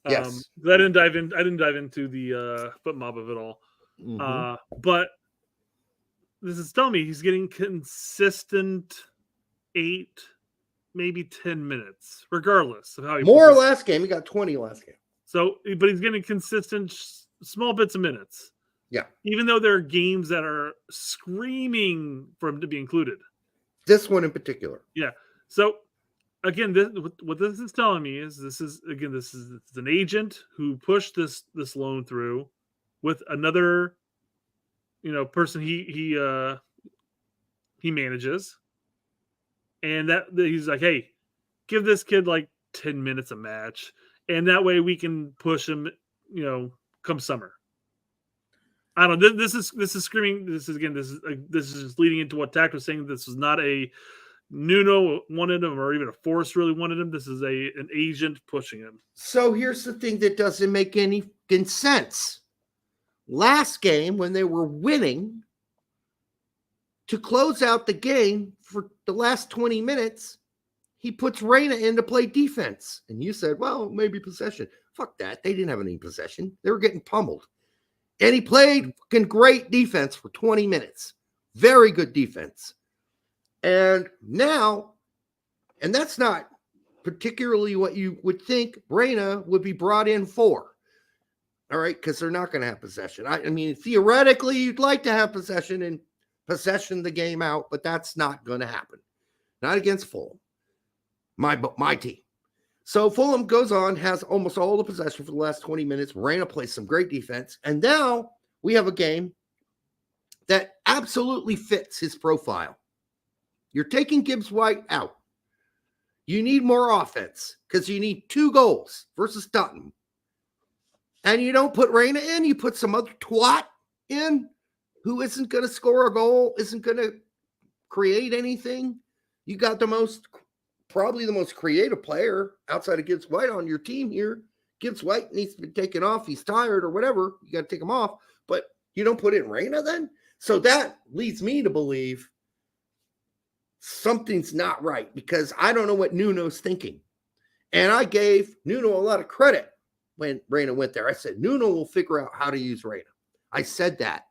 Yes. I didn't dive into the foot mob of it all. Mm-hmm. But this is telling me he's getting consistent 8, maybe 10 minutes, regardless of how he more last game. He got 20 last game. So, but he's getting consistent small bits of minutes. Yeah. Even though there are games that are screaming for him to be included. This one in particular. Yeah. So again, what this is telling me is this is an agent who pushed this loan through with another, person he manages, and that he's like, hey, give this kid like 10 minutes a match, and that way we can push him, come summer. I don't know. This is screaming. This is just leading into what Tact was saying. This was not a Nuno wanted him, or even a Forest really wanted him. This is an agent pushing him. So here's the thing that doesn't make any sense. Last game, when they were winning, to close out the game for the last 20 minutes, he puts Reyna in to play defense. And you said, well, maybe possession. Fuck that. They didn't have any possession. They were getting pummeled. And he played fucking great defense for 20 minutes. Very good defense. And now, and that's not particularly what you would think Reyna would be brought in for. All right, because they're not going to have possession. I mean, theoretically, you'd like to have possession and possession the game out, but that's not going to happen. Not against Fulham, my team. So Fulham goes on, has almost all the possession for the last 20 minutes. Reyna plays some great defense. And now we have a game that absolutely fits his profile. You're taking Gibbs White out. You need more offense because you need 2 goals versus Tottenham. And you don't put Reyna in, you put some other twat in who isn't going to score a goal, isn't going to create anything. You got probably the most creative player outside of Gibbs White on your team here. Gibbs White needs to be taken off. He's tired or whatever. You got to take him off. But you don't put in Reyna then? So that leads me to believe something's not right because I don't know what Nuno's thinking. And I gave Nuno a lot of credit when Reyna went there. I said, Nuno will figure out how to use Reyna. I said that.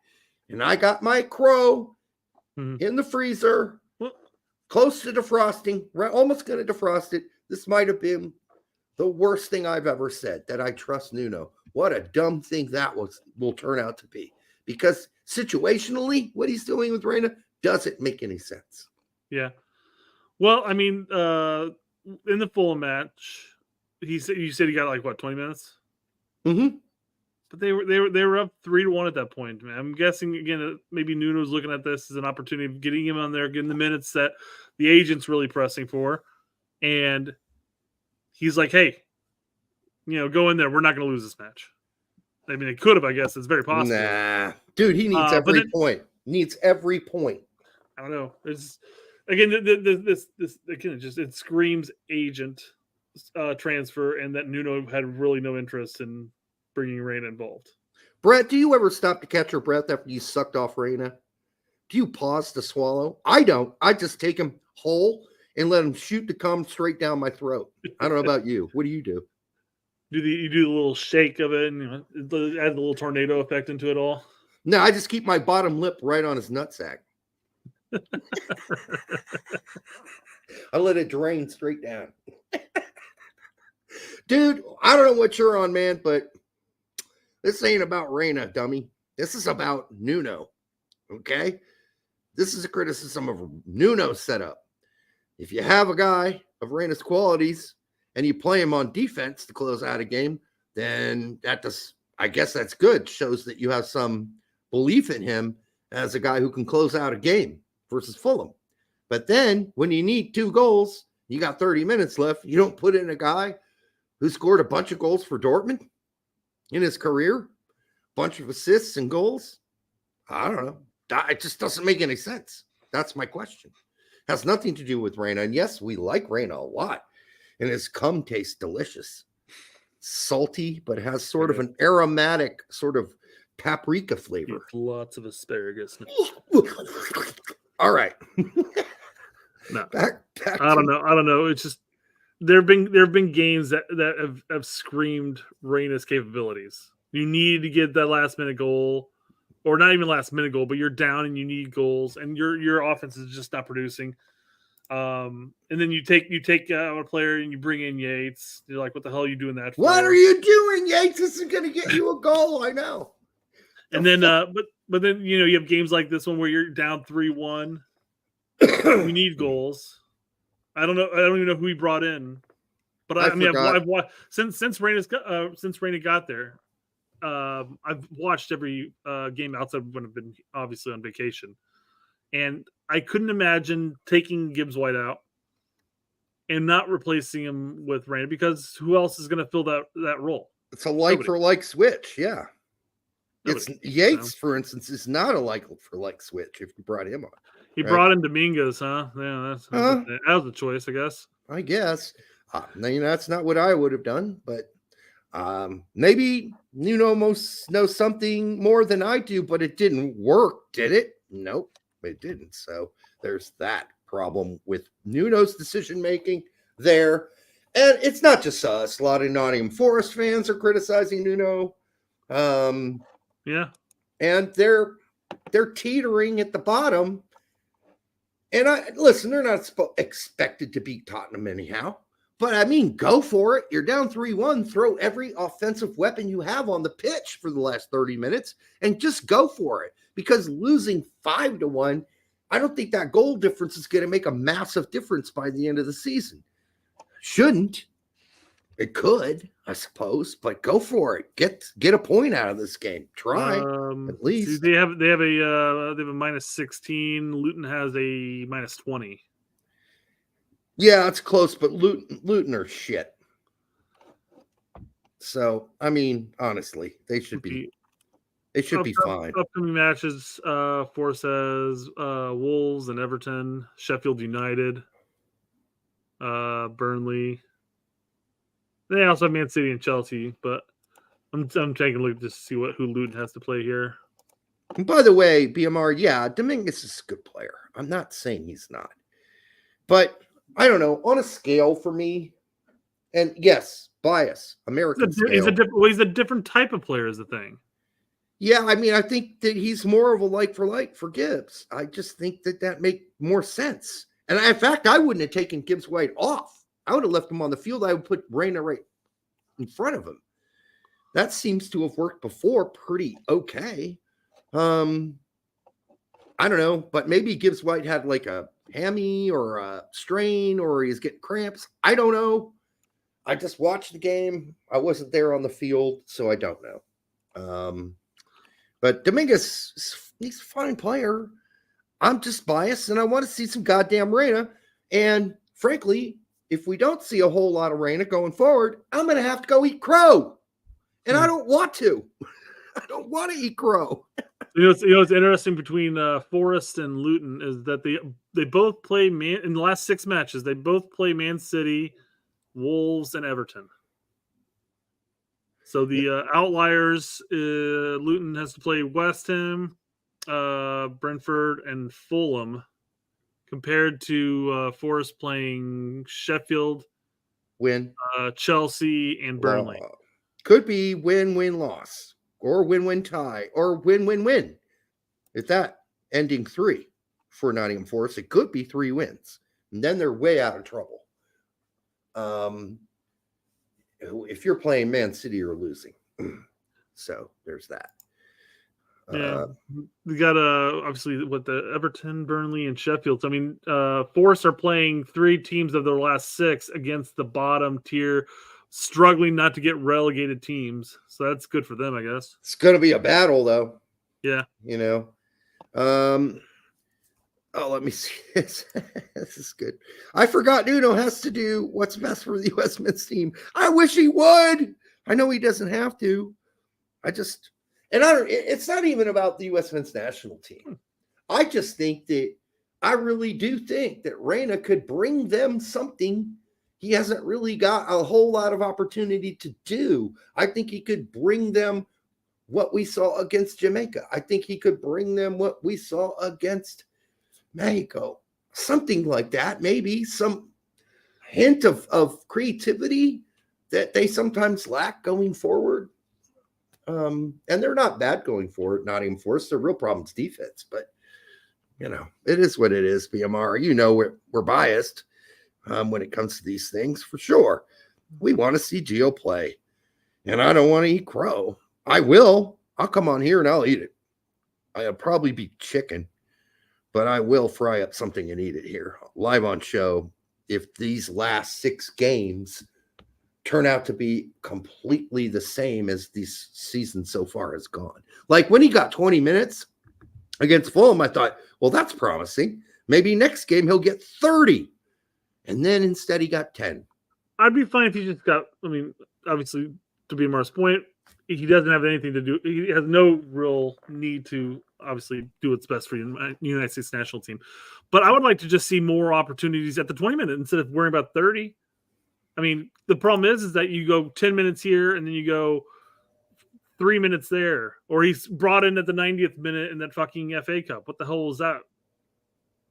And I got my crow in the freezer, close to defrosting, almost going to defrost it. This might have been the worst thing I've ever said, that I trust Nuno. What a dumb thing that will turn out to be. Because situationally, what he's doing with Reyna doesn't make any sense. Yeah. Well, I mean, in the Fulham match, you said he got like what, 20 minutes? Mm-hmm. But they were up 3-1 at that point, man. I'm guessing again maybe Nuno's looking at this as an opportunity of getting him on there, getting the minutes that the agent's really pressing for, and he's like, "Hey, go in there. We're not going to lose this match." I mean, it could have. I guess it's very possible. Nah, dude, he needs every point. Needs every point. I don't know. It's again this again it screams agent transfer, and that Nuno had really no interest in bringing Reyna involved. Brett, do you ever stop to catch your breath after you sucked off Reyna? Do you pause to swallow? I don't. I just take him whole and let him shoot to come straight down my throat. I don't know about you. What do you do? You do the little shake of it and add the little tornado effect into it all? No, I just keep my bottom lip right on his nutsack. I let it drain straight down. Dude, I don't know what you're on, man, but this ain't about Reyna, dummy. This is about Nuno, okay? This is a criticism of Nuno's setup. If you have a guy of Reyna's qualities and you play him on defense to close out a game, then I guess that's good. Shows that you have some belief in him as a guy who can close out a game versus Fulham. But then when you need 2 goals, you got 30 minutes left, you don't put in a guy who scored a bunch of goals for Dortmund in his career, bunch of assists and goals. I don't know. It just doesn't make any sense. That's my question. Has nothing to do with Reyna. And yes, we like Reyna a lot. And his cum tastes delicious. Salty, but has sort of an aromatic sort of paprika flavor. Lots of asparagus. All right. No. Back I don't know. It's just there have been games that have screamed Reyna's capabilities. You need to get that last minute goal, or not even last minute goal, but you're down and you need goals, and your offense is just not producing. And then you take a player and you bring in Yates. You're like, what the hell are you doing that for? What are you doing? Yates isn't going to get you a goal. I know. And then, but then you have games like this one where you're down 3-1. You need goals. I don't even know who he brought in, but I've watched since Reyna got there. I've watched every game outside when I've been obviously on vacation, and I couldn't imagine taking Gibbs White out and not replacing him with Reyna, because who else is going to fill that role? It's a like-for-like switch, yeah. It's Yates, for instance, is not a like-for-like switch if you brought him on. He brought in Dominguez, huh? Yeah, that was a choice, I guess. I guess. That's not what I would have done, but maybe Nuno knows something more than I do, but it didn't work, did it? Nope, it didn't. So there's that problem with Nuno's decision-making there. And it's not just us. A lot of Nottingham Forest fans are criticizing Nuno. Yeah. And they're teetering at the bottom. And they're not expected to beat Tottenham anyhow. But I mean, go for it. You're down 3-1. Throw every offensive weapon you have on the pitch for the last 30 minutes and just go for it. Because losing 5-1, I don't think that goal difference is going to make a massive difference by the end of the season. Shouldn't. It could, I suppose, but go for it. Get a point out of this game. Try at least. See, they have a -16. Luton has a -20. Yeah, it's close, but Luton are shit. So, I mean, honestly, they should be fine. Upcoming matches, Forest has Wolves and Everton, Sheffield United, Burnley. They also have Man City and Chelsea, but I'm taking a look just to see who Luton has to play here. And by the way, BMR, yeah, Dominguez is a good player. I'm not saying he's not. But I don't know, on a scale for me, and yes, bias, American scale. He's a different type of player is the thing. Yeah, I mean, I think that he's more of a like for like for Gibbs. I just think that make more sense. And in fact, I wouldn't have taken Gibbs White off. I would have left him on the field. I would put Reyna right in front of him. That seems to have worked before pretty okay. I don't know, but maybe Gibbs White had like a hammy or a strain or he's getting cramps. I don't know. I just watched the game. I wasn't there on the field, so I don't know. But Dominguez, he's a fine player. I'm just biased, and I want to see some goddamn Reyna. And frankly, if we don't see a whole lot of Reyna going forward, I'm going to have to go eat crow. And I don't want to. I don't want to eat crow. What's interesting between Forest and Luton is that they both play in the last 6 matches. They both play Man City, Wolves, and Everton. So the outliers, Luton has to play West Ham, Brentford, and Fulham, compared to Forest playing Sheffield, Chelsea, and Burnley. Could be win-win loss, or win-win tie, or win-win-win. If that ending 3 for Nottingham Forest, it could be 3 wins, and then they're way out of trouble. If you're playing Man City, you're losing. So there's that. Yeah, we got obviously the Everton, Burnley, and Sheffield. So, I mean, Forest are playing 3 teams of their last 6 against the bottom tier, struggling not to get relegated teams. So that's good for them, I guess. It's going to be a battle, though. Yeah, you know. Let me see this. This is good. I forgot Nuno has to do what's best for the U.S. men's team. I wish he would. I know he doesn't have to. It's not even about the U.S. men's national team. I just think I really do think that Reyna could bring them something he hasn't really got a whole lot of opportunity to do. I think he could bring them what we saw against Jamaica. I think he could bring them what we saw against Mexico. Something like that. Maybe some hint of creativity that they sometimes lack going forward. And they're not bad going forward, Nottingham Forest. Their real problem's defense, but it is what it is, BMR. We're biased when it comes to these things, for sure. We want to see Gio play, and I don't want to eat crow. I will. I'll come on here and I'll eat it. I'll probably be chicken, but I will fry up something and eat it here live on show if these last 6 games turn out to be completely the same as this season so far has gone. Like when he got 20 minutes against Fulham, I thought, well, that's promising. Maybe next game he'll get 30. And then instead he got 10. I'd be fine if he just got, obviously, to be Mar's point, he doesn't have anything to do. He has no real need to obviously do what's best for the United States national team. But I would like to just see more opportunities at the 20 minute instead of worrying about 30. The problem is that you go 10 minutes here and then you go 3 minutes there, or he's brought in at the 90th minute in that fucking FA Cup. What the hell was that?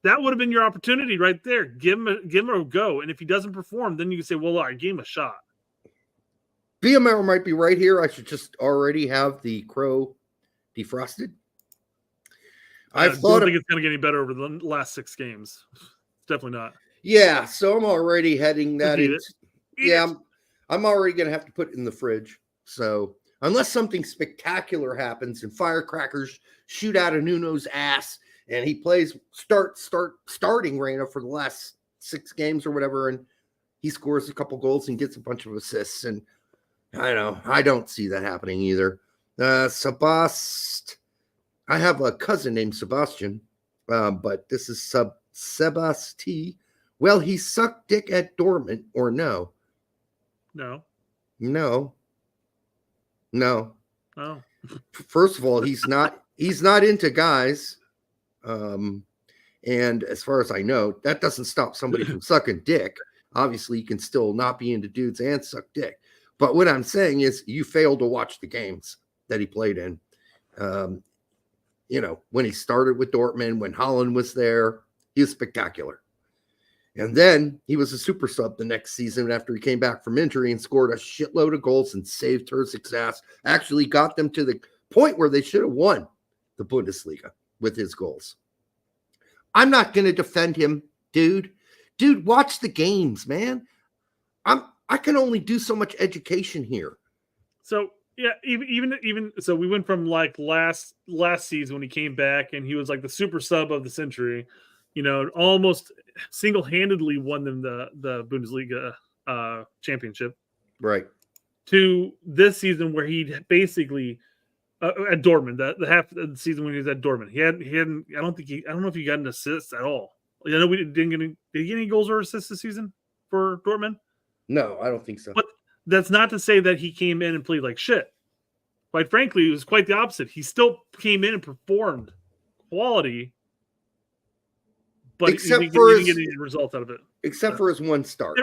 That would have been your opportunity right there. Give him a go. And if he doesn't perform, then you can say, well, I gave him a shot. BMR might be right here. I should just already have the crow defrosted. I don't think it's going to get any better over the last 6 games. It's definitely not. Yeah, so I'm already heading that in. Yeah, I'm already going to have to put it in the fridge. So unless something spectacular happens and firecrackers shoot out of Nuno's ass and he plays starting Reyna for the last 6 games or whatever, and he scores a couple goals and gets a bunch of assists. And I don't see that happening either. Sebast, I have a cousin named Sebastian, but this is Sebasti. Well, he sucked dick at Dortmund, or no? No. Oh. First of all, he's not into guys. And as far as I know, that doesn't stop somebody from sucking dick. Obviously, you can still not be into dudes and suck dick. But what I'm saying is you failed to watch the games that he played in. When he started with Dortmund, when Holland was there, he was spectacular. And then he was a super sub the next season after he came back from injury and scored a shitload of goals and saved Terzic's ass. Actually got them to the point where they should have won the Bundesliga with his goals. I'm not going to defend him, dude. Dude, watch the games, man. I can only do so much education here. So yeah, even so, we went from like last season when he came back and he was like the super sub of the century, almost single-handedly won them the Bundesliga championship, right? To this season where he basically at Dortmund, the half of the season when he was at Dortmund, he hadn't. I don't know if he got an assist at all. I know we didn't get any. Did he get any goals or assists this season for Dortmund? No, I don't think so. But that's not to say that he came in and played like shit. Quite frankly, it was quite the opposite. He still came in and performed quality, but he didn't get any results out of it. Except for his one start.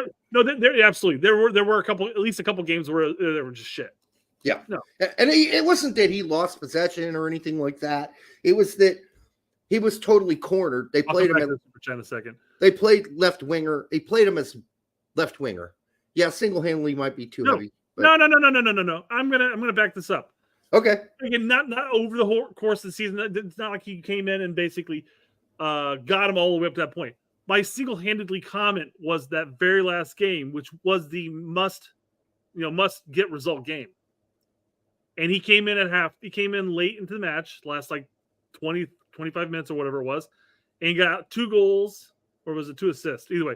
Absolutely. There were at least a couple games where they were just shit. Yeah. No. And it wasn't that he lost possession or anything like that. It was that he was totally cornered. They played him in a second. They played left winger. He played him as left winger. Yeah, single-handedly might be too heavy. But... No. I'm gonna back this up. Okay. Again, not over the whole course of the season. It's not like he came in and basically got him all the way up to that point. My single-handedly comment was that very last game, which was the must get result game. And he came in at half. He came in late into the match, last like 20, 25 minutes or whatever it was, and got 2 goals, or was it 2 assists? Either way,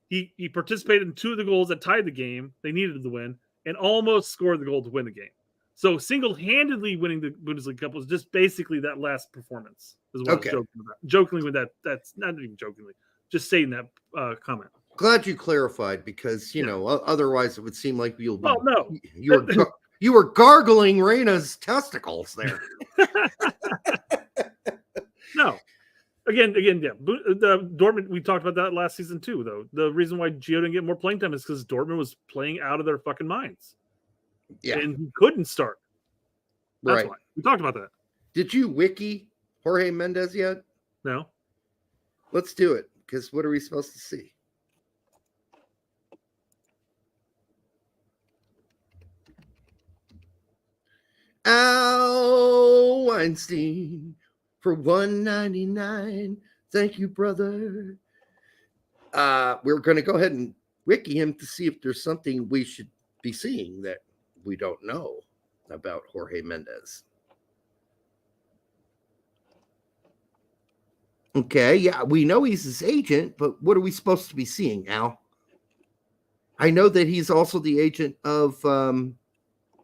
he participated in 2 of the goals that tied the game. They needed the win, and almost scored the goal to win the game. So single-handedly winning the Bundesliga Cup was just basically that last performance. Is what I was joking about. Jokingly with that. That's not even jokingly. Just saying that comment. Glad you clarified because otherwise it would seem like you'll be. Oh no, you were gargling Reyna's testicles there. No. Again, yeah. The Dortmund, we talked about that last season too, though. The reason why Gio didn't get more playing time is because Dortmund was playing out of their fucking minds. Yeah. And he couldn't start. That's right. why. We talked about that. Did you wiki Jorge Mendes yet? No. Let's do it, because what are we supposed to see? Al Weinstein for $1.99. Thank you, brother. We're going to go ahead and wiki him to see if there's something we should be seeing that we don't know about Jorge Mendes. Okay, yeah, we know he's his agent, but what are we supposed to be seeing, Al? I know that he's also the agent of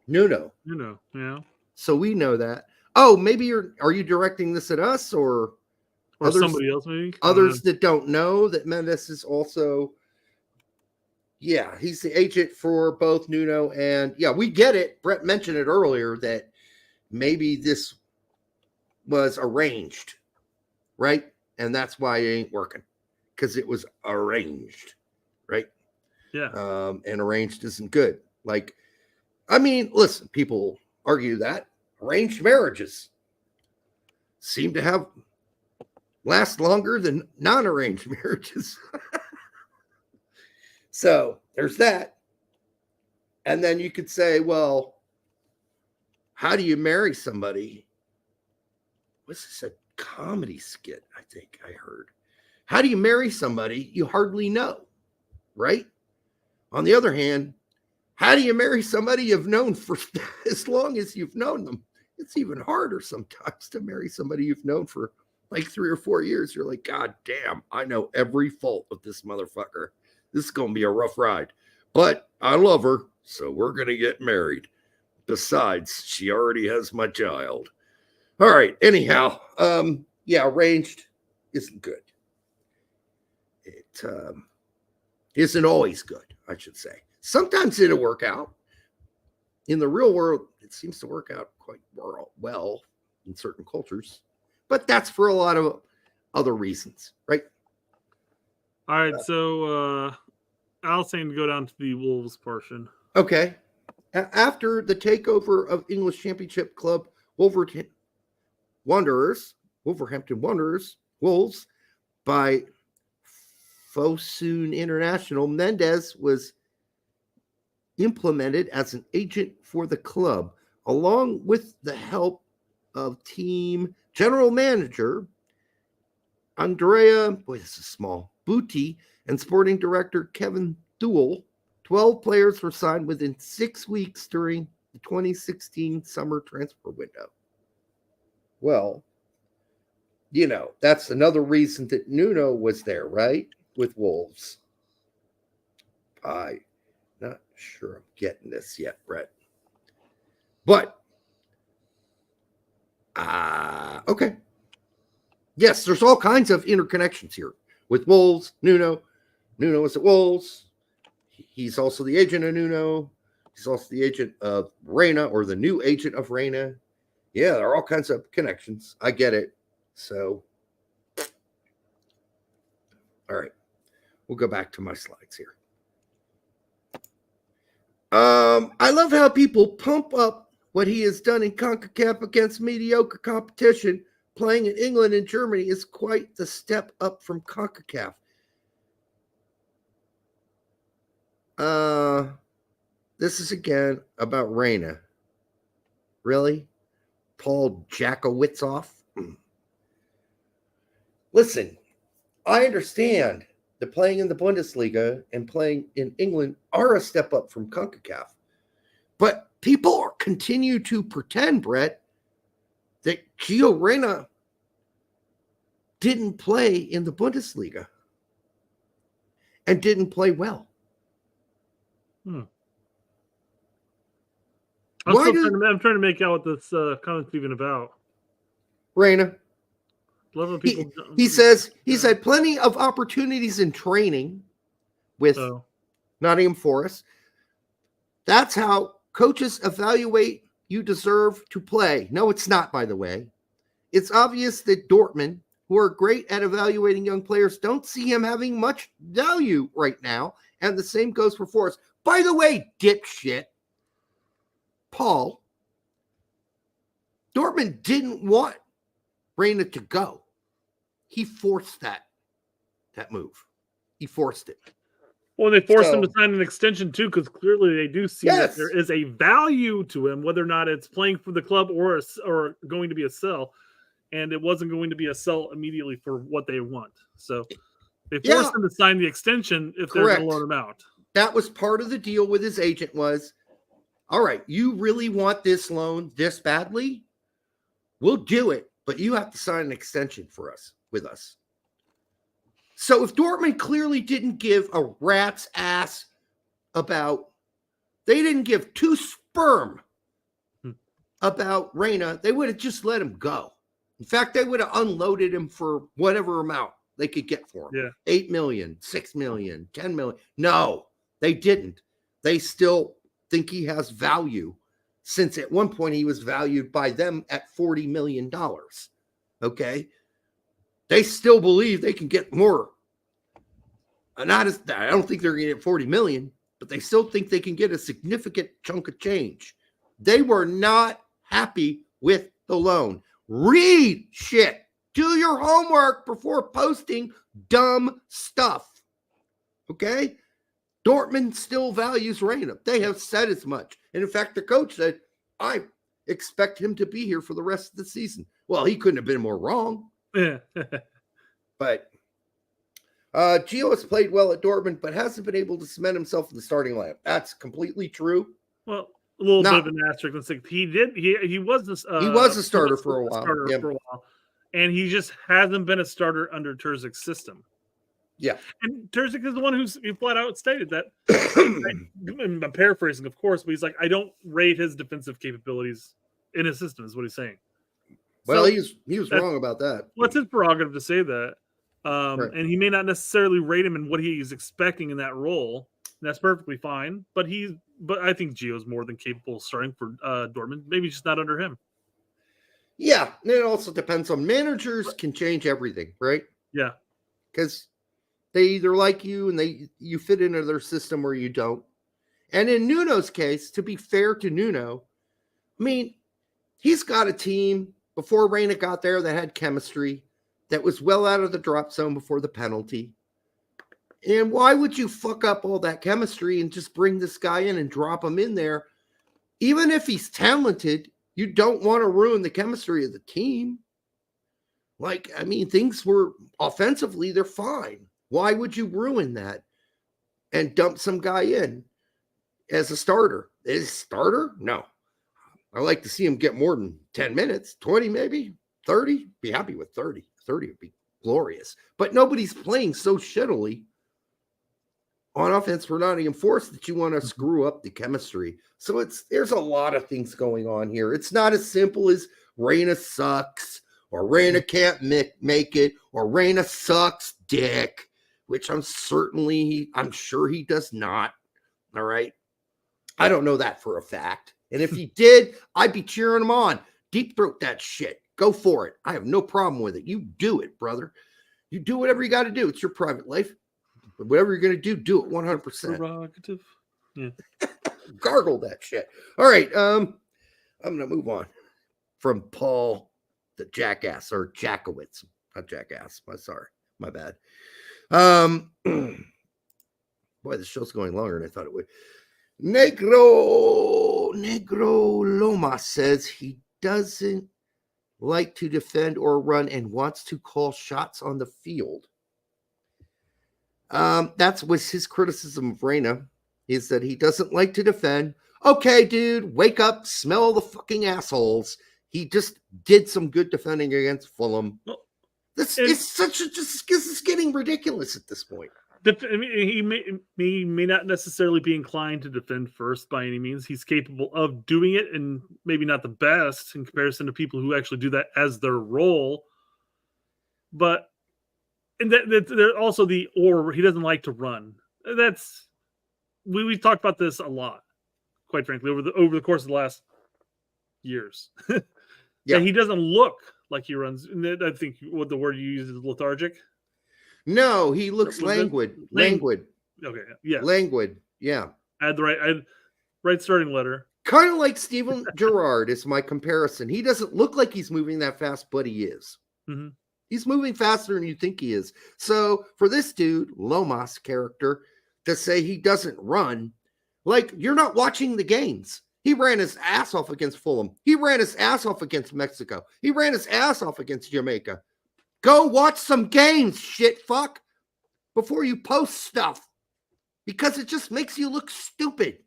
Nuno. Nuno, yeah. So we know that. Oh, maybe are you directing this at us or others, somebody else maybe? Others that don't know that Mendes is also, yeah, he's the agent for both Nuno and, yeah, we get it. Brett mentioned it earlier that maybe this was arranged, right? And that's why it ain't working, because it was arranged, right? Yeah. And arranged isn't good. Like, I mean, listen, people argue that arranged marriages seem to last longer than non-arranged marriages. So there's that. And then you could say, well, how do you marry somebody? What's this, a comedy skit? I think I heard. How do you marry somebody you hardly know, right? On the other hand, how do you marry somebody you've known for as long as you've known them? It's even harder sometimes to marry somebody you've known for like 3 or 4 years. You're like, God damn, I know every fault of this motherfucker. This is going to be a rough ride. But I love her, so we're going to get married. Besides, she already has my child. All right. Anyhow, arranged isn't good. It isn't always good, I should say. Sometimes it'll work out. In the real world, it seems to work out quite well in certain cultures. But that's for a lot of other reasons, right? All right, so Al's saying to go down to the Wolves portion. Okay. After the takeover of English Championship club Wolverhampton Wanderers, Wolves, by Fosun International, Mendes was implemented as an agent for the club, along with the help of team general manager Andrea, Butti, and sporting director Kevin Thule. 12 players were signed within 6 weeks during the 2016 summer transfer window. Well, that's another reason that Nuno was there, right? With Wolves. I'm not sure I'm getting this yet, Brett. But, okay. Yes, there's all kinds of interconnections here with Wolves, Nuno. Nuno is at Wolves. He's also the agent of Nuno. He's also the agent of Reyna, or the new agent of Reyna. Yeah, there are all kinds of connections. I get it. So, all right. We'll go back to my slides here. I love how people pump up what he has done in CONCACAF against mediocre competition. Playing in England and Germany is quite the step up from CONCACAF. This is again about Reyna. Really? Paul Jakowitzoff? Listen, I understand that playing in the Bundesliga and playing in England are a step up from CONCACAF. But people continue to pretend, Brett, that Gio Reyna didn't play in the Bundesliga and didn't play well. I'm trying to make out what this comment's even about. Reyna. People he said plenty of opportunities in training with Nottingham Forest. That's how coaches evaluate you deserve to play. No, it's not, by the way. It's obvious that Dortmund, who are great at evaluating young players, don't see him having much value right now. And the same goes for Forest. By the way, dipshit, Paul, Dortmund didn't want Reyna to go. He forced that move. He forced it. Well, they forced him to sign an extension too, because clearly they do see that there is a value to him, whether or not it's playing for the club or going to be a sell. And it wasn't going to be a sell immediately for what they want. So they forced him to sign the extension if they're going to loan him out. That was part of the deal with his agent was, all right, you really want this loan this badly? We'll do it, but you have to sign an extension with us. So if Dortmund clearly didn't give a rat's ass they didn't give two sperm about Reyna, they would have just let him go. In fact, they would have unloaded him for whatever amount they could get for him. Yeah. 8 million, 6 million, 10 million. No, they didn't. They still think he has value, since at one point he was valued by them at $40 million. Okay. They still believe they can get more. I don't think they're going to get 40 million, but they still think they can get a significant chunk of change. They were not happy with the loan. Read shit. Do your homework before posting dumb stuff. Okay? Dortmund still values Reyna. They have said as much. And in fact, the coach said, I expect him to be here for the rest of the season. Well, he couldn't have been more wrong. But Gio has played well at Dortmund, but hasn't been able to cement himself in the starting lineup. That's completely true. Well, a little bit of an asterisk. Let's say he was a starter for a while. And he just hasn't been a starter under Terzic's system. Yeah. And Terzic is the one who's flat out stated that. I'm paraphrasing, of course, but he's like, I don't rate his defensive capabilities in his system, is what he's saying. Well, So he was wrong about that. What's his prerogative to say that? Right. And he may not necessarily rate him in what he's expecting in that role. And that's perfectly fine. But I think Gio's more than capable of starting for Dortmund. Maybe just not under him. Yeah, it also depends on managers can change everything, right? Yeah, because they either like you and you fit into their system or you don't. And in Nuno's case, to be fair to Nuno, I mean, he's got a team before Reyna got there that had chemistry, that was well out of the drop zone before the penalty. And why would you fuck up all that chemistry and just bring this guy in and drop him in there? Even if he's talented, you don't want to ruin the chemistry of the team. Like, I mean, things were offensively, they're fine. Why would you ruin that and dump some guy in as a starter? Is starter? No. I like to see him get more than 10 minutes, 20 maybe, 30. Be happy with 30. 30 would be glorious. But nobody's playing so shittily on offense for Nottingham Forest that you want to screw up the chemistry. So there's a lot of things going on here. It's not as simple as Reyna sucks or Reyna can't make it or Reyna sucks dick, which I'm sure he does not. All right. I don't know that for a fact. And if he did, I'd be cheering him on. Deep throat that shit. Go for it. I have no problem with it. You do it, brother. You do whatever you got to do. It's your private life. But whatever you're going to do it 100%. Prerogative. Yeah. Gargle that shit. All right. I'm going to move on from Paul the Jackass or Jackowitz. Not Jackass. Sorry. My bad. Boy, the show's going longer than I thought it would. Negro Loma says he doesn't like to defend or run and wants to call shots on the field. That was his criticism of Reyna. He said he doesn't like to defend. Okay, dude, wake up, smell the fucking assholes. He just did some good defending against Fulham. This is getting ridiculous at this point. I mean, he may not necessarily be inclined to defend first by any means. He's capable of doing it, and maybe not the best in comparison to people who actually do that as their role. But there's also he doesn't like to run. We've talked about this a lot, quite frankly, over the course of the last years. Yeah, and he doesn't look like he runs. I think what the word you use is lethargic. No, he looks languid. Languid. Okay. Yeah. Languid. Yeah. I had the right starting letter. Kind of like Steven Gerrard is my comparison. He doesn't look like he's moving that fast, but he is. Mm-hmm. He's moving faster than you think he is. So for this dude, Lomas character, to say he doesn't run, like you're not watching the games. He ran his ass off against Fulham. He ran his ass off against Mexico. He ran his ass off against Jamaica. Go watch some games, shit fuck, before you post stuff, because it just makes you look stupid.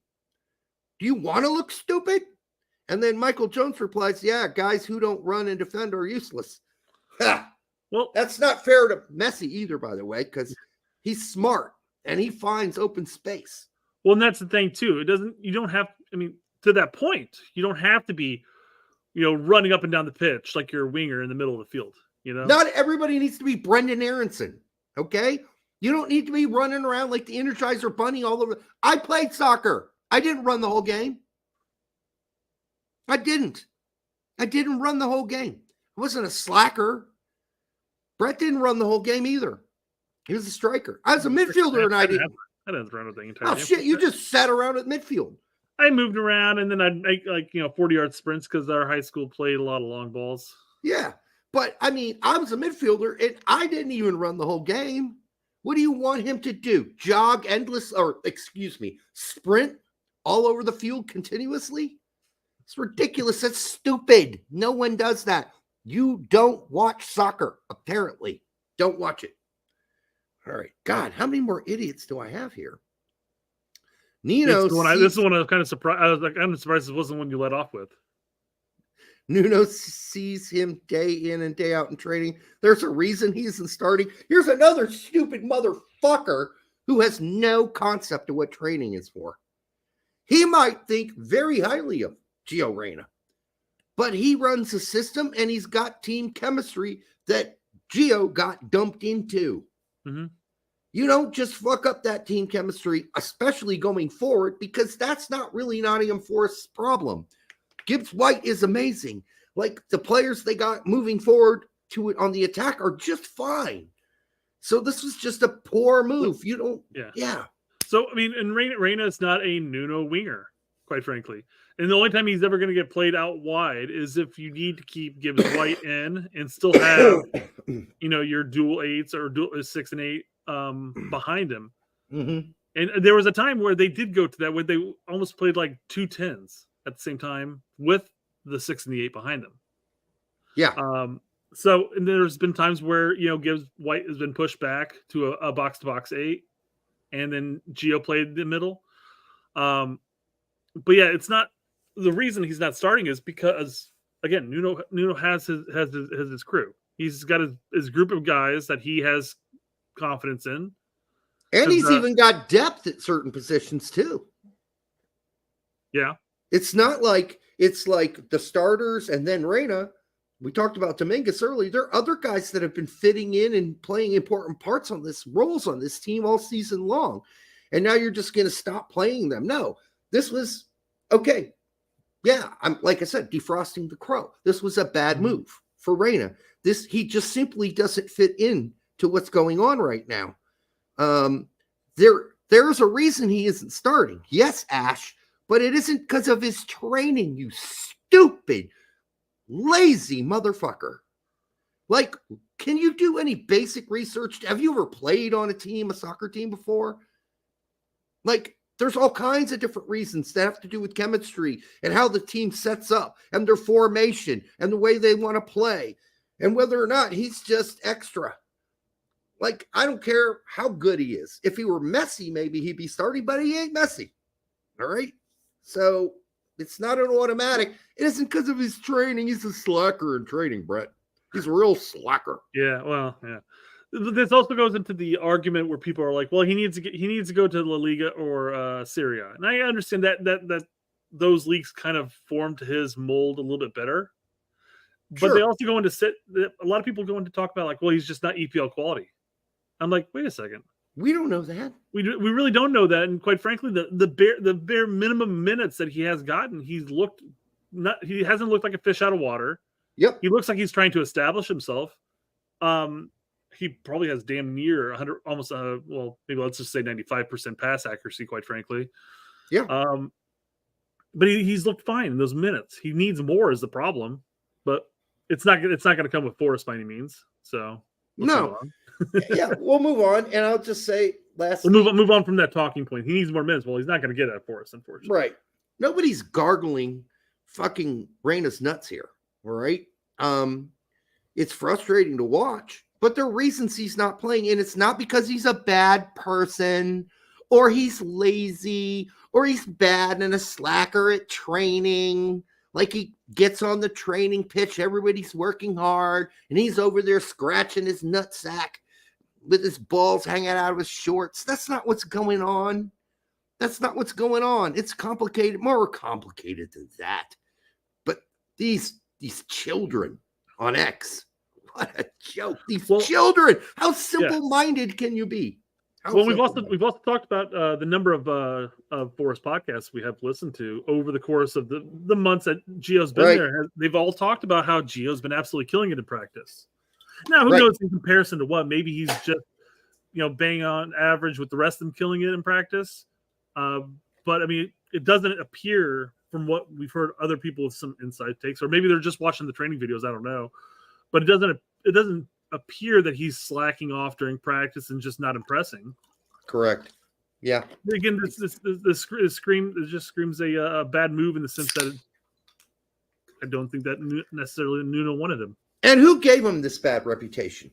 Do you want to look stupid? And then Michael Jones replies, yeah, guys who don't run and defend are useless. Ha. Well, that's not fair to Messi either, by the way, because he's smart and he finds open space. Well, and that's the thing too. To that point, you don't have to be, running up and down the pitch like you're a winger in the middle of the field. Not everybody needs to be Brendan Aronson, okay? You don't need to be running around like the Energizer Bunny all over. I played soccer. I didn't run the whole game. I didn't run the whole game. I wasn't a slacker. Brett didn't run the whole game either. He was a striker. I was a midfielder, and I didn't. I didn't run the entire game. Oh, shit, you just sat around at midfield. I moved around, and then I'd make 40-yard sprints because our high school played a lot of long balls. Yeah. But, I mean, I was a midfielder, and I didn't even run the whole game. What do you want him to do? Sprint all over the field continuously? It's ridiculous. That's stupid. No one does that. You don't watch soccer, apparently. Don't watch it. All right. God, how many more idiots do I have here? Nino. This is the one I was kind of surprised. I'm surprised this wasn't the one you let off with. Nuno sees him day in and day out in training. There's a reason he isn't starting. Here's another stupid motherfucker who has no concept of what training is for. He might think very highly of Gio Reyna, but he runs a system and he's got team chemistry that Gio got dumped into. Mm-hmm. You don't just fuck up that team chemistry, especially going forward, because that's not really Nottingham Forest's problem. Gibbs White is amazing. Like, the players they got moving forward to it on the attack are just fine. So this was just a poor move. You don't, yeah. So, I mean, and Reyna is not a Nuno winger, quite frankly. And the only time he's ever going to get played out wide is if you need to keep Gibbs White in and still have, your dual 8s or dual 6 and 8 behind him. Mm-hmm. And there was a time where they did go to that, where they almost played like 2 10s at the same time with the 6 and the 8 behind them. Yeah. So, and there's been times where, Gibbs White has been pushed back to a box-to-box 8, and then Gio played the middle. But yeah, it's not the reason he's not starting is because, again, Nuno has his crew. He's got his group of guys that he has confidence in. And he's even got depth at certain positions too. Yeah. It's not like it's like the starters and then Reyna. We talked about Dominguez earlier. There are other guys that have been fitting in and playing important parts on this roles on this team all season long. And now you're just going to stop playing them. No, this was okay. Yeah, I'm like I said, defrosting the crow. This was a bad move for Reyna. He just simply doesn't fit in to what's going on right now. There's a reason he isn't starting. Yes, Ash, but it isn't because of his training, you stupid, lazy motherfucker. Like, can you do any basic research? Have you ever played on a soccer team before? Like, there's all kinds of different reasons that have to do with chemistry and how the team sets up and their formation and the way they want to play and whether or not he's just extra. Like, I don't care how good he is. If he were Messi, maybe he'd be starting, but he ain't Messi. All right? So it's not an automatic. It isn't because of his training. He's a slacker in training, Brett. He's a real slacker. Yeah, well, yeah. This also goes into the argument where people are like, well, he needs to go to La Liga or Serie A. And I understand that those leagues kind of formed his mold a little bit better. But Sure. they also go into a lot of people go into talk about like, well, he's just not EPL quality. I'm like, wait a second. We don't know that. We really don't know that. And quite frankly, the bare minimum minutes that he has gotten, he hasn't looked like a fish out of water. Yep. He looks like he's trying to establish himself. He probably has damn near 100, almost maybe let's just say 95% pass accuracy, quite frankly. Yeah. But he's looked fine in those minutes. He needs more is the problem, but it's not going to come with Forest by any means. So no. Yeah, we'll move on, and I'll just say we'll move on from that talking point. He needs more minutes. Well, he's not going to get that for us, unfortunately. Right. Nobody's gargling fucking Reyna's nuts here. All right. It's frustrating to watch, but there are reasons he's not playing, and it's not because he's a bad person or he's lazy or he's bad and a slacker at training. Like, he gets on the training pitch, everybody's working hard, and he's over there scratching his nutsack with his balls hanging out of his shorts. That's not what's going on. That's not what's going on. It's complicated, more complicated than that. But these children on X, what a joke. These children, how simple-minded can you be? We've also talked about the number of Forest podcasts we have listened to over the course of the months that Gio's been there. They've all talked about how Gio's been absolutely killing it in practice. Now, who knows in comparison to what? Maybe he's just bang on average with the rest of them killing it in practice. But I mean, it doesn't appear from what we've heard other people with some inside takes, or maybe they're just watching the training videos. I don't know, but it doesn't appear that he's slacking off during practice and just not impressing. Correct. Yeah. Again, this scream it just screams a bad move in the sense that I don't think that necessarily Nuno wanted him. And who gave him this bad reputation?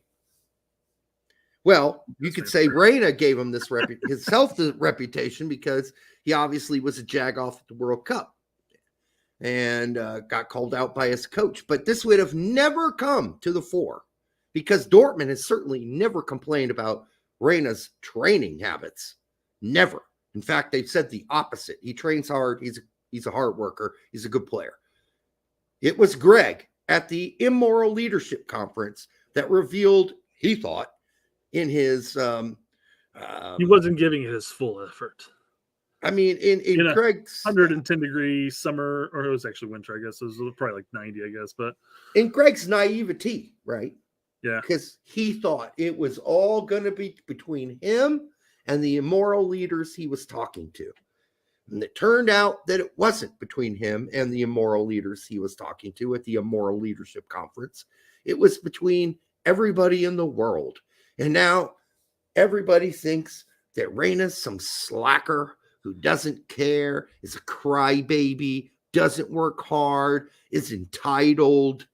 Well, you could say Reyna gave him this himself the reputation because he obviously was a jag-off at the World Cup. and got called out by his coach. But this would have never come to the fore because Dortmund has certainly never complained about Reyna's training habits. Never. In fact, they've said the opposite. He trains hard. He's a hard worker. He's a good player. It was Gregg at the Immoral Leadership Conference that revealed, he thought, in his he wasn't giving it his full effort. I mean, in Gregg's 110-degree summer, or it was actually winter, I guess. It was probably like 90, I guess. But in Gregg's naivety, right? Yeah. Because he thought it was all going to be between him and the immoral leaders he was talking to. And it turned out that it wasn't between him and the immoral leaders he was talking to at the Immoral Leadership Conference. It was between everybody in the world. And now everybody thinks that Reyna's some slacker who doesn't care, is a crybaby, doesn't work hard, is entitled,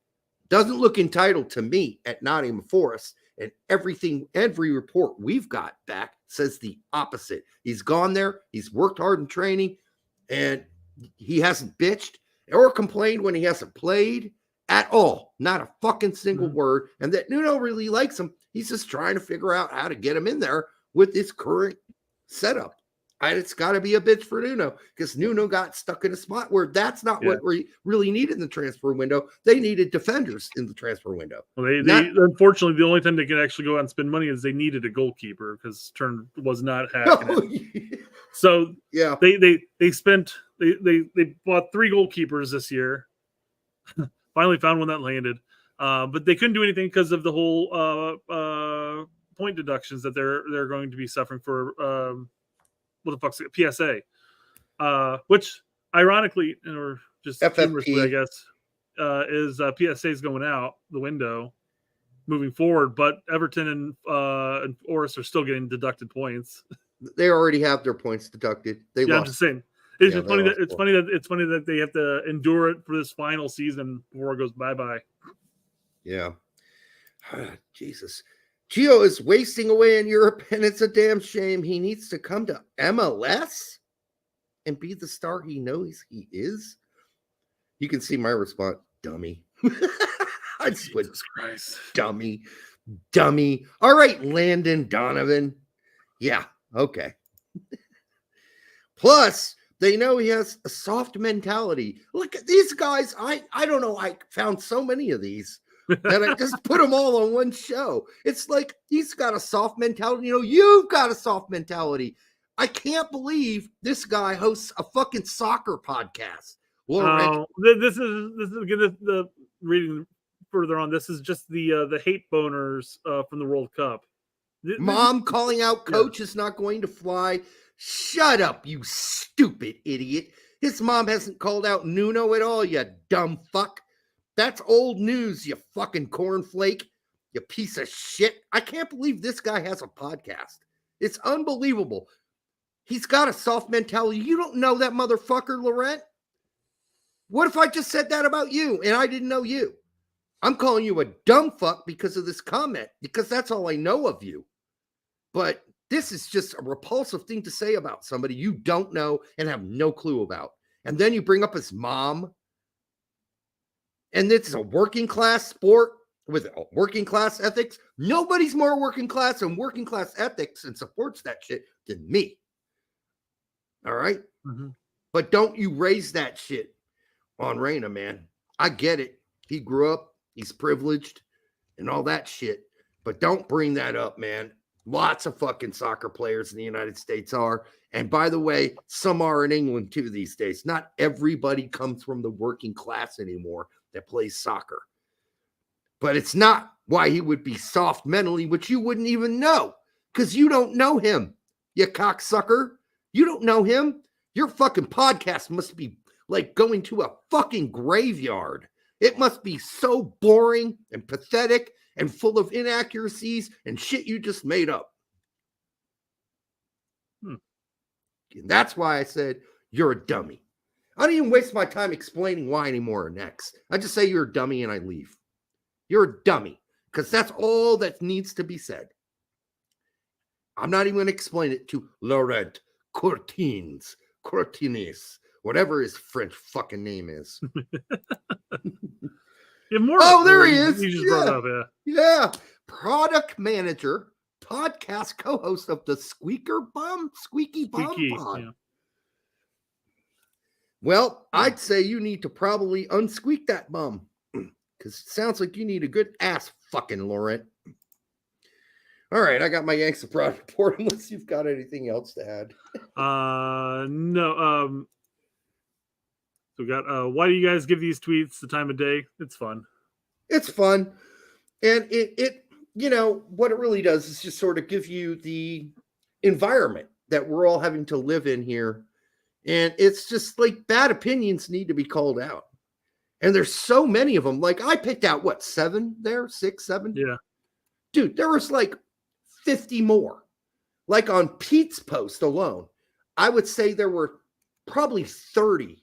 doesn't look entitled to me at Nottingham Forest. And every report we've got back says the opposite. He's gone there, he's worked hard in training, and he hasn't bitched or complained when he hasn't played at all. Not a fucking single word. And that Nuno really likes him. He's just trying to figure out how to get him in there with this current setup. And it's got to be a bitch for Nuno because Nuno got stuck in a spot where that's not what we really needed in the transfer window. They needed defenders in the transfer window. Well, they unfortunately, the only time they could actually go out and spend money is they needed a goalkeeper because Turn was not hacking it. So yeah, they spent they bought 3 goalkeepers this year. Finally found one that landed, but they couldn't do anything because of the whole point deductions that they're going to be suffering for. What the fuck's it? PSA, which ironically, or just humorously, I guess, is PSA is going out the window moving forward, but Everton and Forest are still getting deducted points. They already have their points deducted. They lost. I'm just saying. It's funny that they have to endure it for this final season before it goes bye-bye. Yeah. Jesus. Gio is wasting away in Europe, and it's a damn shame. He needs to come to MLS and be the star he knows he is. You can see my response, dummy. I just went, Jesus Christ. Dummy. All right, Landon Donovan. Yeah, okay. Plus, they know he has a soft mentality. Look at these guys. I don't know. I found so many of these. And I just put them all on one show. It's like he's got a soft mentality. You know, you've got a soft mentality. I can't believe this guy hosts a fucking soccer podcast. This is the reading further on. This is just the hate boners from the World Cup. Mom calling out coach is not going to fly. Shut up, you stupid idiot. His mom hasn't called out Nuno at all, you dumb fuck. That's old news, you fucking cornflake, you piece of shit. I can't believe this guy has a podcast. It's unbelievable. He's got a soft mentality. You don't know that motherfucker, Laurent. What if I just said that about you and I didn't know you? I'm calling you a dumb fuck because of this comment, because that's all I know of you. But this is just a repulsive thing to say about somebody you don't know and have no clue about. And then you bring up his mom. And this is a working class sport with working class ethics. Nobody's more working class and working class ethics and supports that shit than me. All right? Mm-hmm. But don't you raise that shit on Reyna, man. I get it. He grew up. He's privileged and all that shit. But don't bring that up, man. Lots of fucking soccer players in the United States are. And by the way, some are in England too these days. Not everybody comes from the working class anymore that plays soccer. But it's not why he would be soft mentally, which you wouldn't even know because you don't know him, you cocksucker. You don't know him. Your fucking podcast must be like going to a fucking graveyard. It must be so boring and pathetic and full of inaccuracies and shit you just made up. And that's why I said you're a dummy. I don't even waste my time explaining why anymore next. I just say you're a dummy and I leave. You're a dummy because that's all that needs to be said. I'm not even going to explain it to Laurent Cortines, whatever his French fucking name is. Oh, there he is. You just brought up, Yeah. Product manager, podcast co-host of the Squeaky Bum Pod. Yeah. Well, I'd say you need to probably unsqueak that bum because it sounds like you need a good ass fucking, Laurent. All right, I got my Yanks Abroad report unless you've got anything else to add. No. So we got why do you guys give these tweets the time of day? It's fun. It's fun. And it you know, what it really does is just sort of give you the environment that we're all having to live in here. And it's just like bad opinions need to be called out. And there's so many of them. Like I picked out, what, 7 there? 6, 7? Yeah. Dude, there was like 50 more. Like on Pete's post alone, I would say there were probably 30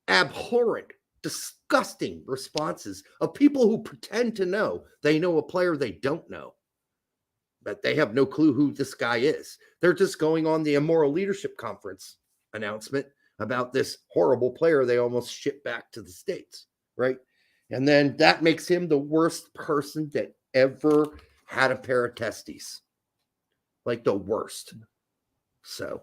abhorrent, disgusting responses of people who pretend to know they know a player they don't know. But they have no clue who this guy is. They're just going on the Immoral Leadership Conference announcement about this horrible player they almost shipped back to the States, right? And then that makes him the worst person that ever had a pair of testes. Like the worst. So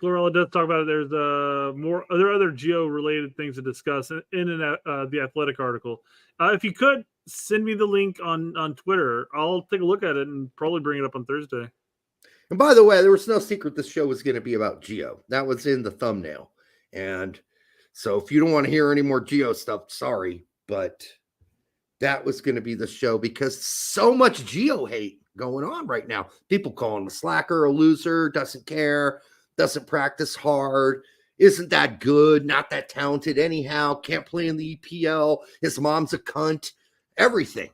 Chlorella does talk about it. There's other Gio related things to discuss in the Athletic article. If you could send me the link on Twitter, I'll take a look at it and probably bring it up on Thursday. And by the way, there was no secret this show was going to be about Gio. That was in the thumbnail. And so if you don't want to hear any more Gio stuff, sorry, but that was going to be the show because so much Gio hate going on right now. People calling him a slacker, a loser, doesn't care, doesn't practice hard, isn't that good, not that talented anyhow, can't play in the EPL, his mom's a cunt, everything.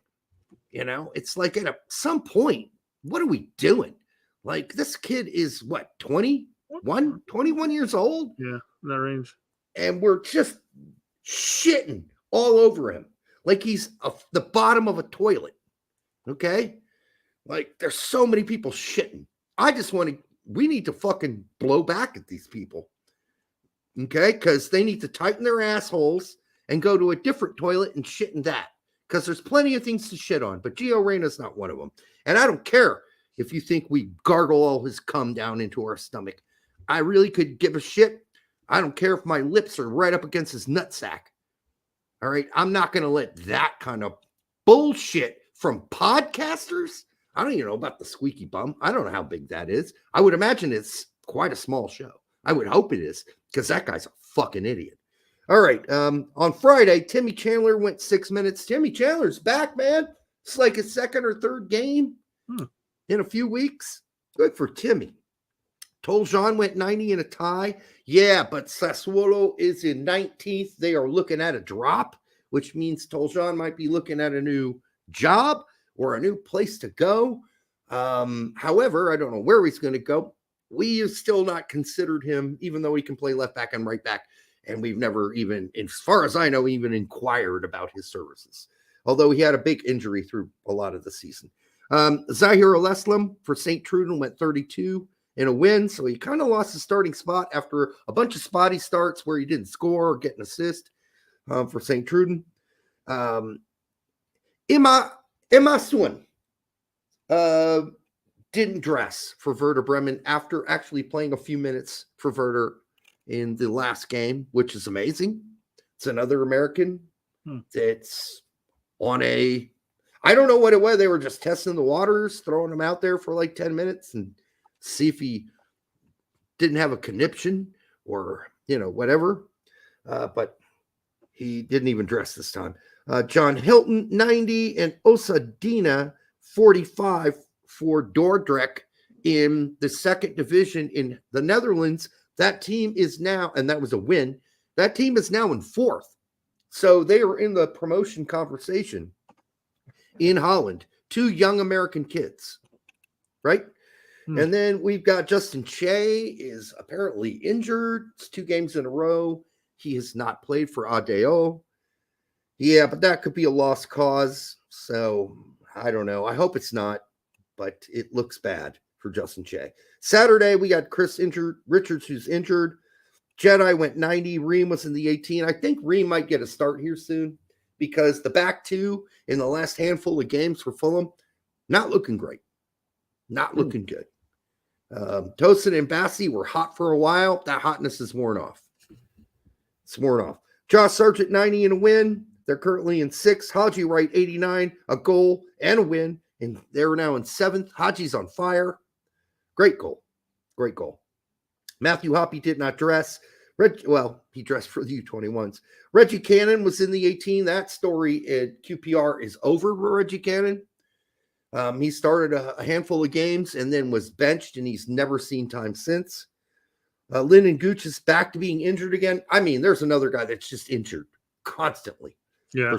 You know, it's like at some point, what are we doing? Like this kid is what, 21 years old? Yeah, in that range. And we're just shitting all over him. Like he's the bottom of a toilet. Okay? Like there's so many people shitting. We need to fucking blow back at these people. Okay? Because they need to tighten their assholes and go to a different toilet and shit in that. Because there's plenty of things to shit on. But Gio Reyna's not one of them. And I don't care if you think we gargle all his cum down into our stomach. I really could give a shit. I don't care if my lips are right up against his nutsack. All right? I'm not going to let that kind of bullshit from podcasters. I don't even know about the Squeaky Bum. I don't know how big that is. I would imagine it's quite a small show. I would hope it is because that guy's a fucking idiot. All right. On Friday, Timmy Chandler went 6 minutes. Timmy Chandler's back, man. It's like his second or third game in a few weeks. Good for Timmy. Toljan went 90 in a tie. Yeah, but Sassuolo is in 19th. They are looking at a drop, which means Toljan might be looking at a new job or a new place to go. However, I don't know where he's going to go. We have still not considered him, even though he can play left back and right back. And we've never even, as far as I know, even inquired about his services. Although he had a big injury through a lot of the season. Zahir Al-Islam for St. Truden went 32 in a win. So he kind of lost his starting spot after a bunch of spotty starts where he didn't score or get an assist for St. Truden. Emma Swine didn't dress for Werder Bremen after actually playing a few minutes for Werder in the last game, which is amazing. It's another American that's on I don't know what it was. They were just testing the waters, throwing him out there for like 10 minutes and see if he didn't have a conniption or, whatever. But he didn't even dress this time. John Hilton, 90, and Osadina, 45 for Dordrecht in the second division in the Netherlands. That team is now, and that was a win, that team is now in fourth. So they are in the promotion conversation in Holland. 2 young American kids, right? And then we've got Justin Che is apparently injured. It's 2 games in a row. He has not played for ADO. Yeah, but that could be a lost cause. So I don't know. I hope it's not, but it looks bad for Justin Che. Saturday, we got Chris Richards, who's injured. Jedi went 90. Ream was in the 18. I think Ream might get a start here soon because the back two in the last handful of games for Fulham, not looking great. Not looking good. Tosin and Bassi were hot for a while. That hotness is worn off. It's worn off. Josh Sargent, 90 and a win. They're currently in 6th. Haji Wright, 89, a goal and a win. And they're now in 7th. Haji's on fire. Great goal. Great goal. Matthew Hoppy did not dress. He dressed for the U21s. Reggie Cannon was in the 18. That story at QPR is over for Reggie Cannon. He started a handful of games and then was benched, and he's never seen time since. Lyndon Gooch is back to being injured again. I mean, there's another guy that's just injured constantly. Yeah.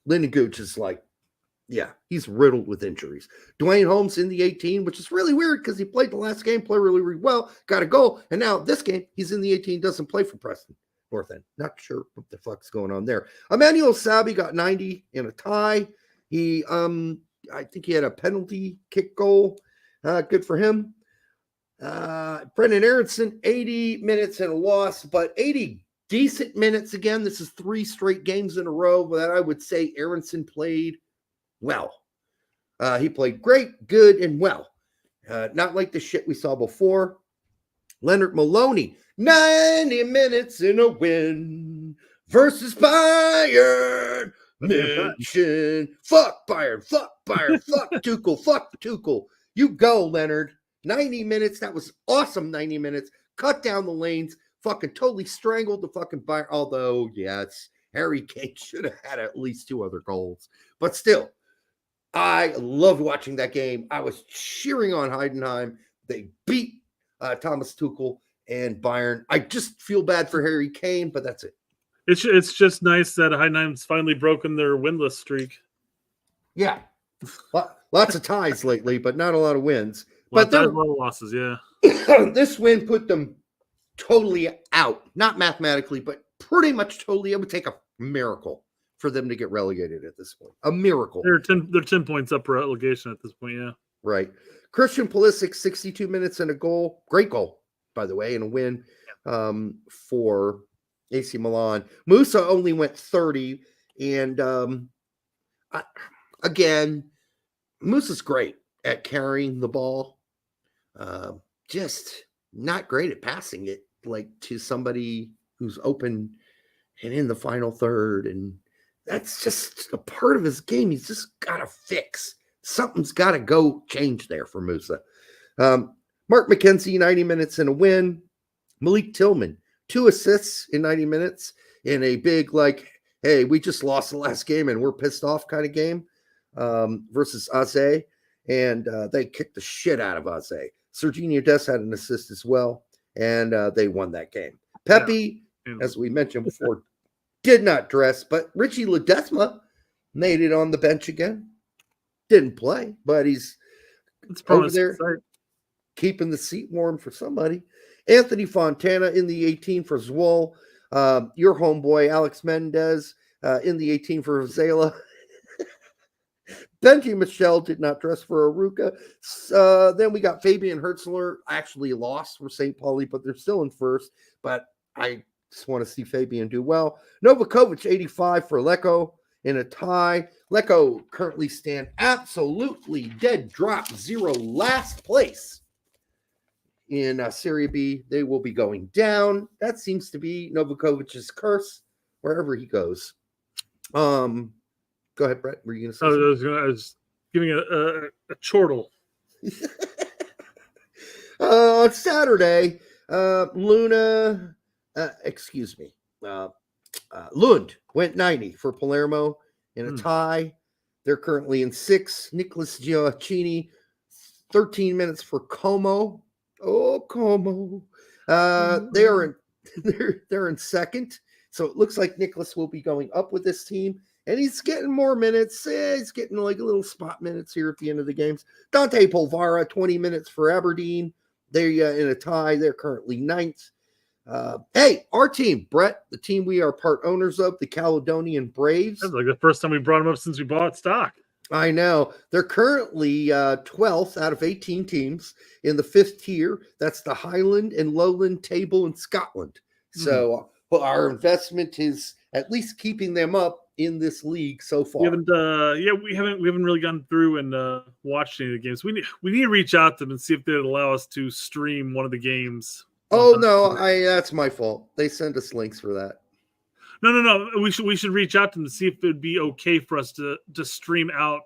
Lyndon Gooch is like, yeah, he's riddled with injuries. Dwayne Holmes in the 18, which is really weird because he played the last game, played really, really well, got a goal. And now this game, he's in the 18, doesn't play for Preston North End. Not sure what the fuck's going on there. Emmanuel Sabi got 90 in a tie. He, I think he had a penalty kick goal. Good for him. Brendan Aronson, 80 minutes and a loss, but 80 decent minutes again. This is 3 straight games in a row that I would say Aronson played well. He played great, good, and well. Not like the shit we saw before. Leonard Maloney, 90 minutes in a win versus Bayern München. Fuck Bayern, fuck Tuchel, fuck Tuchel. You go, Leonard. 90 minutes. That was awesome 90 minutes. Cut down the lanes. Fucking totally strangled the fucking Bayern. Although, yes, Harry Kane should have had at least 2 other goals. But still, I loved watching that game. I was cheering on Heidenheim. They beat Thomas Tuchel and Bayern. I just feel bad for Harry Kane, but that's it. It's just nice that Heidenheim's finally broken their winless streak. Yeah. Lots of ties lately, but not a lot of wins. But there are a lot of losses, yeah. This win put them totally out. Not mathematically, but pretty much totally. It would take a miracle for them to get relegated at this point. A miracle. They're 10 points up for relegation at this point, yeah. Right. Christian Pulisic, 62 minutes and a goal. Great goal, by the way, and a win for AC Milan. Musa only went 30. And again, Musa's great at carrying the ball. Just not great at passing it like to somebody who's open and in the final third. And that's just a part of his game. He's just got to fix. Something's got to go change there for Musa. Mark McKenzie, 90 minutes and a win. Malik Tillman, 2 assists in 90 minutes in a big, like, hey, we just lost the last game and we're pissed off kind of game versus Aze. And they kicked the shit out of Aze. Serginho Dest had an assist as well, and they won that game. Pepe, as we mentioned before, did not dress, but Richie Ledesma made it on the bench again. Didn't play, but he's over there keeping the seat warm for somebody. Anthony Fontana in the 18 for Zwolle. Your homeboy, Alex Mendez, in the 18 for Zala. Benji Michel did not dress for Aruka. Then we got Fabian Hertzler, actually lost for St. Pauli, but they're still in first. But I just want to see Fabian do well. Novakovic, 85 for Lecco in a tie. Lecco currently stand absolutely dead drop 0 last place in Serie B. They will be going down. That seems to be Novakovic's curse wherever he goes. Go ahead, Brett. Were you going to say something? I was giving a chortle. On Saturday, Lund went 90 for Palermo in a tie. They're currently in 6th. Nicholas Gioacchini, 13 minutes for Como. Oh, Como. They're in 2nd. So it looks like Nicholas will be going up with this team. And he's getting more minutes. He's getting like a little spot minutes here at the end of the games. Dante Polvara, 20 minutes for Aberdeen. They're in a tie. They're currently 9th. Hey, our team, Brett, the team we are part owners of, the Caledonian Braves. That's like the first time we brought them up since we bought stock. I know. They're currently 12th out of 18 teams in the 5th tier. That's the Highland and Lowland table in Scotland. So our investment is at least keeping them up in this league so far. We haven't really gone through and watched any of the games. We need to reach out to them and see if they'd allow us to stream one of the games. Oh no, that's my fault. They send us links for that. No. We should reach out to them to see if it'd be okay for us to stream out,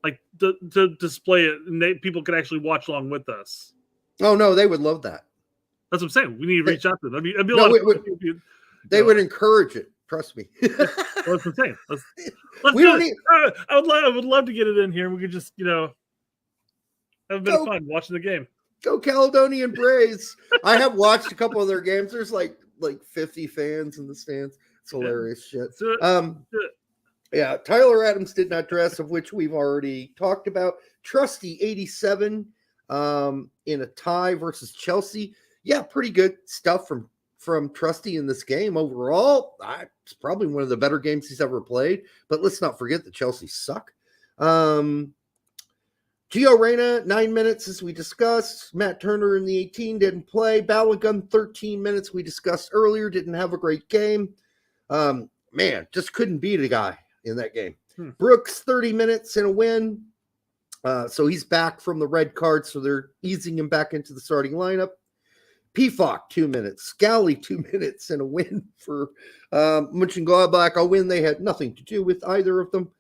like to display it, and people could actually watch along with us. Oh no, they would love that. That's what I'm saying. We need to reach out to them. That'd be a no, lot of fun. They would encourage it. Trust me. That's what I'm saying. Let's do it. I would love to get it in here. We could just have a bit of fun watching the game. Go Caledonian Braves. I have watched a couple of their games. There's like 50 fans in the stands. It's hilarious shit. Yeah, Tyler Adams did not dress, of which we've already talked about. Trusty 87 in a tie versus Chelsea. Yeah, pretty good stuff from Trusty in this game overall. It's probably one of the better games he's ever played. But let's not forget that Chelsea suck. Gio Reyna, 9 minutes, as we discussed. Matt Turner in the 18 didn't play. Balogun, 13 minutes, we discussed earlier, didn't have a great game. Man, just couldn't beat a guy in that game. Brooks, 30 minutes in a win. So he's back from the red card, so they're easing him back into the starting lineup. Pfok, 2 minutes. Scally, 2 minutes in a win for Mönchengladbach. A win they had nothing to do with either of them.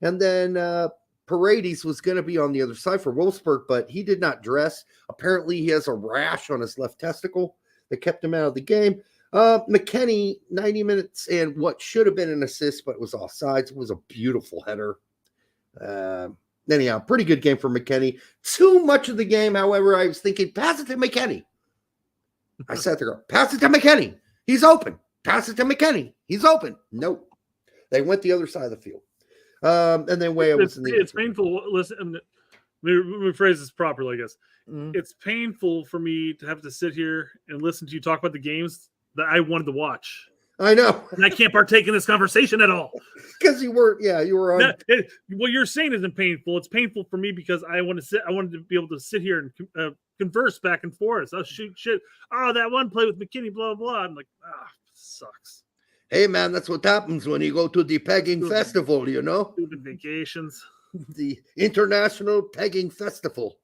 And then Paredes was going to be on the other side for Wolfsburg, but he did not dress. Apparently, he has a rash on his left testicle that kept him out of the game. McKennie, 90 minutes and what should have been an assist, but it was offsides. It was a beautiful header. Anyhow, pretty good game for McKennie. Too much of the game, however, I was thinking, pass it to McKennie. I sat there, pass it to McKennie. He's open. Pass it to McKennie. He's open. Nope. They went the other side of the field. And then it's painful. Listen, let me phrase this properly, I guess. It's painful for me to have to sit here and listen to you talk about the games that I wanted to watch. I know. And I can't partake in this conversation at all. Because you were on. What you're saying isn't painful. It's painful for me because I wanted to be able to sit here and converse back and forth. Oh, shoot, shit. Oh, that one play with McKinney, blah, blah. I'm like, sucks. Hey, man, that's what happens when you go to the pegging festival, you know? Stupid vacations. The International Pegging Festival.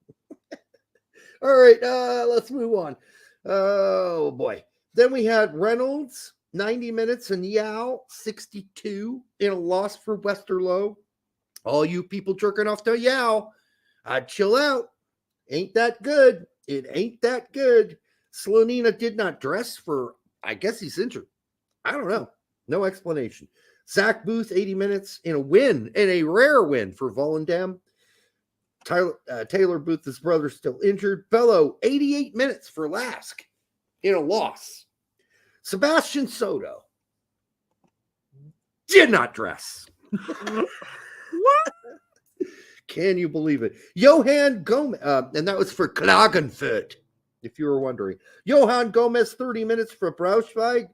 All right, let's move on. Oh, boy. Then we had Reynolds, 90 minutes, and Yao, 62, in a loss for Westerlo. All you people jerking off to Yao, I'd chill out. Ain't that good. It ain't that good. Slonina did not dress for, I guess he's injured. I don't know. No explanation. Zach Booth, 80 minutes in a win, and a rare win for Volendam. Taylor Booth, his brother, still injured. Bello, 88 minutes for Lask in a loss. Sebastian Soto did not dress. What? Can you believe it? Johan Gomez, and that was for Klagenfurt, if you were wondering. Johan Gomez, 30 minutes for Braunschweig.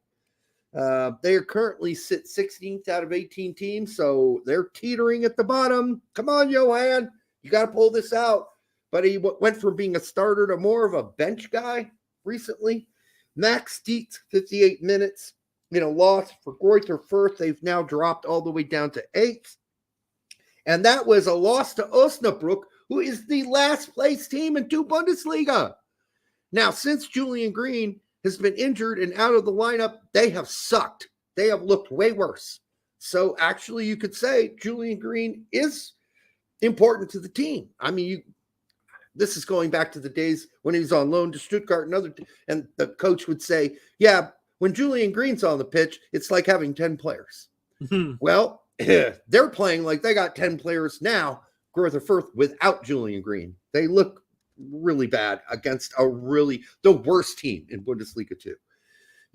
They are currently sit 16th out of 18 teams, so they're teetering at the bottom. Come on, Johan. You got to pull this out. But he went from being a starter to more of a bench guy recently. Max Dietz, 58 minutes in a loss for Greuther Fürth. They've now dropped all the way down to 8th. And that was a loss to Osnabrück, who is the last place team in 2 Bundesliga. Now, since Julian Green has been injured and out of the lineup, they have sucked. They have looked way worse. So actually, you could say Julian Green is important to the team. I mean, this is going back to the days when he was on loan to Stuttgart and the coach would say, yeah, when Julian Green's on the pitch, it's like having 10 players. Well, they're playing like they got 10 players now, Greuther Fürth, without Julian Green. They look really bad against the worst team in Bundesliga 2.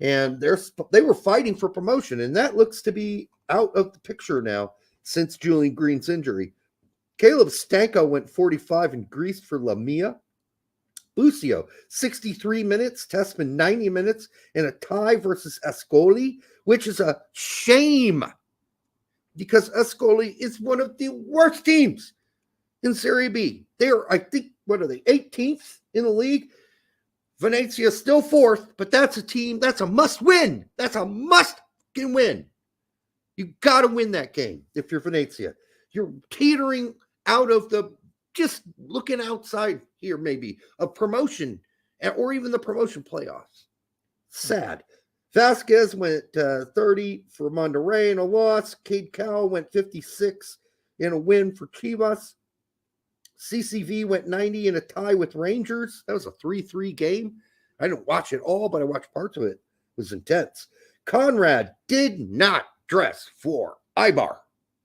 And they were fighting for promotion, and that looks to be out of the picture now since Julian Green's injury. Caleb Stanko went 45 in Greece for Lamia. Busio, 63 minutes. Tessman, 90 minutes in a tie versus Ascoli, which is a shame. because Ascoli is one of the worst teams in Serie B. They are, I think, what are they, 18th in the league? Venezia still 4th, but that's a team, that's a must win. That's a must win. You got to win that game if you're Venezia. You're teetering out of the, just looking outside here maybe, a promotion or even the promotion playoffs. Sad. Vasquez went 30 for Monterrey in a loss. Cade Cowell went 56 in a win for Chivas. CCV went 90 in a tie with Rangers. That was a 3-3 game. I didn't watch it all, but I watched parts of it. It was intense. Conrad did not dress for Ibar.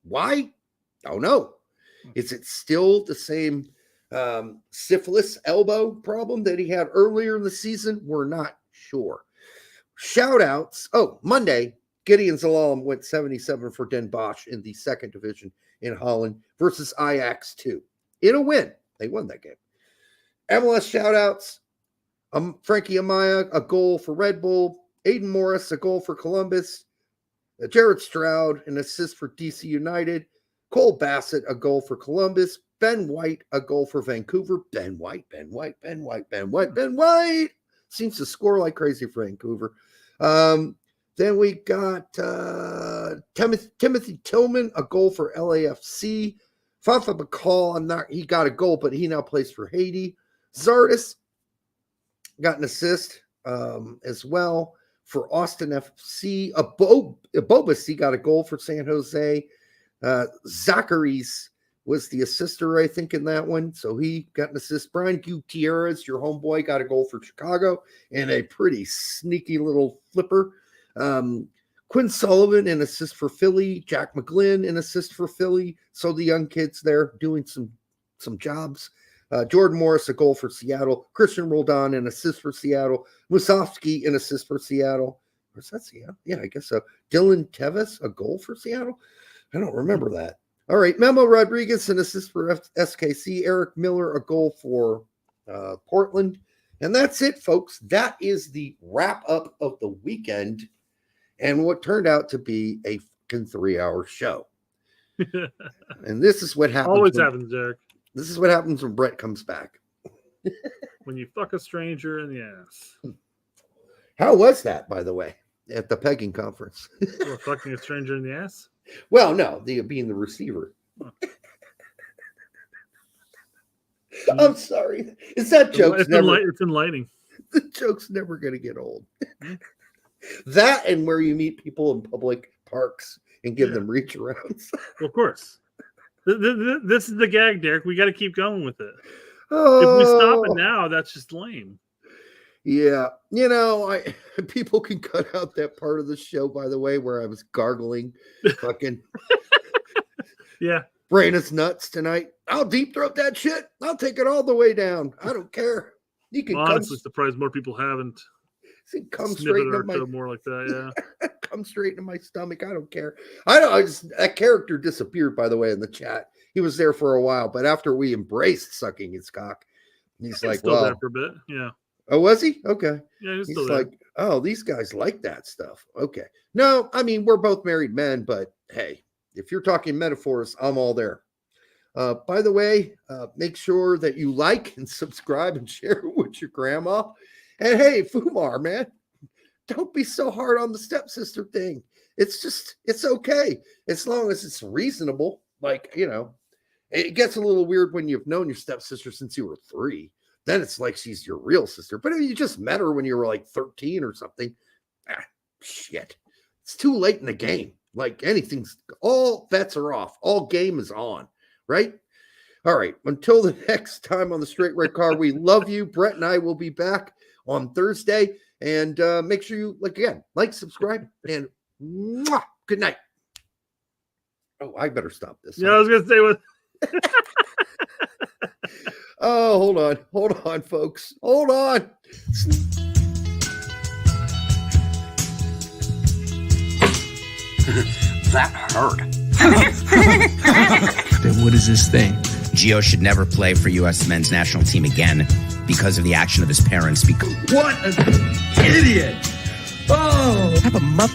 Why? Don't know. Is it still the same syphilis elbow problem that he had earlier in the season? We're not sure. Shout outs. Oh, Monday, Gideon Zalalem went 77 for Den Bosch in the 2nd division in Holland versus Ajax 2. In a win. They won that game. MLS shout outs. Frankie Amaya, a goal for Red Bull. Aiden Morris, a goal for Columbus. Jared Stroud, an assist for DC United. Cole Bassett, a goal for Columbus. Ben White, a goal for Vancouver. Ben White. Seems to score like crazy for Vancouver. Then we got Timothy Tillman, a goal for LAFC. Fafa Bacall, he got a goal, but he now plays for Haiti. Zardis got an assist as well for Austin FC. Bobasi got a goal for San Jose. Zachary's was the assister, I think, in that one. So he got an assist. Brian Gutierrez, your homeboy, got a goal for Chicago and a pretty sneaky little flipper. Quinn Sullivan, an assist for Philly. Jack McGlynn, an assist for Philly. So the young kids there doing some jobs. Jordan Morris, a goal for Seattle. Christian Roldan, an assist for Seattle. Musovsky, an assist for Seattle. Or is that Seattle? Yeah, I guess so. Dylan Tevis, a goal for Seattle? I don't remember that. All right, Memo Rodriguez, an assist for SKC. Eric Miller, a goal for Portland. And that's it, folks. That is the wrap-up of the weekend and what turned out to be a fucking 3-hour show. And this is what happens. Always happens, Derek. This is what happens when Brett comes back. When you fuck a stranger in the ass. How was that, by the way, at the pegging conference? Or fucking a stranger in the ass? Well, no, being the receiver. I'm sorry. Is that joke? It's enlightening. The joke's never going to get old. That and where you meet people in public parks and give them reach arounds. Well, of course. This is the gag, Derek. We got to keep going with it. Oh. If we stop it now, that's just lame. Yeah. People can cut out that part of the show, by the way, where I was gargling fucking yeah. brain is nuts tonight. I'll deep throat that shit. I'll take it all the way down. I don't care. You can honestly surprised more people haven't. Come straight into my more like that, yeah. Come straight into my stomach. I don't care. That character disappeared, by the way, in the chat. He was there for a while, but after we embraced sucking his cock, he's like, still there for a bit, yeah. Oh, was he? Okay. Yeah, he's still there. Like, oh, these guys like that stuff. Okay. No, I mean, we're both married men, but hey, if you're talking metaphors, I'm all there. By the way, make sure that you like and subscribe and share it with your grandma. And hey, Fumar, man, don't be so hard on the stepsister thing. It's okay. As long as it's reasonable. Like, it gets a little weird when you've known your stepsister since you were 3. Then it's like she's your real sister. But if you just met her when you were like 13 or something, shit. It's too late in the game. Like all bets are off. All game is on, right? All right. Until the next time on the Straight Red Car, we love you. Brett and I will be back on Thursday. And make sure you, like, subscribe, and good night. Oh, I better stop this. Yeah, I was going to say what. Oh, hold on, folks. Hold on. That hurt. Then what is this thing? Gio should never play for U.S. men's national team again because of the action of his parents. What an idiot! Oh, Have a muppet.